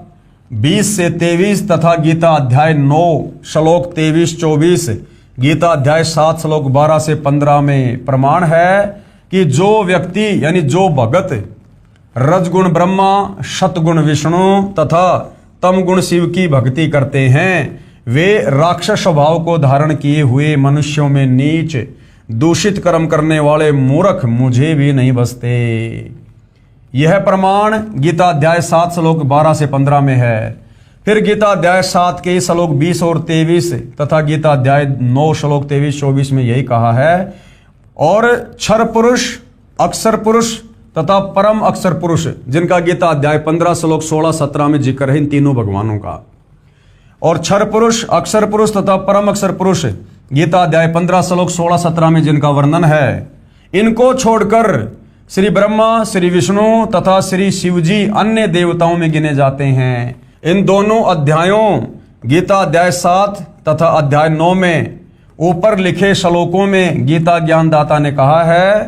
20 से 23 तथा गीता अध्याय 9 श्लोक 23-24, गीता अध्याय 7 श्लोक 12 से 15 में प्रमाण है कि जो व्यक्ति यानी जो भगत रजगुण ब्रह्मा, सतगुण विष्णु तथा तम गुण शिव की भक्ति करते हैं, वे राक्षस स्वभाव को धारण किए हुए मनुष्यों में नीच, दूषित कर्म करने वाले मूर्ख मुझे भी नहीं बसते। यह प्रमाण गीता अध्याय 7 श्लोक 12 से 15 में है। फिर गीता अध्याय 7 के श्लोक 20 और 23 तथा गीता अध्याय 9 श्लोक 23-24 में यही कहा है। और क्षर पुरुष, अक्षर पुरुष तथा परम अक्षर पुरुष, जिनका गीता अध्याय 15 श्लोक 16-17 में जिक्र है इन तीनों भगवानों का। और क्षर पुरुष, अक्षर पुरुष तथा परम अक्षर पुरुष, गीता अध्याय 15 श्लोक 16-17 में जिनका वर्णन है, इनको छोड़कर श्री ब्रह्मा, श्री विष्णु तथा श्री शिव जी अन्य देवताओं में गिने जाते हैं। इन दोनों अध्यायों गीता अध्याय 7 तथा अध्याय 9 में ऊपर लिखे श्लोकों में गीता ज्ञानदाता ने कहा है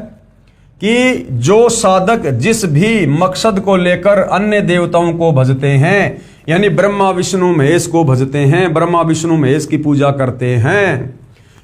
कि जो साधक जिस भी मकसद को लेकर अन्य देवताओं को भजते हैं, यानी ब्रह्मा विष्णु महेश को भजते हैं, ब्रह्मा विष्णु महेश की पूजा करते हैं,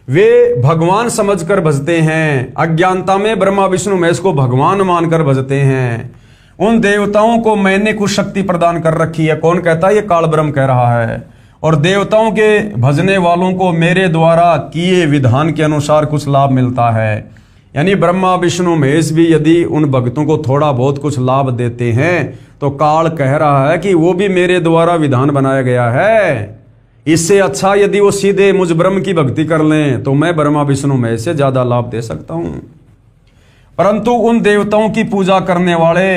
वे भगवान समझकर भजते हैं, अज्ञानता में ब्रह्मा विष्णु महेश को भगवान मानकर भजते हैं, उन देवताओं को मैंने कुछ शक्ति प्रदान कर रखी है। कौन कहता है? ये काल ब्रह्म कह रहा है। और देवताओं के भजने वालों को मेरे द्वारा किए विधान के अनुसार कुछ लाभ मिलता है। यानी ब्रह्मा विष्णु महेश भी यदि उन भक्तों को थोड़ा बहुत कुछ लाभ देते हैं तो काल कह रहा है कि वो भी मेरे द्वारा विधान बनाया गया है। इससे अच्छा यदि वो सीधे मुझ ब्रह्म की भक्ति कर लें तो मैं ब्रह्मा विष्णु महेश से ज्यादा लाभ दे सकता हूं। परंतु उन देवताओं की पूजा करने वाले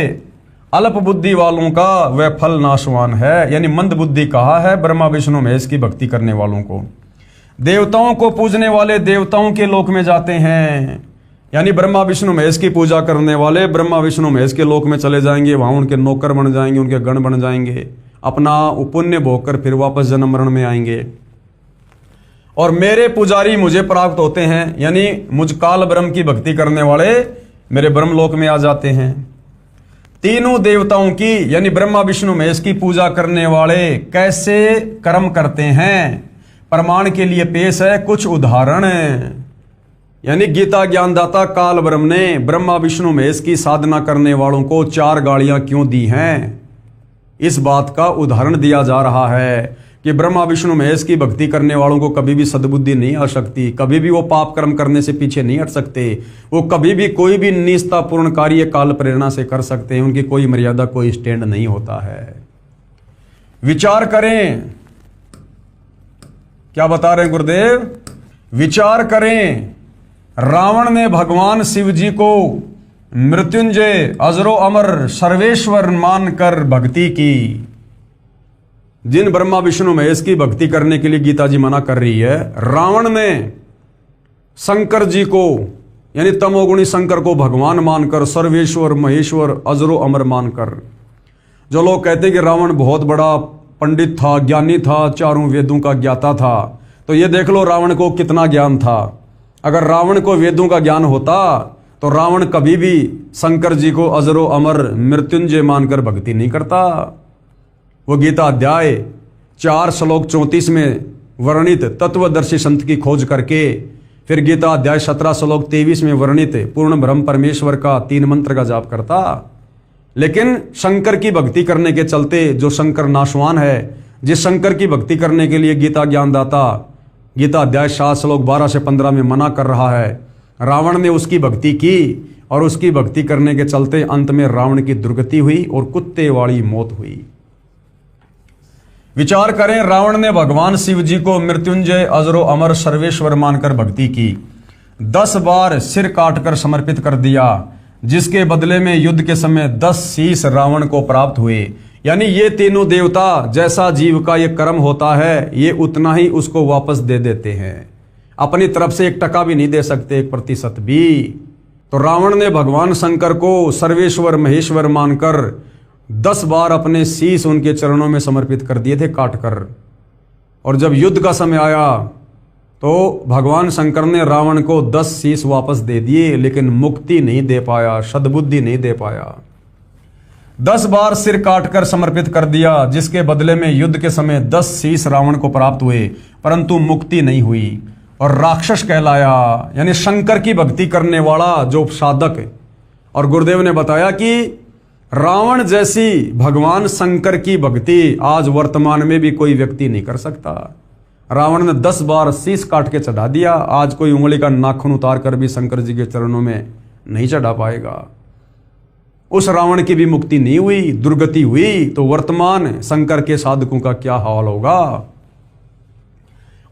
अल्प बुद्धि वालों का वह फल नाशवान है। यानी मंद बुद्धि कहा है ब्रह्मा विष्णु महेश की भक्ति करने वालों को। देवताओं को पूजने वाले देवताओं के लोक में जाते हैं, यानी ब्रह्मा विष्णु महेश की पूजा करने वाले ब्रह्मा विष्णु महेश के लोक में चले जाएंगे, वहां उनके नौकर बन जाएंगे, उनके गण बन जाएंगे, अपना पुण्य भोग कर फिर वापस जन्म मरण में आएंगे। और मेरे पुजारी मुझे प्राप्त होते हैं, यानी मुझ काल ब्रह्म की भक्ति करने वाले मेरे ब्रह्मलोक में आ जाते हैं। तीनों देवताओं की यानी ब्रह्मा विष्णु महेश की पूजा करने वाले कैसे कर्म करते हैं, प्रमाण के लिए पेश है कुछ उदाहरण। यानी गीता ज्ञानदाता काल ब्रह्म ने ब्रह्मा विष्णु महेश की साधना करने वालों को 4 गालियां क्यों दी हैं, इस बात का उदाहरण दिया जा रहा है कि ब्रह्मा विष्णु महेश की भक्ति करने वालों को कभी भी सद्बुद्धि नहीं आ सकती, कभी भी वो पाप कर्म करने से पीछे नहीं हट सकते, वो कभी भी कोई भी निष्ठापूर्ण कार्य काल प्रेरणा से कर सकते हैं, उनकी कोई मर्यादा कोई स्टैंड नहीं होता है। विचार करें, क्या बता रहे हैं गुरुदेव, विचार करें। रावण ने भगवान शिव जी को मृत्युंजय अजरो अमर सर्वेश्वर मानकर भक्ति की। जिन ब्रह्मा विष्णु महेश की भक्ति करने के लिए गीता जी मना कर रही है, रावण ने शंकर जी को यानी तमोगुणी शंकर को भगवान मानकर, सर्वेश्वर महेश्वर अजरो अमर मानकर। जो लोग कहते हैं कि रावण बहुत बड़ा पंडित था, ज्ञानी था, 4 वेदों का ज्ञाता था, तो ये देख लो रावण को कितना ज्ञान था। अगर रावण को वेदों का ज्ञान होता तो रावण कभी भी शंकर जी को अजरो अमर मृत्युंजय मानकर भक्ति नहीं करता। वो गीता अध्याय 4 श्लोक 34 में वर्णित तत्वदर्शी संत की खोज करके, फिर गीता अध्याय 17 श्लोक 23 में वर्णित पूर्ण ब्रह्म परमेश्वर का 3 मंत्र का जाप करता। लेकिन शंकर की भक्ति करने के चलते, जो शंकर नाशवान है, जिस शंकर की भक्ति करने के लिए गीता ज्ञानदाता गीता अध्याय 7 श्लोक 12 से 15 में मना कर रहा है, रावण ने उसकी भक्ति की और उसकी भक्ति करने के चलते अंत में रावण की दुर्गति हुई और कुत्ते वाली मौत हुई। विचार करें, रावण ने भगवान शिव जी को मृत्युंजय अजरो अमर सर्वेश्वर मानकर भक्ति की, 10 बार सिर काटकर समर्पित कर दिया, जिसके बदले में युद्ध के समय 10 शीश रावण को प्राप्त हुए। यानी ये तीनों देवता जैसा जीव का ये कर्म होता है, ये उतना ही उसको वापस दे देते हैं, अपनी तरफ से 1 टका भी नहीं दे सकते, 1% भी। तो रावण ने भगवान शंकर को सर्वेश्वर महेश्वर मानकर 10 बार अपने शीश उनके चरणों में समर्पित कर दिए थे काटकर। और जब युद्ध का समय आया तो भगवान शंकर ने रावण को 10 शीश वापस दे दिए, लेकिन मुक्ति नहीं दे पाया, सद्बुद्धि नहीं दे पाया। 10 बार सिर काटकर समर्पित कर दिया, जिसके बदले में युद्ध के समय 10 शीश रावण को प्राप्त हुए, परंतु मुक्ति नहीं हुई और राक्षस कहलाया। यानी शंकर की भक्ति करने वाला जो साधक। और गुरुदेव ने बताया कि रावण जैसी भगवान शंकर की भक्ति आज वर्तमान में भी कोई व्यक्ति नहीं कर सकता। रावण ने 10 बार शीश काट के चढ़ा दिया, आज कोई उंगली का नाखून उतार कर भी शंकर जी के चरणों में नहीं चढ़ा पाएगा। उस रावण की भी मुक्ति नहीं हुई, दुर्गति हुई, तो वर्तमान शंकर के साधकों का क्या हाल होगा।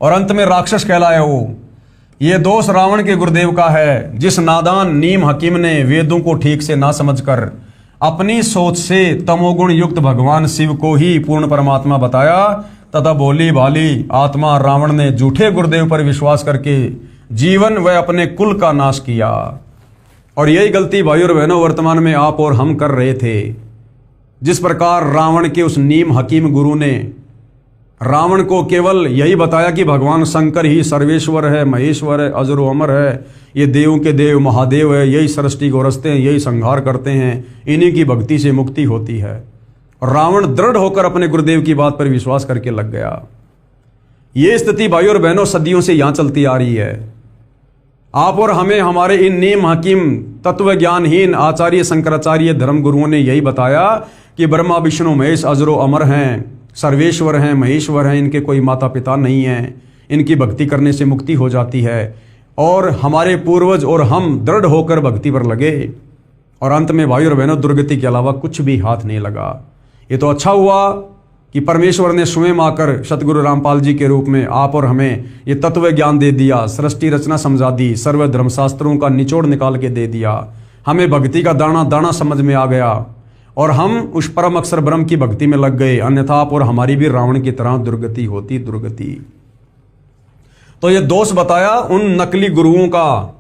और अंत में राक्षस कहलाया वो। ये दोष रावण के गुरुदेव का है, जिस नादान नीम हकीम ने वेदों को ठीक से ना समझकर अपनी सोच से तमोगुण युक्त भगवान शिव को ही पूर्ण परमात्मा बताया, तथा भोली भाली आत्मा रावण ने झूठे गुरुदेव पर विश्वास करके जीवन व अपने कुल का नाश किया। और यही गलती भाई और बहनों वर्तमान में आप और हम कर रहे थे। जिस प्रकार रावण के उस नीम हकीम गुरु ने रावण को केवल यही बताया कि भगवान शंकर ही सर्वेश्वर है, महेश्वर है, अजरो अमर है, ये देवों के देव महादेव है, यही सृष्टि को रचते हैं, यही संहार करते हैं, इन्हीं की भक्ति से मुक्ति होती है। और रावण दृढ़ होकर अपने गुरुदेव की बात पर विश्वास करके लग गया। ये स्थिति भाई और बहनों सदियों से यहां चलती आ रही है। आप और हमें हमारे इन नीम हकीम तत्व ज्ञानहीन आचार्य शंकराचार्य धर्म गुरुओं ने यही बताया कि ब्रह्मा विष्णु महेश अजरो अमर हैं, सर्वेश्वर हैं, महेश्वर हैं, इनके कोई माता पिता नहीं हैं, इनकी भक्ति करने से मुक्ति हो जाती है। और हमारे पूर्वज और हम दृढ़ होकर भक्ति पर लगे और अंत में भाई और बहनों दुर्गति के अलावा कुछ भी हाथ नहीं लगा। ये तो अच्छा हुआ कि परमेश्वर ने स्वयं आकर सतगुरु रामपाल जी के रूप में आप और हमें ये तत्व ज्ञान दे दिया, सृष्टि रचना समझा दी, सर्व धर्मशास्त्रों का निचोड़ निकाल के दे दिया, हमें भक्ति का दाना दाना समझ में आ गया और हम उस परम अक्षर ब्रह्म की भक्ति में लग गए। अन्यथा आप और हमारी भी रावण की तरह दुर्गति होती, दुर्गति। तो ये दोष बताया उन नकली गुरुओं का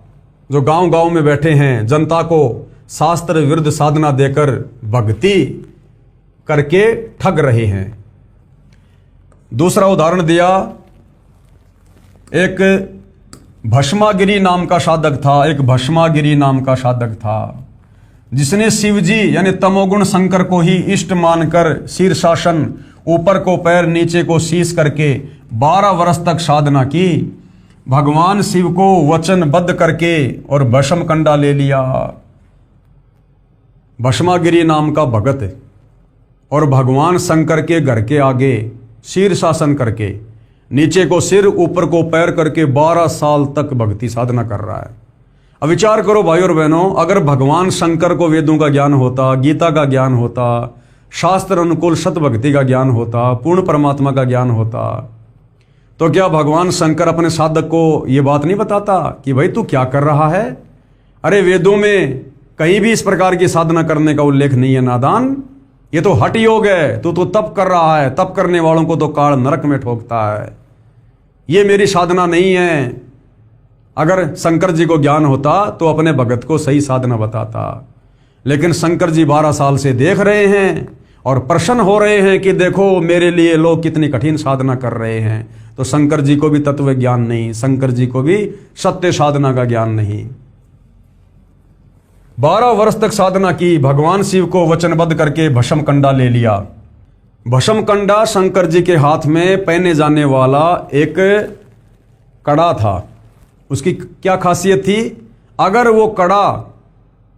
जो गांव गांव में बैठे हैं, जनता को शास्त्र विरुद्ध साधना देकर भक्ति करके ठग रहे हैं। दूसरा उदाहरण दिया एक भस्मागिरी नाम का साधक था, एक भस्मागिरी नाम का साधक था, जिसने शिवजी यानी तमोगुण शंकर को ही इष्ट मानकर शीर्षासन, ऊपर को पैर नीचे को शीश करके 12 वर्ष तक साधना की, भगवान शिव को वचनबद्ध करके और भस्म कंडा ले लिया। भस्मागिरी नाम का भगत और भगवान शंकर के घर के आगे शीर्षासन करके, नीचे को सिर ऊपर को पैर करके 12 साल तक भक्ति साधना कर रहा है। अब विचार करो भाई और बहनों, अगर भगवान शंकर को वेदों का ज्ञान होता, गीता का ज्ञान होता, शास्त्र अनुकूल सत भक्ति का ज्ञान होता, पूर्ण परमात्मा का ज्ञान होता, तो क्या भगवान शंकर अपने साधक को यह बात नहीं बताता कि भाई तू क्या कर रहा है? अरे वेदों में कहीं भी इस प्रकार की साधना करने का उल्लेख नहीं है नादान, ये तो हठ योग है, तू तो तप कर रहा है, तप करने वालों को तो काल नरक में ठोकता है, ये मेरी साधना नहीं है। अगर शंकर जी को ज्ञान होता तो अपने भगत को सही साधना बताता, लेकिन शंकर जी 12 साल से देख रहे हैं और प्रसन्न हो रहे हैं कि देखो मेरे लिए लोग कितनी कठिन साधना कर रहे हैं। तो शंकर जी को भी तत्व ज्ञान नहीं, शंकर जी को भी सत्य साधना का ज्ञान नहीं। 12 वर्ष तक साधना की, भगवान शिव को वचनबद्ध करके भस्म कंडा ले लिया। भस्म कंडा शंकर जी के हाथ में पहने जाने वाला एक कड़ा था। उसकी क्या खासियत थी? अगर वो कड़ा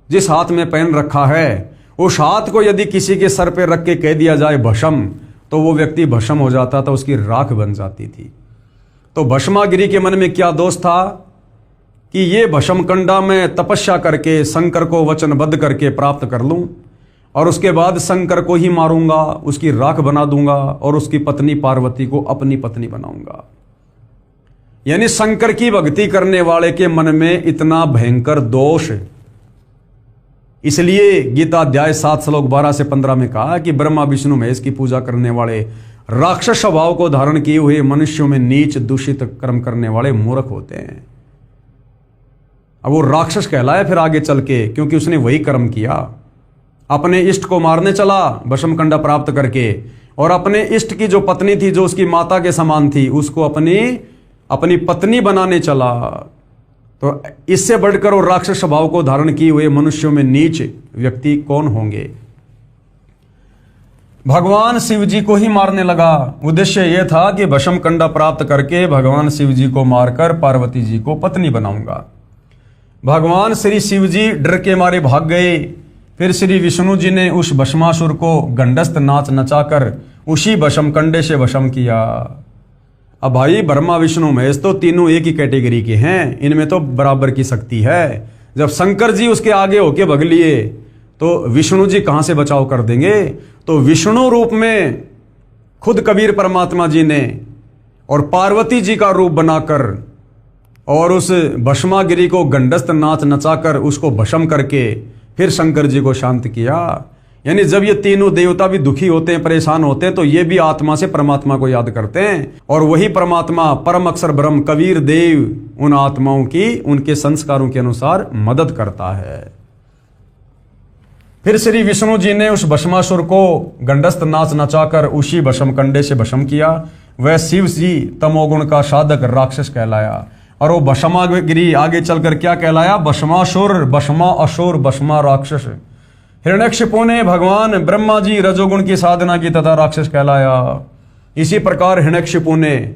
जिस हाथ में पहन रखा है, उस हाथ को यदि किसी के सर पे रख के कह दिया जाए भस्म, तो वो व्यक्ति भस्म हो जाता था, उसकी राख बन जाती थी। तो भस्मागिरी के मन में क्या दोष था कि ये भस्म कंडा में तपस्या करके शंकर को वचनबद्ध करके प्राप्त कर लूं और उसके बाद शंकर को ही मारूंगा, उसकी राख बना दूंगा और उसकी पत्नी पार्वती को अपनी पत्नी बनाऊंगा। यानी शंकर की भक्ति करने वाले के मन में इतना भयंकर दोष। इसलिए गीता अध्याय 7 श्लोक 12 से 15 में कहा कि ब्रह्मा विष्णु महेश की पूजा करने वाले, राक्षस स्वभाव को धारण किए हुए मनुष्यों में नीच दूषित कर्म करने वाले मूर्ख होते हैं। अब वो राक्षस कहलाया फिर आगे चल के, क्योंकि उसने वही कर्म किया। अपने इष्ट को मारने चला भस्म कंडा प्राप्त करके, और अपने इष्ट की जो पत्नी थी, जो उसकी माता के समान थी, उसको अपनी पत्नी बनाने चला। तो इससे बढ़कर वो राक्षस स्वभाव को धारण किए हुए मनुष्यों में नीच व्यक्ति कौन होंगे? भगवान शिव जी को ही मारने लगा। उद्देश्य यह था कि भस्म कंडा प्राप्त करके भगवान शिव जी को मारकर पार्वती जी को पत्नी बनाऊंगा। भगवान श्री शिव जी डर के मारे भाग गए। फिर श्री विष्णु जी ने उस भस्मासुर को गंडस्त नाच नचाकर उसी भस्म कंडे से भस्म किया। अब भाई ब्रह्मा विष्णु महेश तो तीनों एक ही कैटेगरी के हैं, इनमें तो बराबर की शक्ति है। जब शंकर जी उसके आगे होके भग लिए तो विष्णु जी कहां से बचाव कर देंगे? तो विष्णु रूप में खुद कबीर परमात्मा जी ने और पार्वती जी का रूप बनाकर और उस भस्मागिरी को गंडस्त नाच नचाकर उसको भस्म करके फिर शंकर जी को शांत किया। यानी जब ये तीनों देवता भी दुखी होते हैं, परेशान होते हैं, तो ये भी आत्मा से परमात्मा को याद करते हैं, और वही परमात्मा परम अक्षर ब्रह्म कबीर देव उन आत्माओं की उनके संस्कारों के अनुसार मदद करता है। फिर श्री विष्णु जी ने उस भस्मासुर को गंडस्त नाच नचाकर उसी भस्म कंडे से भस्म किया। वह शिव जी तमोगुण का साधक राक्षस कहलाया, और वो भस्मागिरी आगे चलकर क्या कहलाया? भस्मासुर, भस्मा असुर, भस्मा राक्षस। हिरण्यकशिपु ने भगवान ब्रह्मा जी रजोगुण की साधना की तथा राक्षस कहलाया। इसी प्रकार हिरण्यकशिपु ने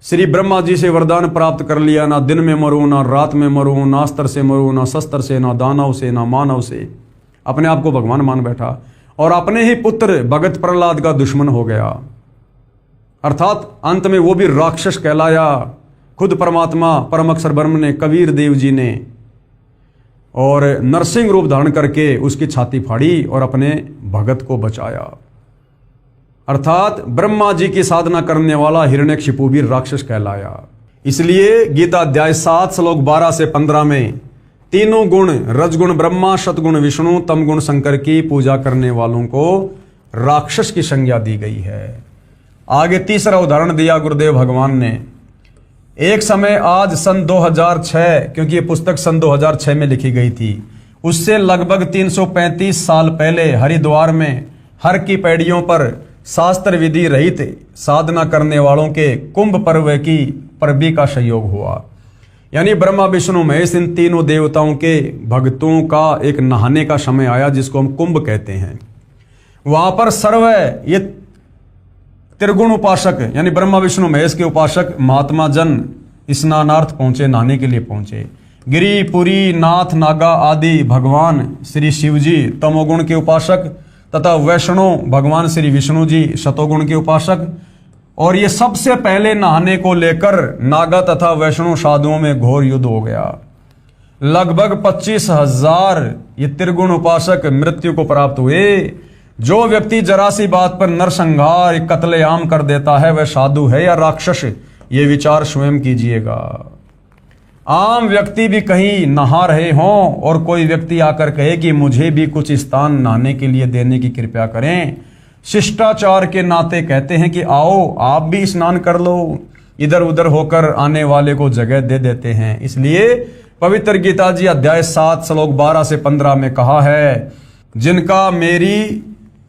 श्री ब्रह्मा जी से वरदान प्राप्त कर लिया, ना दिन में मरूं, ना रात में मरूं, ना अस्त्र से मरूं, ना शस्त्र से, ना दानव से, ना मानव से। अपने आप को भगवान मान बैठा और अपने ही पुत्र भगत प्रहलाद का दुश्मन हो गया। अर्थात अंत में वो भी राक्षस कहलाया। खुद परमात्मा परम अक्षर ब्रह्म ने, कबीर देव जी ने, और नरसिंह रूप धारण करके उसकी छाती फाड़ी और अपने भगत को बचाया। अर्थात ब्रह्मा जी की साधना करने वाला हिरण्यकशिपु भी राक्षस कहलाया। इसलिए गीता अध्याय 7 श्लोक 12 से 15 में तीनों गुण, रजगुण ब्रह्मा, सतगुण विष्णु, तमगुण शंकर की पूजा करने वालों को राक्षस की संज्ञा दी गई है। आगे तीसरा उदाहरण दिया गुरुदेव भगवान ने। एक समय आज सन 2006, क्योंकि ये पुस्तक सन 2006 में लिखी गई थी, उससे लगभग 335 साल पहले हरिद्वार में हर की पैड़ियों पर शास्त्र विधि रहित साधना करने वालों के कुंभ पर्व की परबी का संयोग हुआ। यानी ब्रह्मा विष्णु महेश इन तीनों देवताओं के भक्तों का एक नहाने का समय आया जिसको हम कुंभ कहते हैं। वहां पर सर्व ये त्रिगुण उपासक यानी ब्रह्मा विष्णु महेश के उपासक महात्मा जन स्नानार्थ पहुंचे, नहाने के लिए पहुंचे। गिरि पुरी नाथ नागा आदि भगवान श्री शिव जी तमोगुण के उपासक तथा वैष्णव भगवान श्री विष्णु जी शतोगुण के उपासक। और ये सबसे पहले नहाने को लेकर नागा तथा वैष्णव साधुओं में घोर युद्ध हो गया। लगभग 25,000 ये त्रिगुण उपासक मृत्यु को प्राप्त हुए। जो व्यक्ति जरा सी बात पर नरसंहार कत्लेआम कर देता है वह साधु है या राक्षस, ये विचार स्वयं कीजिएगा। आम व्यक्ति भी कहीं नहा रहे हों और कोई व्यक्ति आकर कहे कि मुझे भी कुछ स्थान नहाने के लिए देने की कृपया करें, शिष्टाचार के नाते कहते हैं कि आओ आप भी स्नान कर लो, इधर उधर होकर आने वाले को जगह दे देते हैं। इसलिए पवित्र गीता जी अध्याय 7 श्लोक 12 से 15 में कहा है, जिनका मेरी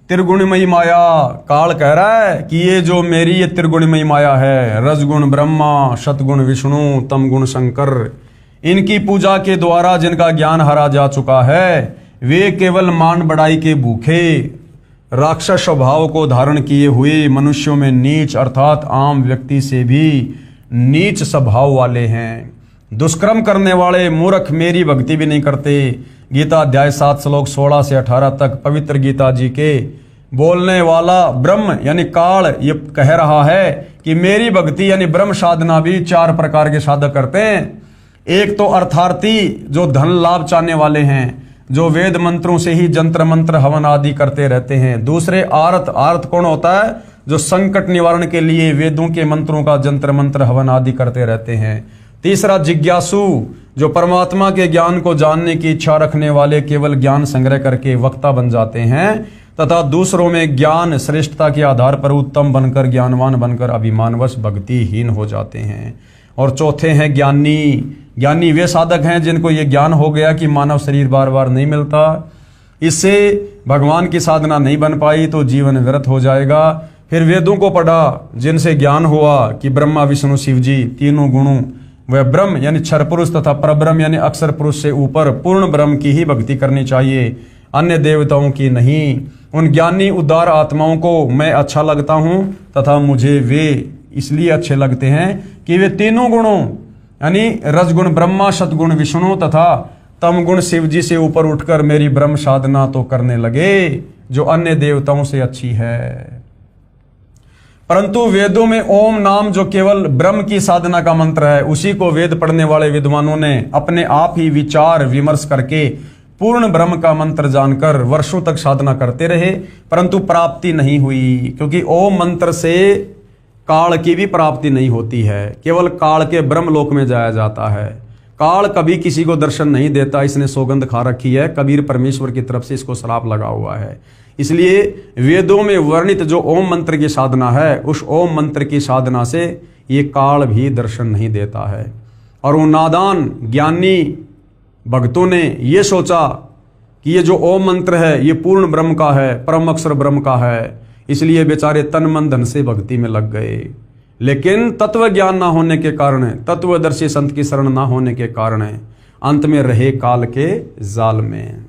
त्रिगुणमयी माया, काल कह रहा है कि ये जो मेरी ये त्रिगुणमयी माया है, रजगुण ब्रह्मा, शतगुण विष्णु, तमगुण शंकर, इनकी पूजा के द्वारा जिनका ज्ञान हरा जा चुका है, वे केवल मान बढ़ाई के भूखे राक्षस स्वभाव को धारण किए हुए मनुष्यों में नीच अर्थात आम व्यक्ति से भी नीच स्वभाव वाले हैं। दुष्कर्म करने वाले मूर्ख मेरी भक्ति भी नहीं करते। गीता अध्याय 7 श्लोक 16 से 18 तक पवित्र गीता जी के बोलने वाला ब्रह्म यानी काल ये कह रहा है कि मेरी भक्ति यानी ब्रह्म साधना भी 4 प्रकार के साधक करते हैं। एक तो अर्थार्थी जो धन लाभ चाहने वाले हैं, जो वेद मंत्रों से ही जंत्र मंत्र हवन आदि करते रहते हैं। दूसरे आर्त कौन होता है, जो संकट निवारण के लिए वेदों के मंत्रों का जंत्र मंत्र हवन आदि करते रहते हैं। तीसरा जिज्ञासु, जो परमात्मा के ज्ञान को जानने की इच्छा रखने वाले केवल ज्ञान संग्रह करके वक्ता बन जाते हैं तथा दूसरों में ज्ञान श्रेष्ठता के आधार पर उत्तम बनकर ज्ञानवान बनकर अभिमानवश भक्तिहीन हो जाते हैं। और चौथे हैं ज्ञानी। ज्ञानी वे साधक हैं जिनको ये ज्ञान हो गया कि मानव शरीर बार बार नहीं मिलता, इससे भगवान की साधना नहीं बन पाई तो जीवन व्यर्थ हो जाएगा। फिर वेदों को पढ़ा जिनसे ज्ञान हुआ कि ब्रह्मा विष्णु शिव जी तीनों गुणों वह ब्रह्म यानी क्षर पुरुष तथा परब्रह्म यानी अक्षर पुरुष से ऊपर पूर्ण ब्रह्म की ही भक्ति करनी चाहिए, अन्य देवताओं की नहीं। उन ज्ञानी उदार आत्माओं को मैं अच्छा लगता हूँ तथा मुझे वे इसलिए अच्छे लगते हैं कि वे तीनों गुणों यानी रजगुण ब्रह्मा, सतगुण विष्णु तथा तमगुण शिव जी से ऊपर उठकर मेरी ब्रह्म साधना तो करने लगे जो अन्य देवताओं से अच्छी है। परंतु वेदों में ओम नाम जो केवल ब्रह्म की साधना का मंत्र है, उसी को वेद पढ़ने वाले विद्वानों ने अपने आप ही विचार विमर्श करके पूर्ण ब्रह्म का मंत्र जानकर वर्षों तक साधना करते रहे, परंतु प्राप्ति नहीं हुई। क्योंकि ओम मंत्र से काल की भी प्राप्ति नहीं होती है, केवल काल के ब्रह्म लोक में जाया जाता है। काल कभी किसी को दर्शन नहीं देता, इसने सौगंध खा रखी है, कबीर परमेश्वर की तरफ से इसको श्राप लगा हुआ है। इसलिए वेदों में वर्णित जो ओम मंत्र की साधना है, उस ओम मंत्र की साधना से ये काल भी दर्शन नहीं देता है। और वो नादान ज्ञानी भक्तों ने ये सोचा कि ये जो ओम मंत्र है ये पूर्ण ब्रह्म का है, परम अक्षर ब्रह्म का है, इसलिए बेचारे तन मन धन से भक्ति में लग गए। लेकिन तत्व ज्ञान ना होने के कारण, तत्वदर्शी संत की शरण ना होने के कारण अंत में रहे काल के जाल में।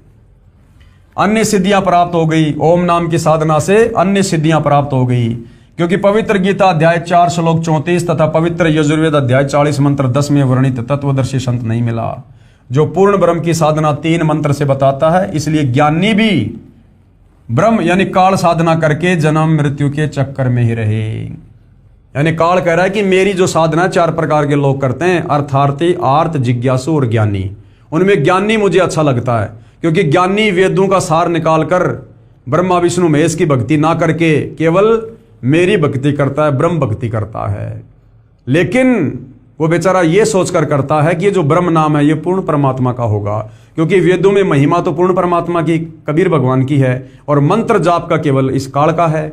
अन्य सिद्धियां प्राप्त हो गई, ओम नाम की साधना से अन्य सिद्धियां प्राप्त हो गई। क्योंकि पवित्र गीता अध्याय 4 श्लोक 34 तथा पवित्र यजुर्वेद अध्याय 40 मंत्र 10 में वर्णित तत्वदर्शी संत नहीं मिला जो पूर्ण ब्रह्म की साधना 3 मंत्र से बताता है। इसलिए ज्ञानी भी ब्रह्म यानी काल साधना करके जन्म मृत्यु के चक्कर में ही रहे। यानी काल कह रहा है कि मेरी जो साधना 4 प्रकार के लोग करते हैं, अर्थार्थी, आर्त, जिज्ञासु और ज्ञानी। उनमें ज्ञानी मुझे अच्छा लगता है क्योंकि ज्ञानी वेदों का सार निकालकर ब्रह्मा विष्णु महेश की भक्ति ना करके केवल मेरी भक्ति करता है, ब्रह्म भक्ति करता है। लेकिन वो बेचारा ये सोचकर करता है कि ये जो ब्रह्म नाम है ये पूर्ण परमात्मा का होगा, क्योंकि वेदों में महिमा तो पूर्ण परमात्मा की, कबीर भगवान की है, और मंत्र जाप का केवल इस काल का है।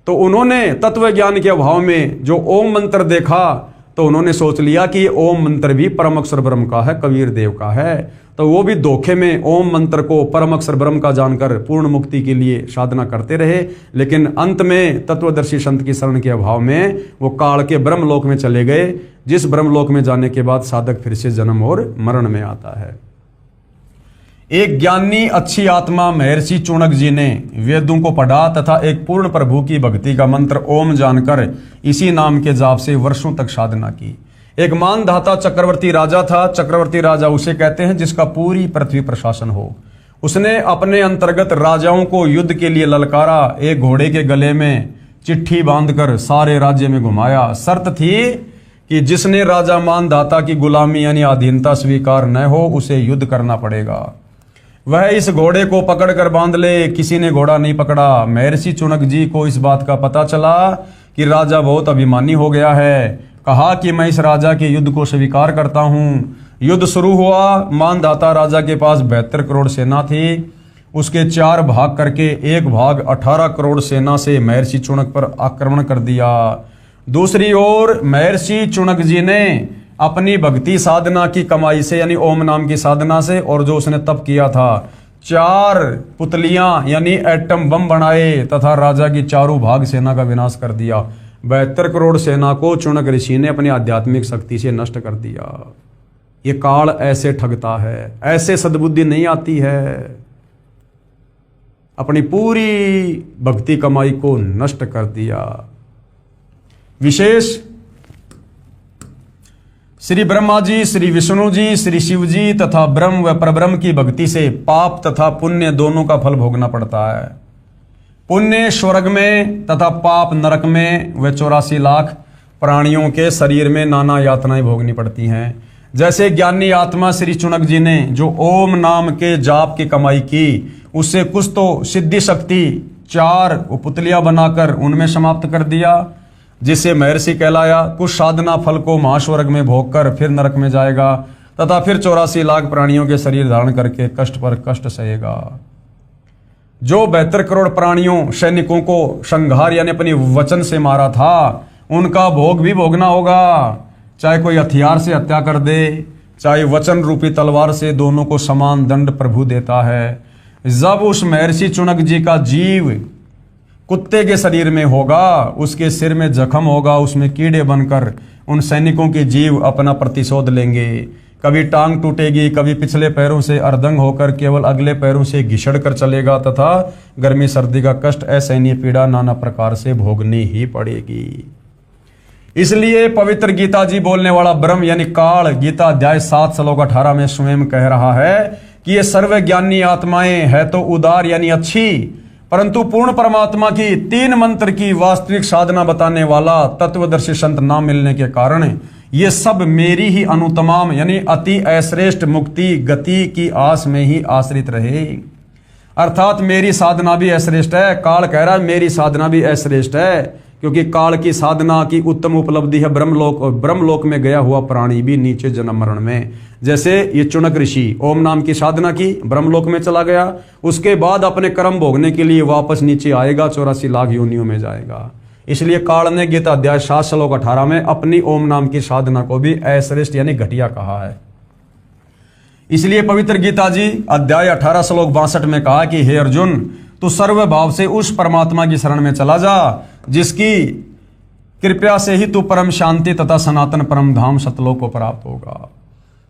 तो उन्होंने तत्व ज्ञान के अभाव में जो ओम मंत्र देखा तो उन्होंने सोच लिया कि ओम मंत्र भी परम अक्षर ब्रह्म का है, कबीर देव का है। तो वो भी धोखे में ओम मंत्र को परम अक्षर ब्रह्म का जानकर पूर्ण मुक्ति के लिए साधना करते रहे, लेकिन अंत में तत्वदर्शी संत की शरण के अभाव में वो काल के ब्रह्मलोक में चले गए, जिस ब्रह्मलोक में जाने के बाद साधक फिर से जन्म और मरण में आता है। एक ज्ञानी अच्छी आत्मा महर्षि चुनक जी ने वेदों को पढ़ा तथा एक पूर्ण प्रभु की भक्ति का मंत्र ओम जानकर इसी नाम के जाप से वर्षों तक साधना की। एक मानधाता चक्रवर्ती राजा था। चक्रवर्ती राजा उसे कहते हैं जिसका पूरी पृथ्वी प्रशासन हो। उसने अपने अंतर्गत राजाओं को युद्ध के लिए ललकारा। एक घोड़े के गले में चिट्ठी बांधकर सारे राज्य में घुमाया। शर्त थी कि जिसने राजा मानधाता की गुलामी यानी अधीनता स्वीकार न हो उसे युद्ध करना पड़ेगा। वह इस घोड़े को पकड़कर बांध ले। किसी ने घोड़ा नहीं पकड़ा। महर्षि चुनक जी को इस बात का पता चला कि राजा बहुत अभिमानी हो गया है। कहा कि मैं इस राजा के युद्ध को स्वीकार करता हूं। युद्ध शुरू हुआ। मानधाता राजा के पास 72 करोड़ सेना थी। उसके 4 भाग करके एक भाग 18 करोड़ सेना से महर्षि चुनक पर आक्रमण कर दिया। दूसरी ओर महर्षि चुनक जी ने अपनी भक्ति साधना की कमाई से यानी ओम नाम की साधना से और जो उसने तप किया था 4 पुतलियां यानी एटम बम बनाए तथा राजा की चारों भाग सेना का विनाश कर दिया। 72 करोड़ सेना को चुनक ऋषि ने अपनी आध्यात्मिक शक्ति से नष्ट कर दिया। ये काल ऐसे ठगता है, ऐसे सद्बुद्धि नहीं आती है। अपनी पूरी भक्ति कमाई को नष्ट कर दिया। विशेष श्री ब्रह्मा जी, श्री विष्णु जी, श्री शिव जी तथा ब्रह्म व परब्रह्म की भक्ति से पाप तथा पुण्य दोनों का फल भोगना पड़ता है। पुण्य स्वर्ग में तथा पाप नरक में व 84 लाख प्राणियों के शरीर में नाना यातनाएं भोगनी पड़ती हैं। जैसे ज्ञानी आत्मा श्री चुनक जी ने जो ओम नाम के जाप की कमाई की उससे कुछ तो सिद्धि शक्ति 4 पुतलियां बनाकर उनमें समाप्त कर दिया जिससे महर्षि कहलाया। कुछ साधना फल को महास्वर्ग में भोगकर फिर नरक में जाएगा तथा फिर 84 लाख प्राणियों के शरीर धारण करके कष्ट पर कष्ट सहेगा। जो 72 करोड़ प्राणियों सैनिकों को संहार यानी अपनी वचन से मारा था उनका भोग भी भोगना होगा। चाहे कोई हथियार से हत्या कर दे चाहे वचन रूपी तलवार से, दोनों को समान दंड प्रभु देता है। जब उस महर्षि चुनक जी का जीव कुत्ते के शरीर में होगा, उसके सिर में जख्म होगा, उसमें कीड़े बनकर उन सैनिकों के जीव अपना प्रतिशोध लेंगे। कभी टांग टूटेगी, कभी पिछले पैरों से अर्धंग होकर केवल अगले पैरों से घिसड़ कर चलेगा तथा गर्मी सर्दी का कष्ट असहनीय पीड़ा नाना प्रकार से भोगनी ही पड़ेगी। इसलिए पवित्र गीता जी बोलने वाला ब्रह्म यानी काल गीता अध्याय 7 श्लोक 18 में स्वयं कह रहा है कि ये सर्वज्ञानी आत्माएं है तो उदार यानी अच्छी, परंतु पूर्ण परमात्मा की 3 मंत्र की वास्तविक साधना बताने वाला तत्वदर्शी संत ना मिलने के कारण ये सब मेरी ही अनुतमाम यानी अति अश्रेष्ठ मुक्ति गति की आस में ही आश्रित रहे। अर्थात मेरी साधना भी अश्रेष्ठ है। काल कह रहा है मेरी साधना भी अश्रेष्ठ है, क्योंकि काल की साधना की उत्तम उपलब्धि है ब्रह्मलोक, और ब्रह्मलोक में गया हुआ प्राणी भी नीचे जन्म मरण में। जैसे ये चुनक ऋषि ओम नाम की साधना की, ब्रह्मलोक में चला गया, उसके बाद अपने कर्म भोगने के लिए वापस नीचे आएगा, 84 लाख योनियों में जाएगा। इसलिए काल ने गीता अध्याय 7 श्लोक 18 में अपनी ओम नाम की साधना को भी अश्रेष्ठ यानी घटिया कहा है। इसलिए पवित्र गीता जी अध्याय 18 श्लोक 62 में कहा कि हे अर्जुन, तू सर्व भाव से उस परमात्मा की शरण में चला जा जिसकी कृपया से ही तू परम शांति तथा सनातन परम धाम सतलोक को प्राप्त होगा।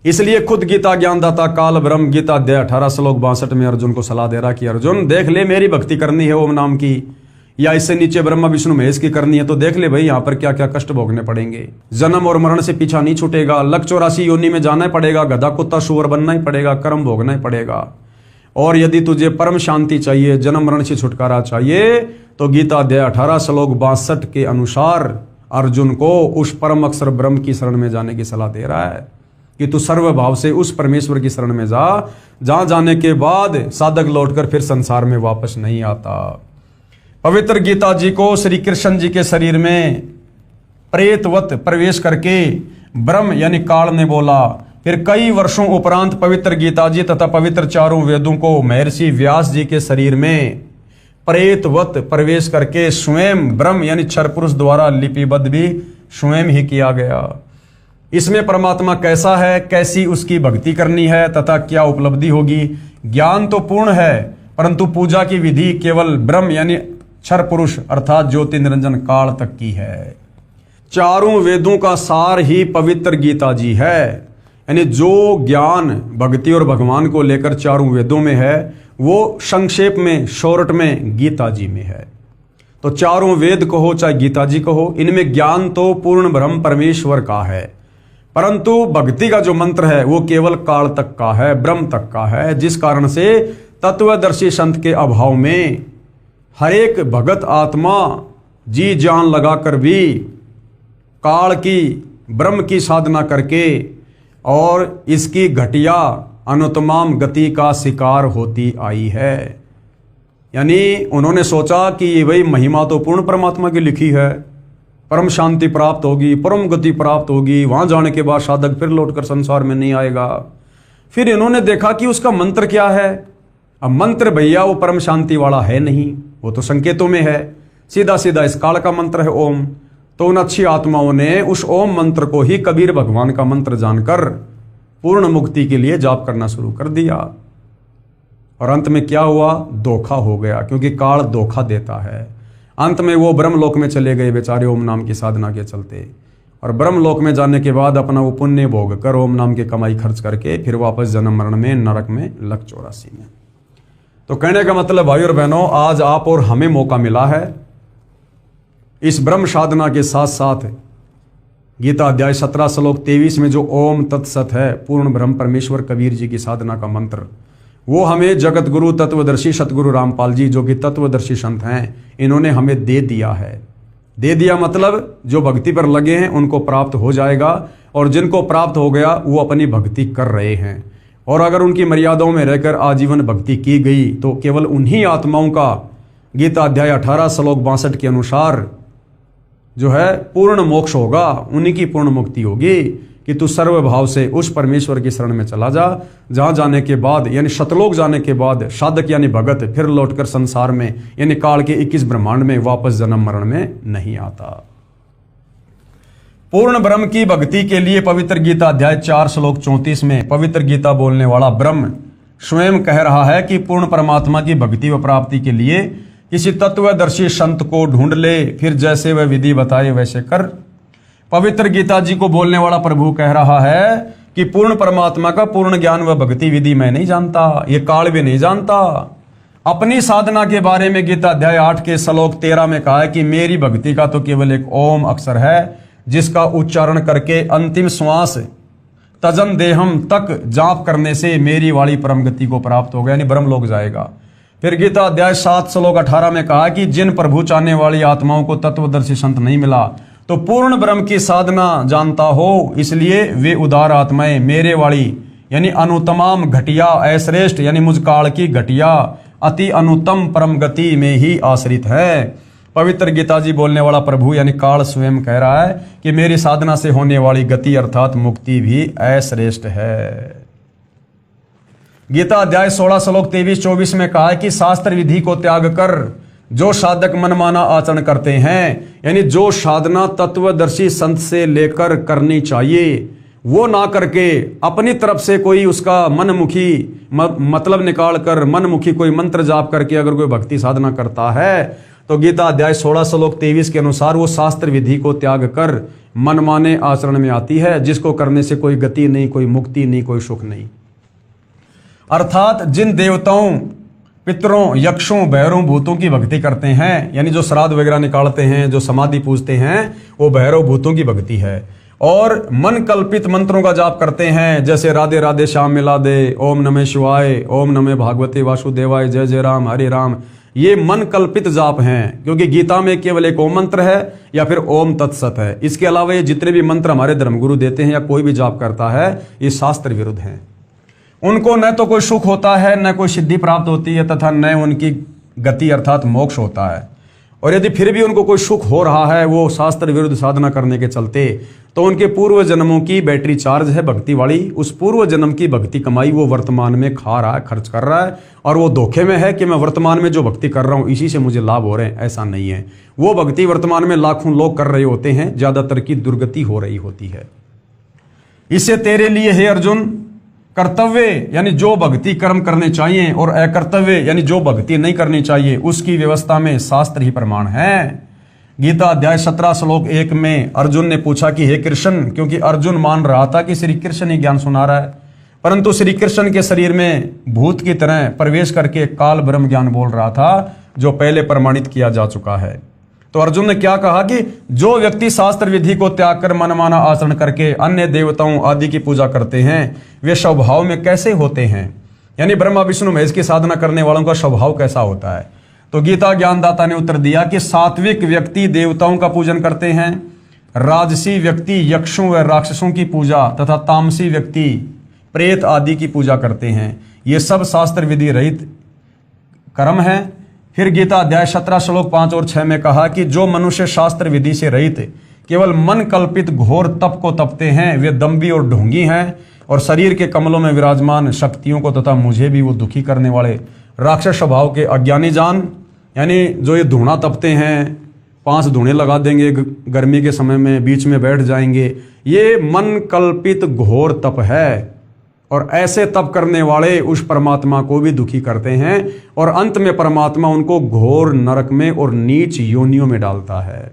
इसलिए खुद गीता ज्ञानदाता काल ब्रह्म गीता अध्याय 18 श्लोक 62 में अर्जुन को सलाह दे रहा कि अर्जुन देख ले, मेरी भक्ति करनी है ओम नाम की या इससे नीचे ब्रह्मा विष्णु महेश की करनी है तो देख ले भाई यहाँ पर क्या क्या कष्ट भोगने पड़ेंगे। जन्म और मरण से पीछा नहीं छूटेगा, लक 84 योनि में जाना ही पड़ेगा, गधा कुत्ता सुअर बनना ही पड़ेगा, कर्म भोगना ही पड़ेगा। और यदि तुझे परम शांति चाहिए, जन्म मरण से छुटकारा चाहिए, तो गीता अध्याय 18 श्लोक 62 के अनुसार अर्जुन को उस परम अक्षर ब्रह्म की शरण में जाने की सलाह दे रहा है कि तू सर्व भाव से उस परमेश्वर की शरण में जा, जहां जाने के बाद साधक लौटकर फिर संसार में वापस नहीं आता। पवित्र गीता जी को श्री कृष्ण जी के शरीर में प्रेतवत प्रवेश करके ब्रह्म यानी काल ने बोला। फिर कई वर्षों उपरांत पवित्र गीता जी तथा पवित्र चारों वेदों को महर्षि व्यास जी के शरीर में प्रेतवत प्रवेश करके स्वयं ब्रह्म यानी क्षर पुरुष द्वारा लिपिबद्ध भी स्वयं ही किया गया। इसमें परमात्मा कैसा है, कैसी उसकी भक्ति करनी है तथा क्या उपलब्धि होगी। ज्ञान तो पूर्ण है, परंतु पूजा की विधि केवल ब्रह्म यानी क्षर पुरुष अर्थात ज्योति निरंजन काल तक की है। चारों वेदों का सार ही पवित्र गीता जी है। यानी जो ज्ञान भक्ति और भगवान को लेकर चारों वेदों में है वो संक्षेप में शॉर्ट में गीता जी में है। तो चारों वेद कहो चाहे गीता जी कहो, इनमें ज्ञान तो पूर्ण ब्रह्म परमेश्वर का है, परंतु भक्ति का जो मंत्र है वो केवल काल तक का है, ब्रह्म तक का है। जिस कारण से तत्वदर्शी संत के अभाव में हर एक भगत आत्मा जी जान लगाकर भी काल की ब्रह्म की साधना करके और इसकी घटिया अनुत्तम गति का शिकार होती आई है। यानी उन्होंने सोचा कि वही महिमा तो पूर्ण परमात्मा की लिखी है, परम शांति प्राप्त होगी, परम गति प्राप्त होगी, वहां जाने के बाद साधक फिर लौटकर संसार में नहीं आएगा। फिर इन्होंने देखा कि उसका मंत्र क्या है। अब मंत्र भैया वो परम शांति वाला है नहीं, वो तो संकेतों में है, सीधा सीधा इस काल का मंत्र है ओम। तो उन अच्छी आत्माओं ने उस ओम मंत्र को ही कबीर भगवान का मंत्र जानकर पूर्ण मुक्ति के लिए जाप करना शुरू कर दिया। और अंत में क्या हुआ, धोखा हो गया, क्योंकि काल धोखा देता है। अंत में वो ब्रह्मलोक में चले गए बेचारे ओम नाम की साधना के चलते, और ब्रह्मलोक में जाने के बाद अपना वो पुण्य भोग कर ओम नाम की कमाई खर्च करके फिर वापस जन्म मरण में नरक में लग 84 में। तो कहने का मतलब भाई और बहनों, आज आप और हमें मौका मिला है इस ब्रह्म साधना के साथ साथ गीता अध्याय 17 श्लोक 23 में जो ओम तत्सत है, पूर्ण ब्रह्म परमेश्वर कबीर जी की साधना का मंत्र, वो हमें जगत गुरु तत्वदर्शी सतगुरु रामपाल जी जो कि तत्वदर्शी संत हैं, इन्होंने हमें दे दिया है। दे दिया मतलब जो भक्ति पर लगे हैं उनको प्राप्त हो जाएगा, और जिनको प्राप्त हो गया वो अपनी भक्ति कर रहे हैं। और अगर उनकी मर्यादाओं में रहकर आजीवन भक्ति की गई तो केवल उन्हीं आत्माओं का गीता अध्याय 18 श्लोक 62 के अनुसार जो है पूर्ण मोक्ष होगा, उन्हीं की पूर्ण मुक्ति होगी। कि तू सर्वभाव से उस परमेश्वर की शरण में चला जा, जहां जाने के बाद यानी शतलोक जाने के बाद साधक यानी भगत फिर लौटकर संसार में यानी काल के 21 ब्रह्मांड में वापस जन्म मरण में नहीं आता। पूर्ण ब्रह्म की भक्ति के लिए पवित्र गीता अध्याय 4 श्लोक 34 में पवित्र गीता बोलने वाला ब्रह्म स्वयं कह रहा है कि पूर्ण परमात्मा की भक्ति व प्राप्ति के लिए किसी तत्वदर्शी संत को ढूंढ ले, फिर जैसे वह विधि बताए वैसे कर। पवित्र गीता जी को बोलने वाला प्रभु कह रहा है कि पूर्ण परमात्मा का पूर्ण ज्ञान व भक्ति विधि मैं नहीं जानता, ये काल भी नहीं जानता। अपनी साधना के बारे में गीता अध्याय 8 के श्लोक 13 में कहा है कि मेरी भक्ति का तो केवल एक ओम अक्षर है, जिसका उच्चारण करके अंतिम श्वास तजन देहम तक जाप करने से मेरी वाली परम गति को प्राप्त होगा, यानी ब्रह्म लोक जाएगा। फिर गीता अध्याय 7 श्लोक 18 में कहा कि जिन प्रभु चाहने वाली आत्माओं को तत्वदर्शी संत नहीं मिला तो पूर्ण ब्रह्म की साधना जानता हो, इसलिए वे उदार आत्माएं मेरे वाली यानी अनुत्तम घटिया अश्रेष्ठ यानी मुझ काल की घटिया अति अनुत्तम परम गति में ही आश्रित है। पवित्र गीता जी बोलने वाला प्रभु यानी काल स्वयं कह रहा है कि मेरी साधना से होने वाली गति अर्थात मुक्ति भी अश्रेष्ठ है। गीता अध्याय 16 श्लोक 23-24 में कहा है कि शास्त्र विधि को त्याग कर जो साधक मनमाना आचरण करते हैं, यानी जो साधना तत्वदर्शी संत से लेकर करनी चाहिए वो ना करके अपनी तरफ से कोई उसका मनमुखी मतलब निकाल कर मनमुखी कोई मंत्र जाप करके अगर कोई भक्ति साधना करता है तो गीता अध्याय 16 श्लोक 23 के अनुसार वो शास्त्र विधि को त्याग कर मनमाने आचरण में आती है, जिसको करने से कोई गति नहीं, कोई मुक्ति नहीं, कोई सुख नहीं। अर्थात जिन देवताओं पितरों यक्षों भैरव भूतों की भक्ति करते हैं, यानी जो श्राद्ध वगैरह निकालते हैं, जो समाधि पूजते हैं, वो भैरव भूतों की भक्ति है। और मन कल्पित मंत्रों का जाप करते हैं, जैसे राधे राधे श्याम मिला दे, ओम नमः शिवाय, ओम नमः भागवते वासुदेवाय, जय जय राम हरे राम, ये मन कल्पित जाप हैं, क्योंकि गीता में केवल एक ओम मंत्र है या फिर ओम तत्सत है। इसके अलावा ये जितने भी मंत्र हमारे धर्मगुरु देते हैं या कोई भी जाप करता है, ये शास्त्र विरुद्ध हैं। उनको न तो कोई सुख होता है, न कोई सिद्धि प्राप्त होती है, तथा न उनकी गति अर्थात मोक्ष होता है। और यदि फिर भी उनको कोई सुख हो रहा है वो शास्त्र विरुद्ध साधना करने के चलते, तो उनके पूर्व जन्मों की बैटरी चार्ज है भक्ति वाली, उस पूर्व जन्म की भक्ति कमाई वो वर्तमान में खा रहा है, खर्च कर रहा है, और वो धोखे में है कि मैं वर्तमान में जो भक्ति कर रहा हूँ इसी से मुझे लाभ हो रहे हैं। ऐसा नहीं है। वो भक्ति वर्तमान में लाखों लोग कर रहे होते हैं, ज्यादातर की दुर्गति हो रही होती है। इसे तेरे लिए हे अर्जुन कर्तव्य यानी जो भक्ति कर्म करने चाहिए और अकर्तव्य यानी जो भक्ति नहीं करनी चाहिए उसकी व्यवस्था में शास्त्र ही प्रमाण है। गीता अध्याय 17 श्लोक 1 में अर्जुन ने पूछा कि हे कृष्ण, क्योंकि अर्जुन मान रहा था कि श्री कृष्ण ही ज्ञान सुना रहा है, परंतु श्री कृष्ण के शरीर में भूत की तरह प्रवेश करके काल ब्रह्म ज्ञान बोल रहा था जो पहले प्रमाणित किया जा चुका है। तो अर्जुन ने क्या कहा कि जो व्यक्ति शास्त्र विधि को त्याग कर मनमाना आचरण करके अन्य देवताओं आदि की पूजा करते हैं वे स्वभाव में कैसे होते हैं, यानी ब्रह्मा विष्णु महेश की साधना करने वालों का स्वभाव कैसा होता है। तो गीता ज्ञानदाता ने उत्तर दिया कि सात्विक व्यक्ति देवताओं का पूजन करते हैं, राजसी व्यक्ति यक्षों व राक्षसों की पूजा तथा तामसी व्यक्ति प्रेत आदि की पूजा करते हैं। ये सब शास्त्र विधि रहित कर्म है। फिर गीता अध्याय 17 श्लोक 5 और 6 में कहा कि जो मनुष्य शास्त्र विधि से रहित केवल मन कल्पित घोर तप को तपते हैं वे दम्भी और ढोंगी हैं और शरीर के कमलों में विराजमान शक्तियों को तथा मुझे भी वो दुखी करने वाले राक्षस स्वभाव के अज्ञानी जान, यानी जो ये धूणा तपते हैं, 5 धूणे लगा देंगे गर्मी के समय में, बीच में बैठ जाएंगे, ये मन कल्पित घोर तप है और ऐसे तप करने वाले उस परमात्मा को भी दुखी करते हैं और अंत में परमात्मा उनको घोर नरक में और नीच योनियों में डालता है।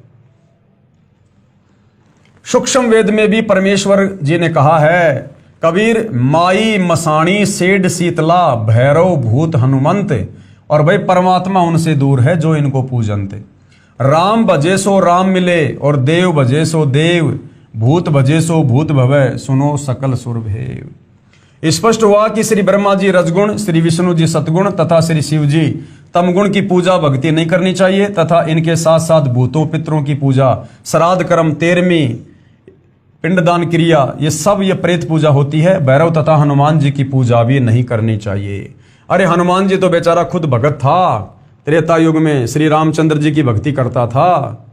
सूक्ष्म वेद में भी परमेश्वर जी ने कहा है, कबीर माई मसाणी सेड शीतला भैरव भूत हनुमंत, और भाई परमात्मा उनसे दूर है जो इनको पूजनते। राम भजे सो राम मिले और देव भजे सो देव, भूत भजे सो भूत भवै सुनो सकल सुर भेव। स्पष्ट हुआ कि श्री ब्रह्मा जी रजगुण, श्री विष्णु जी सतगुण तथा श्री शिव जी तमगुण की पूजा भक्ति नहीं करनी चाहिए तथा इनके साथ साथ भूतों पितरों की पूजा, श्राद्ध कर्म, 13वीं पिंडदान क्रिया, ये सब ये प्रेत पूजा होती है। भैरव तथा हनुमान जी की पूजा भी नहीं करनी चाहिए। अरे हनुमान जी तो बेचारा खुद भगत था, त्रेता युग में श्री रामचंद्र जी की भक्ति करता था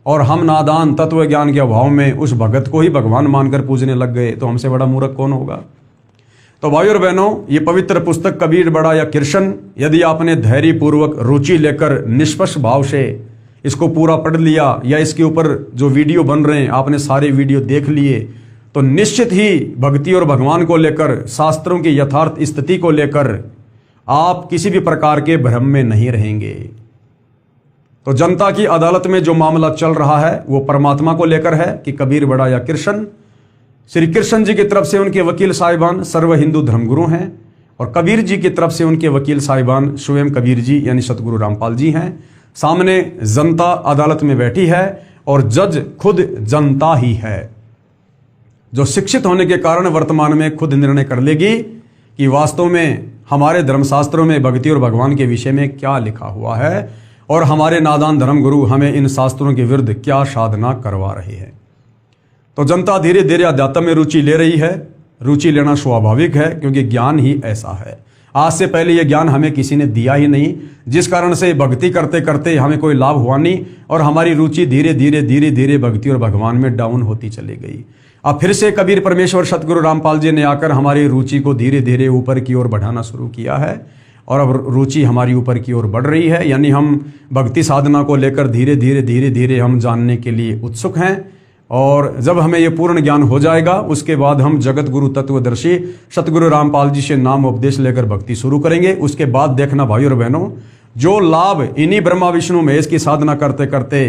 और हम नादान तत्व ज्ञान के अभाव में उस भगत को ही भगवान मानकर पूजने लग गए, तो हमसे बड़ा मूर्ख कौन होगा। तो भाइयों और बहनों, ये पवित्र पुस्तक कबीर बड़ा या कृष्ण, यदि आपने धैर्य पूर्वक रुचि लेकर निष्पक्ष भाव से इसको पूरा पढ़ लिया या इसके ऊपर जो वीडियो बन रहे हैं आपने सारे वीडियो देख लिए, तो निश्चित ही भक्ति और भगवान को लेकर, शास्त्रों की यथार्थ स्थिति को लेकर आप किसी भी प्रकार के भ्रम में नहीं रहेंगे। तो जनता की अदालत में जो मामला चल रहा है वो परमात्मा को लेकर है कि कबीर बड़ा या कृष्ण। श्री कृष्ण जी की तरफ से उनके वकील साहिबान सर्व हिंदू धर्मगुरु हैं और कबीर जी की तरफ से उनके वकील साहिबान स्वयं कबीर जी यानी सतगुरु रामपाल जी हैं। सामने जनता अदालत में बैठी है और जज खुद जनता ही है, जो शिक्षित होने के कारण वर्तमान में खुद निर्णय कर लेगी कि वास्तव में हमारे धर्मशास्त्रों में भक्ति और भगवान के विषय में क्या लिखा हुआ है और हमारे नादान धर्मगुरु हमें इन शास्त्रों के विरुद्ध क्या साधना करवा रहे हैं। तो जनता धीरे धीरे अध्यात्म में रुचि ले रही है। रुचि लेना स्वाभाविक है क्योंकि ज्ञान ही ऐसा है। आज से पहले यह ज्ञान हमें किसी ने दिया ही नहीं, जिस कारण से भक्ति करते करते हमें कोई लाभ हुआ नहीं और हमारी रुचि धीरे धीरे भक्ति और भगवान में डाउन होती चली गई। अब फिर से कबीर परमेश्वर सतगुरु रामपाल जी ने आकर हमारी रुचि को धीरे धीरे ऊपर की ओर बढ़ाना शुरू किया है और अब रुचि हमारी ऊपर की ओर बढ़ रही है, यानी हम भक्ति साधना को लेकर धीरे धीरे हम जानने के लिए उत्सुक हैं। और जब हमें ये पूर्ण ज्ञान हो जाएगा उसके बाद हम जगत गुरु तत्वदर्शी सतगुरु रामपाल जी से नाम उपदेश लेकर भक्ति शुरू करेंगे। उसके बाद देखना भाइयों और बहनों, जो लाभ इन्हीं ब्रह्मा विष्णु महेश की साधना करते करते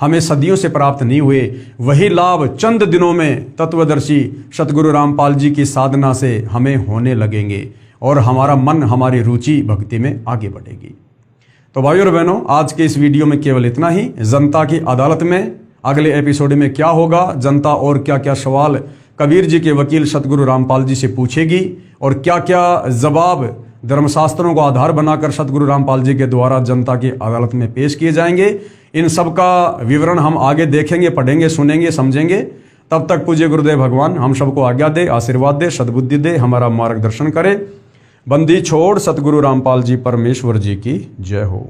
हमें सदियों से प्राप्त नहीं हुए, वही लाभ चंद दिनों में तत्वदर्शी सतगुरु रामपाल जी की साधना से हमें होने लगेंगे और हमारा मन, हमारी रुचि भक्ति में आगे बढ़ेगी। तो भाइयों और बहनों, आज के इस वीडियो में केवल इतना ही। जनता की अदालत में अगले एपिसोड में क्या होगा, जनता और क्या क्या सवाल कबीर जी के वकील सतगुरु रामपाल जी से पूछेगी और क्या क्या जवाब धर्मशास्त्रों को आधार बनाकर सतगुरु रामपाल जी के द्वारा जनता की अदालत में पेश किए जाएंगे, इन सब का विवरण हम आगे देखेंगे, पढ़ेंगे, सुनेंगे, समझेंगे। तब तक पूज्य गुरुदेव भगवान हम सबको आज्ञा दे, आशीर्वाद दे, सद्बुद्धि दे, हमारा मार्गदर्शन करे। बंदी छोड़ सतगुरु रामपाल जी परमेश्वर जी की जय हो।